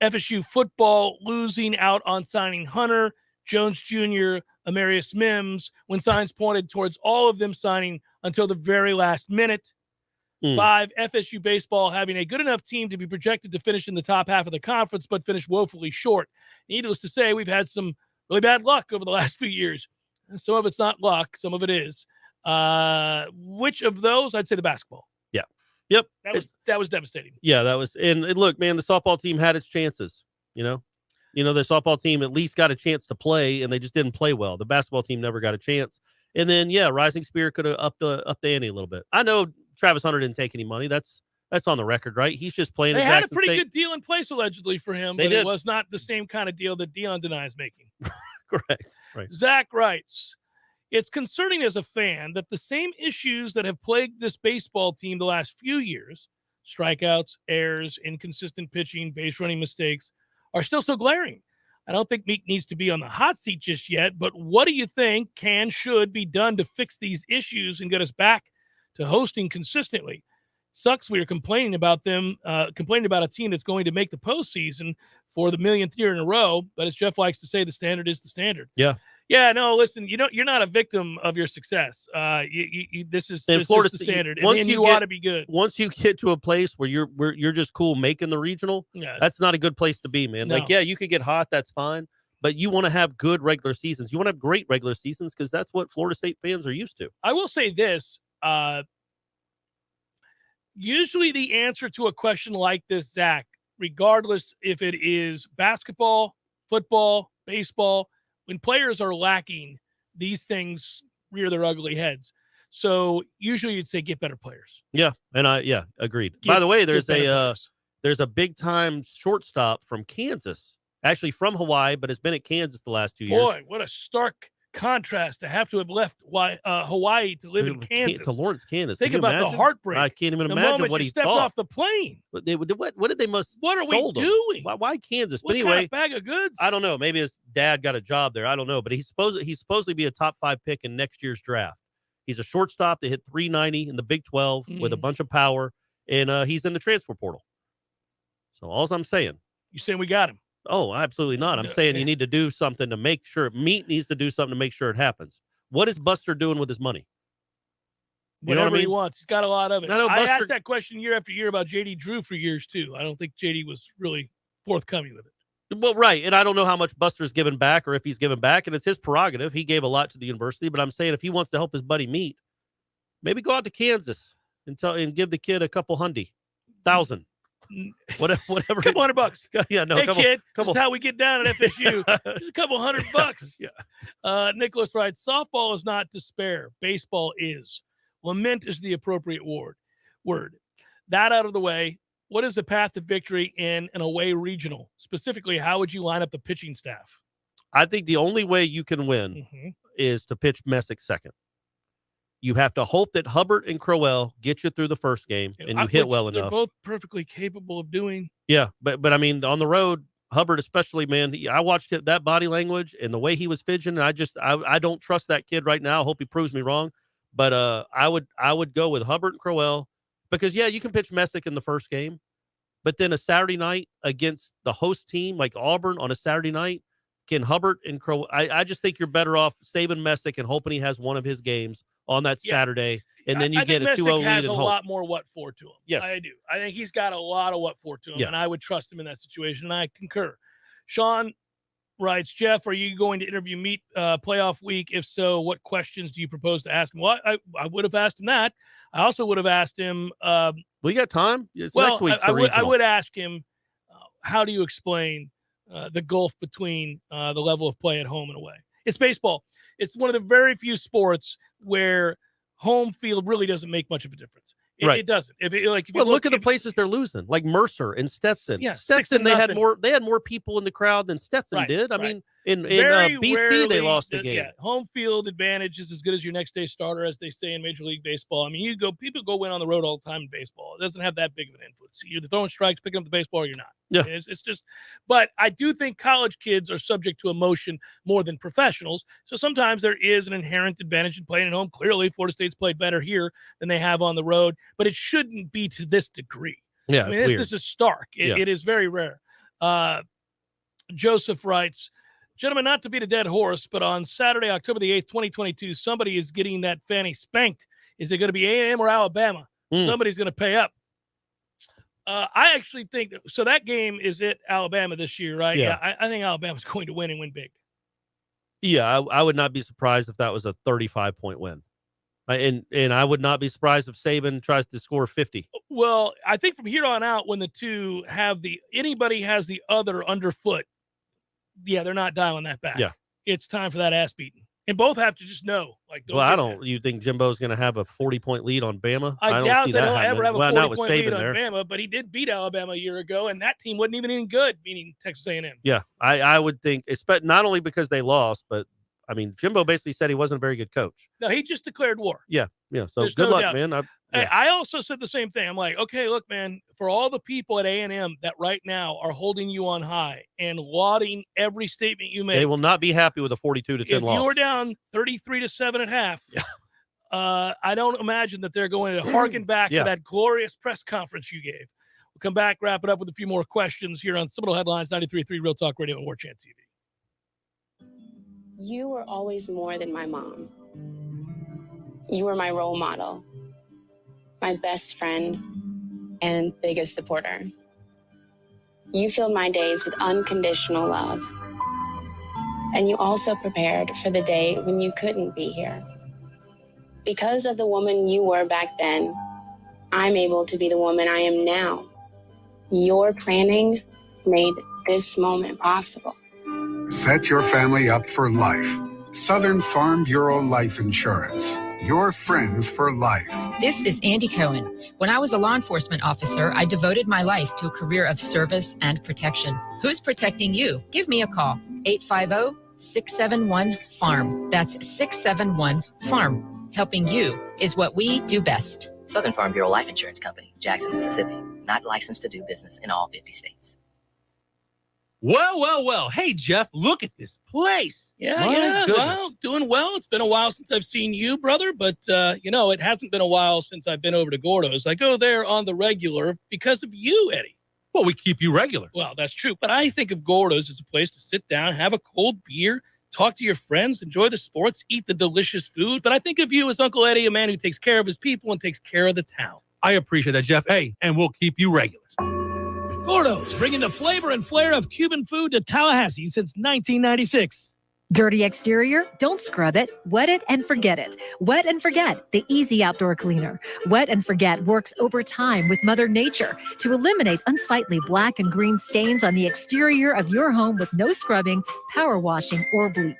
FSU football losing out on signing Hunter, Jones Jr., Amarius Mims, when signs pointed towards all of them signing until the very last minute. 5, FSU baseball having a good enough team to be projected to finish in the top half of the conference, but finish woefully short. Needless to say, we've had some really bad luck over the last few years. Some of it's not luck. Some of it is. Which of those? I'd say the basketball. Yeah. Yep. That was devastating. Yeah, that was. And look, man, the softball team had its chances. The softball team at least got a chance to play, and they just didn't play well. The basketball team never got a chance. And then, Rising Spear could have upped the ante a little bit. I know Travis Hunter didn't take any money. That's on the record, right? He's just playing. They at had Jackson a pretty State. good deal in place allegedly for him, but it was not the same kind of deal that Dion denies making. Correct. Right. Zach writes, it's concerning as a fan that the same issues that have plagued this baseball team the last few years, strikeouts, errors, inconsistent pitching, base running mistakes, are still so glaring. I don't think Meek needs to be on the hot seat just yet, but what do you think should be done to fix these issues and get us back to hosting consistently? Sucks we are complaining about them, complaining about a team that's going to make the postseason for the millionth year in a row. But as Jeff likes to say, the standard is the standard. Yeah. Yeah, no, listen, you're not a victim of your success. This is the standard, and you ought to be good. Once you get to a place where you're just cool making the regional, that's not a good place to be, man. No. You could get hot, that's fine, but you want to have good regular seasons. You want to have great regular seasons because that's what Florida State fans are used to. I will say this. Usually the answer to a question like this, Zach, regardless if it is basketball, football, baseball, when players are lacking, these things rear their ugly heads. So usually you'd say get better players. Yeah, and agreed. Get- By the way, get better players. there's a big time shortstop from Kansas, actually from Hawaii, but has been at Kansas the last 2 years. Boy, what a stark contrast to have left Hawaii to live in Kansas. To Lawrence, Kansas. Think Can you about the imagine? heartbreak. I can't even the imagine moment what you he stepped thought. off the plane. What did they must? What are we sold him? doing? Why Kansas? What But anyway, kind of bag of goods? I don't know. Maybe his dad got a job there. I don't know. But he's supposed to be a top 5 pick in next year's draft. He's a shortstop that hit 390 in the Big 12 with a bunch of power, and he's in the transfer portal. So all I'm saying. You saying we got him? Oh, absolutely not. I'm saying you need to do something to make sure. Meat needs to do something to make sure it happens. What is Buster doing with his money? You know Whatever what I mean? he wants. He's got a lot of it. I know I Buster- asked that question year after year about J.D. Drew for years, too. I don't think J.D. was really forthcoming with it. Well, right. And I don't know how much Buster's given back or if he's given back, and it's his prerogative. He gave a lot to the university, but I'm saying if he wants to help his buddy Meat, maybe go out to Kansas and give the kid a couple $100,000. Whatever. Couple $100. Yeah, no. Hey, couple, kid, couple. this is how we get down at FSU. Just a couple $100. Yeah. Nicholas writes, softball is not despair. Baseball is. Lament is the appropriate word. That out of the way, what is the path to victory in an away regional? Specifically, how would you line up the pitching staff? I think the only way you can win is to pitch Messick second. You have to hope that Hubbard and Crowell get you through the first game and you hit well They're enough. both perfectly capable of doing. Yeah, but I mean, on the road, Hubbard especially, man, I watched that body language and the way he was fidgeting. I don't trust that kid right now. I hope he proves me wrong. But I would go with Hubbard and Crowell because, yeah, you can pitch Messick in the first game. But then a Saturday night against the host team like Auburn on a Saturday night, can Hubbard and Crowell, I just think you're better off saving Messick and hoping he has one of his games on that Saturday, and then you get a 2-0 lead. Messick has and a hope. lot more what for to him. Yes. I do. I think he's got a lot of what for to him, Yeah. and I would trust him in that situation, and I concur. Sean writes, Jeff, are you going to interview Meat playoff week? If so, what questions do you propose to ask him? Well, I would have asked him that. I also would have asked him. We got time. It's well, next week's I regional. would ask him, how do you explain the gulf between the level of play at home and away? It's baseball. It's one of the very few sports where home field really doesn't make much of a difference. It doesn't. If you look at the places they're losing, like Mercer and Stetson. Yeah, Stetson, they had more people in the crowd than Stetson did. I mean, in BC, rarely, they lost the game. Yeah, home field advantage is as good as your next day starter, as they say in Major League Baseball. I mean, people go win on the road all the time in baseball. It doesn't have that big of an influence. You're either throwing strikes, picking up the baseball, or you're not. Yeah. It's just, but I do think college kids are subject to emotion more than professionals. So sometimes there is an inherent advantage in playing at home. Clearly, Florida State's played better here than they have on the road, but it shouldn't be to this degree. Yeah, I mean, this is stark. It is very rare. Joseph writes, gentlemen, not to beat a dead horse, but on Saturday, October the 8th, 2022, somebody is getting that fanny spanked. Is it going to be A&M or Alabama? Somebody's going to pay up. I actually think so. That game is at Alabama this year, right? Yeah. I think Alabama's going to win and win big. Yeah, I would not be surprised if that was a 35-point win. And I would not be surprised if Saban tries to score 50. Well, I think from here on out, when the two have anybody has the other underfoot, yeah, they're not dialing that back. Yeah. It's time for that ass beating. And both have to just know. You think Jimbo's going to have a 40-point lead on Bama? I don't doubt see that that he'll happening. ever have a not with 40-point lead Saban on there. Bama, but he did beat Alabama a year ago, and that team wasn't even any good, meaning Texas A&M. Yeah, I would think, not only because they lost, but, I mean, Jimbo basically said he wasn't a very good coach. No, he just declared war. Yeah. So There's good no luck, doubt. man. I also said the same thing. I'm like, okay, look, man, for all the people at A&M that right now are holding you on high and lauding every statement you make, They will not be happy with a 42-10 if loss. you're down 33-7 at half, I don't imagine that they're going to harken back to that glorious press conference you gave. We'll come back, wrap it up with a few more questions here on Seminole Headlines, 93.3 Real Talk Radio and Warchant TV. You were always more than my mom. You were my role model, my best friend, and biggest supporter. You filled my days with unconditional love. And you also prepared for the day when you couldn't be here. Because of the woman you were back then, I'm able to be the woman I am now. Your planning made this moment possible. Set your family up for life. Southern Farm Bureau Life Insurance. your friends for life. This is Andy Cohen. When I was a law enforcement officer, I devoted my life to a career of service and protection. Who's protecting you? Give me a call. 850-671-FARM. That's 671-FARM. Helping you is what we do best. Southern Farm Bureau Life Insurance Company, Jackson, Mississippi. Not licensed to do business in all 50 states. Well. Hey, Jeff, look at this place. Yeah. Well, doing well. It's been a while since I've seen you, brother, but, it hasn't been a while since I've been over to Gordo's. I go there on the regular because of you, Eddie. Well, we keep you regular. Well, that's true, but I think of Gordo's as a place to sit down, have a cold beer, talk to your friends, enjoy the sports, eat the delicious food. But I think of you as Uncle Eddie, a man who takes care of his people and takes care of the town. I appreciate that, Jeff. Hey, and we'll keep you regular. Gordo's, bringing the flavor and flair of Cuban food to Tallahassee since 1996. Dirty exterior? Don't scrub it. Wet it and forget it. Wet and Forget, the easy outdoor cleaner. Wet and Forget works over time with Mother Nature to eliminate unsightly black and green stains on the exterior of your home with no scrubbing, power washing, or bleach.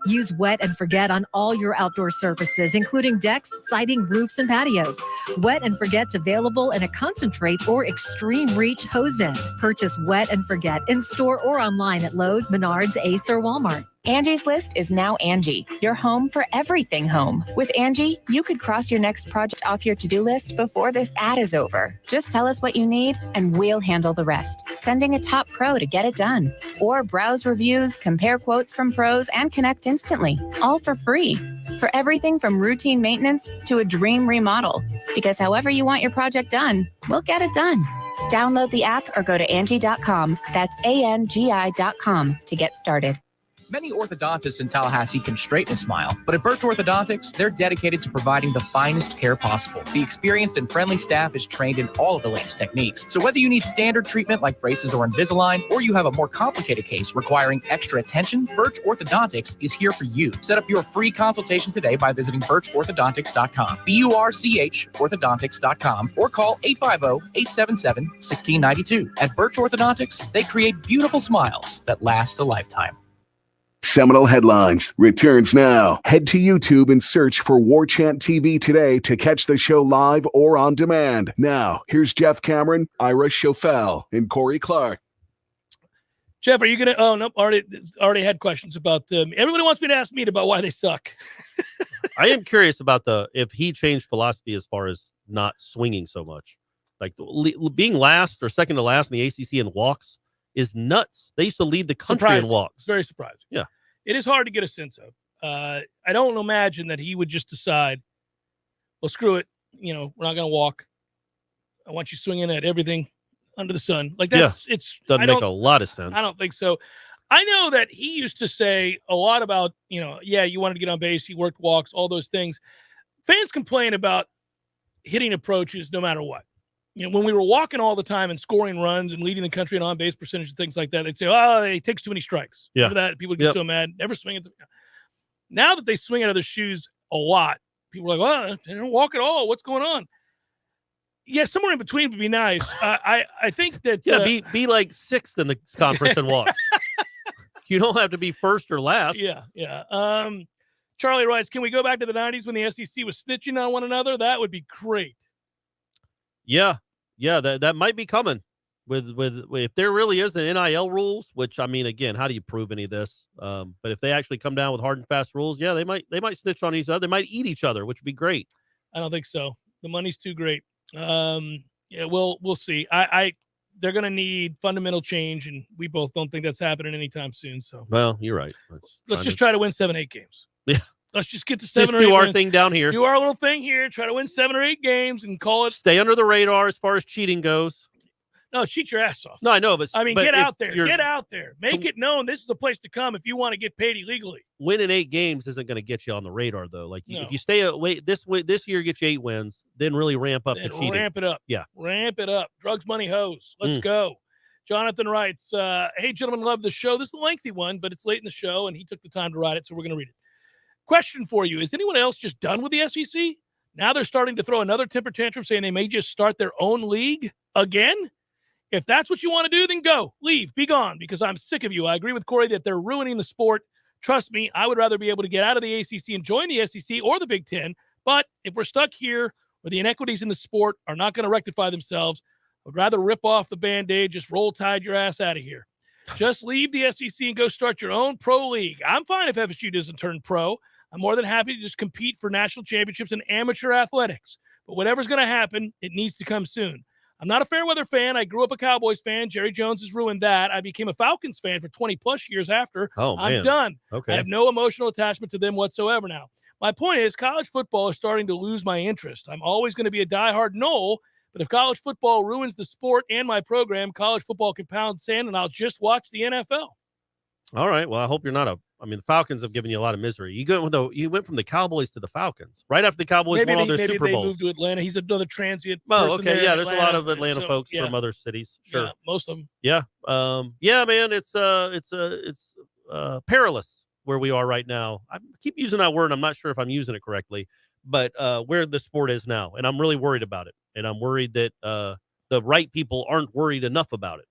Use Wet and Forget on all your outdoor surfaces, including decks, siding, roofs, and patios. Wet and Forget's available in a concentrate or extreme reach hose end. Purchase Wet and Forget in store or online at Lowe's, Menards, Ace, or Walmart. Angie's List is now Angie, your home for everything home. With Angie, you could cross your next project off your to-do list before this ad is over. Just tell us what you need, and we'll handle the rest. Sending a top pro to get it done. Or browse reviews, compare quotes from pros, and connect instantly. All for free. For everything from routine maintenance to a dream remodel. Because however you want your project done, we'll get it done. Download the app or go to Angie.com. That's ANGI.com to get started. Many orthodontists in Tallahassee can straighten a smile, but at Birch Orthodontics, they're dedicated to providing the finest care possible. The experienced and friendly staff is trained in all of the latest techniques. So whether you need standard treatment like braces or Invisalign, or you have a more complicated case requiring extra attention, Birch Orthodontics is here for you. Set up your free consultation today by visiting birchorthodontics.com, BURCH orthodontics.com, or call 850-877-1692. At Birch Orthodontics, they create beautiful smiles that last a lifetime. Seminole Headlines returns now. Head to YouTube and search for Warchant TV today to catch the show live or on demand. Now, here's Jeff Cameron, Ira Schofel, and Corey Clark. Jeff, are you going to – oh, nope, already had questions about them. Everybody wants me to ask me about why they suck. I am curious about if he changed philosophy as far as not swinging so much. Like being last or second to last in the ACC in walks is nuts. They used to lead the country in walks. It's very surprising. Yeah. It is hard to get a sense of. I don't imagine that he would just decide, well, screw it. We're not going to walk. I want you swinging at everything under the sun. Like that's, doesn't make a lot of sense. I don't think so. I know that he used to say a lot about, you wanted to get on base. He worked walks, all those things. Fans complain about hitting approaches no matter what. When we were walking all the time and scoring runs and leading the country in on-base percentage and things like that, they'd say, oh, he takes too many strikes. Yeah. Remember that? People get so mad. Never swing at Now that they swing out of their shoes a lot, people are like, well, they don't walk at all. What's going on? Yeah, somewhere in between would be nice. I think that... be like sixth in the conference and walks. You don't have to be first or last. Yeah. Charlie writes, can we go back to the 90s when the SEC was snitching on one another? That would be great. Yeah, that might be coming with if there really is an NIL rules, which I mean, again, how do you prove any of this? But if they actually come down with hard and fast rules, they might snitch on each other. They might eat each other, which would be great. I don't think so. The money's too great. We'll see. They're going to need fundamental change, and we both don't think that's happening anytime soon. So, well, you're right. Let's just try to win 7-8 games. Yeah. Let's just get to 7 or 8 do our wins. thing down here. Do our little thing here. Try to win 7 or 8 games and call it. Stay under the radar as far as cheating goes. No, cheat your ass off. No, I know, but get out there. Get out there. Make it known this is a place to come if you want to get paid illegally. Winning 8 games isn't going to get you on the radar, though. Like if you stay away this year, get you 8 wins, then really ramp up the cheating. Ramp it up. Yeah, ramp it up. Drugs, money, hose. Let's go. Jonathan writes, "Hey, gentlemen, love the show. This is a lengthy one, but it's late in the show, and he took the time to write it, so we're going to read it. Question for you. Is anyone else just done with the SEC? Now they're starting to throw another temper tantrum saying they may just start their own league again? If that's what you want to do, then go. Leave. Be gone, because I'm sick of you. I agree with Corey that they're ruining the sport. Trust me, I would rather be able to get out of the ACC and join the SEC or the Big Ten, But if we're stuck here where the inequities in the sport are not going to rectify themselves, I'd rather rip off the Band-Aid, just roll tide your ass out of here. Just leave the SEC and go start your own pro league. I'm fine if FSU doesn't turn pro. I'm more than happy to just compete for national championships in amateur athletics. But whatever's going to happen, it needs to come soon. I'm not a fair weather fan. I grew up a Cowboys fan. Jerry Jones has ruined that. I became a Falcons fan for 20-plus years after. Oh, man. I'm done. Okay. I have no emotional attachment to them whatsoever now. My point is college football is starting to lose my interest. I'm always going to be a diehard Nole, but if college football ruins the sport and my program, college football can pound sand, and I'll just watch the NFL. All right. Well, I hope you're not the Falcons have given you a lot of misery. You went from the Cowboys to the Falcons right after the Cowboys won all their Super Bowls. Maybe they moved to Atlanta. He's another transient. Oh, person okay. there There's a lot of Atlanta folks from other cities. Sure. Yeah, most of them. Yeah. Yeah, man. It's perilous where we are right now. I keep using that word. I'm not sure if I'm using it correctly, but where the sport is now, and I'm really worried about it. And I'm worried that the right people aren't worried enough about it.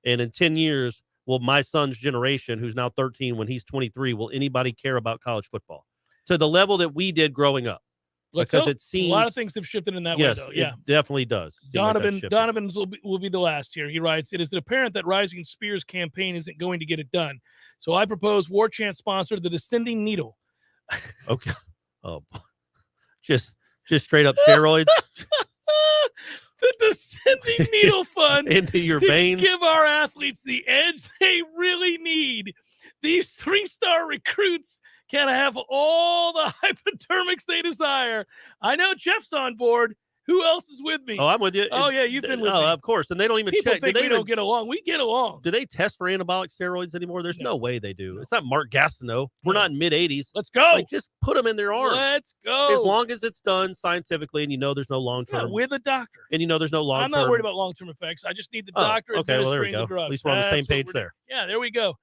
And in 10 years, will my son's generation, who's now 13, when he's 23, will anybody care about college football to the level that we did growing up? Because it seems a lot of things have shifted in that way, though. Yeah, it definitely does. Donovan's will be the last here. He writes, "It is apparent that Rising Spears campaign isn't going to get it done. So I propose Warchant sponsor the Descending Needle." Okay. Oh, just straight up steroids. The Descending Needle Fund into your to veins. Give our athletes the edge they really need. These 3-star recruits can have all the hypodermics they desire. I know Jeff's on board. Who else is with me? Oh, I'm with you. Oh, yeah, you've been with me. Of course. And they don't even People check. think we don't get along. We get along. Do they test for anabolic steroids anymore? There's no way they do. It's not Mark Gastineau. We're not in mid-80s. Let's go. Just put them in their arm. Let's go. As long as it's done scientifically and there's no long-term. Yeah, with a doctor. And there's no long-term. I'm not worried about long-term effects. I just need the doctor administering the drugs. At least we're on the same page there. Yeah, there we go.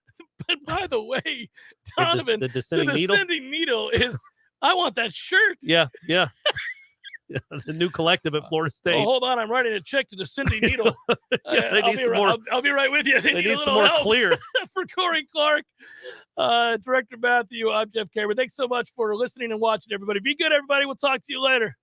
But by the way, Donovan, the Descending Needle is, I want that shirt. Yeah. The new collective at Florida State. Oh, hold on, I'm writing a check to the Descending Needle. I'll be right with you. They need some more help clear. For Corey Clark, Director Matthew. I'm Jeff Cameron. Thanks so much for listening and watching, everybody. Be good, everybody. We'll talk to you later.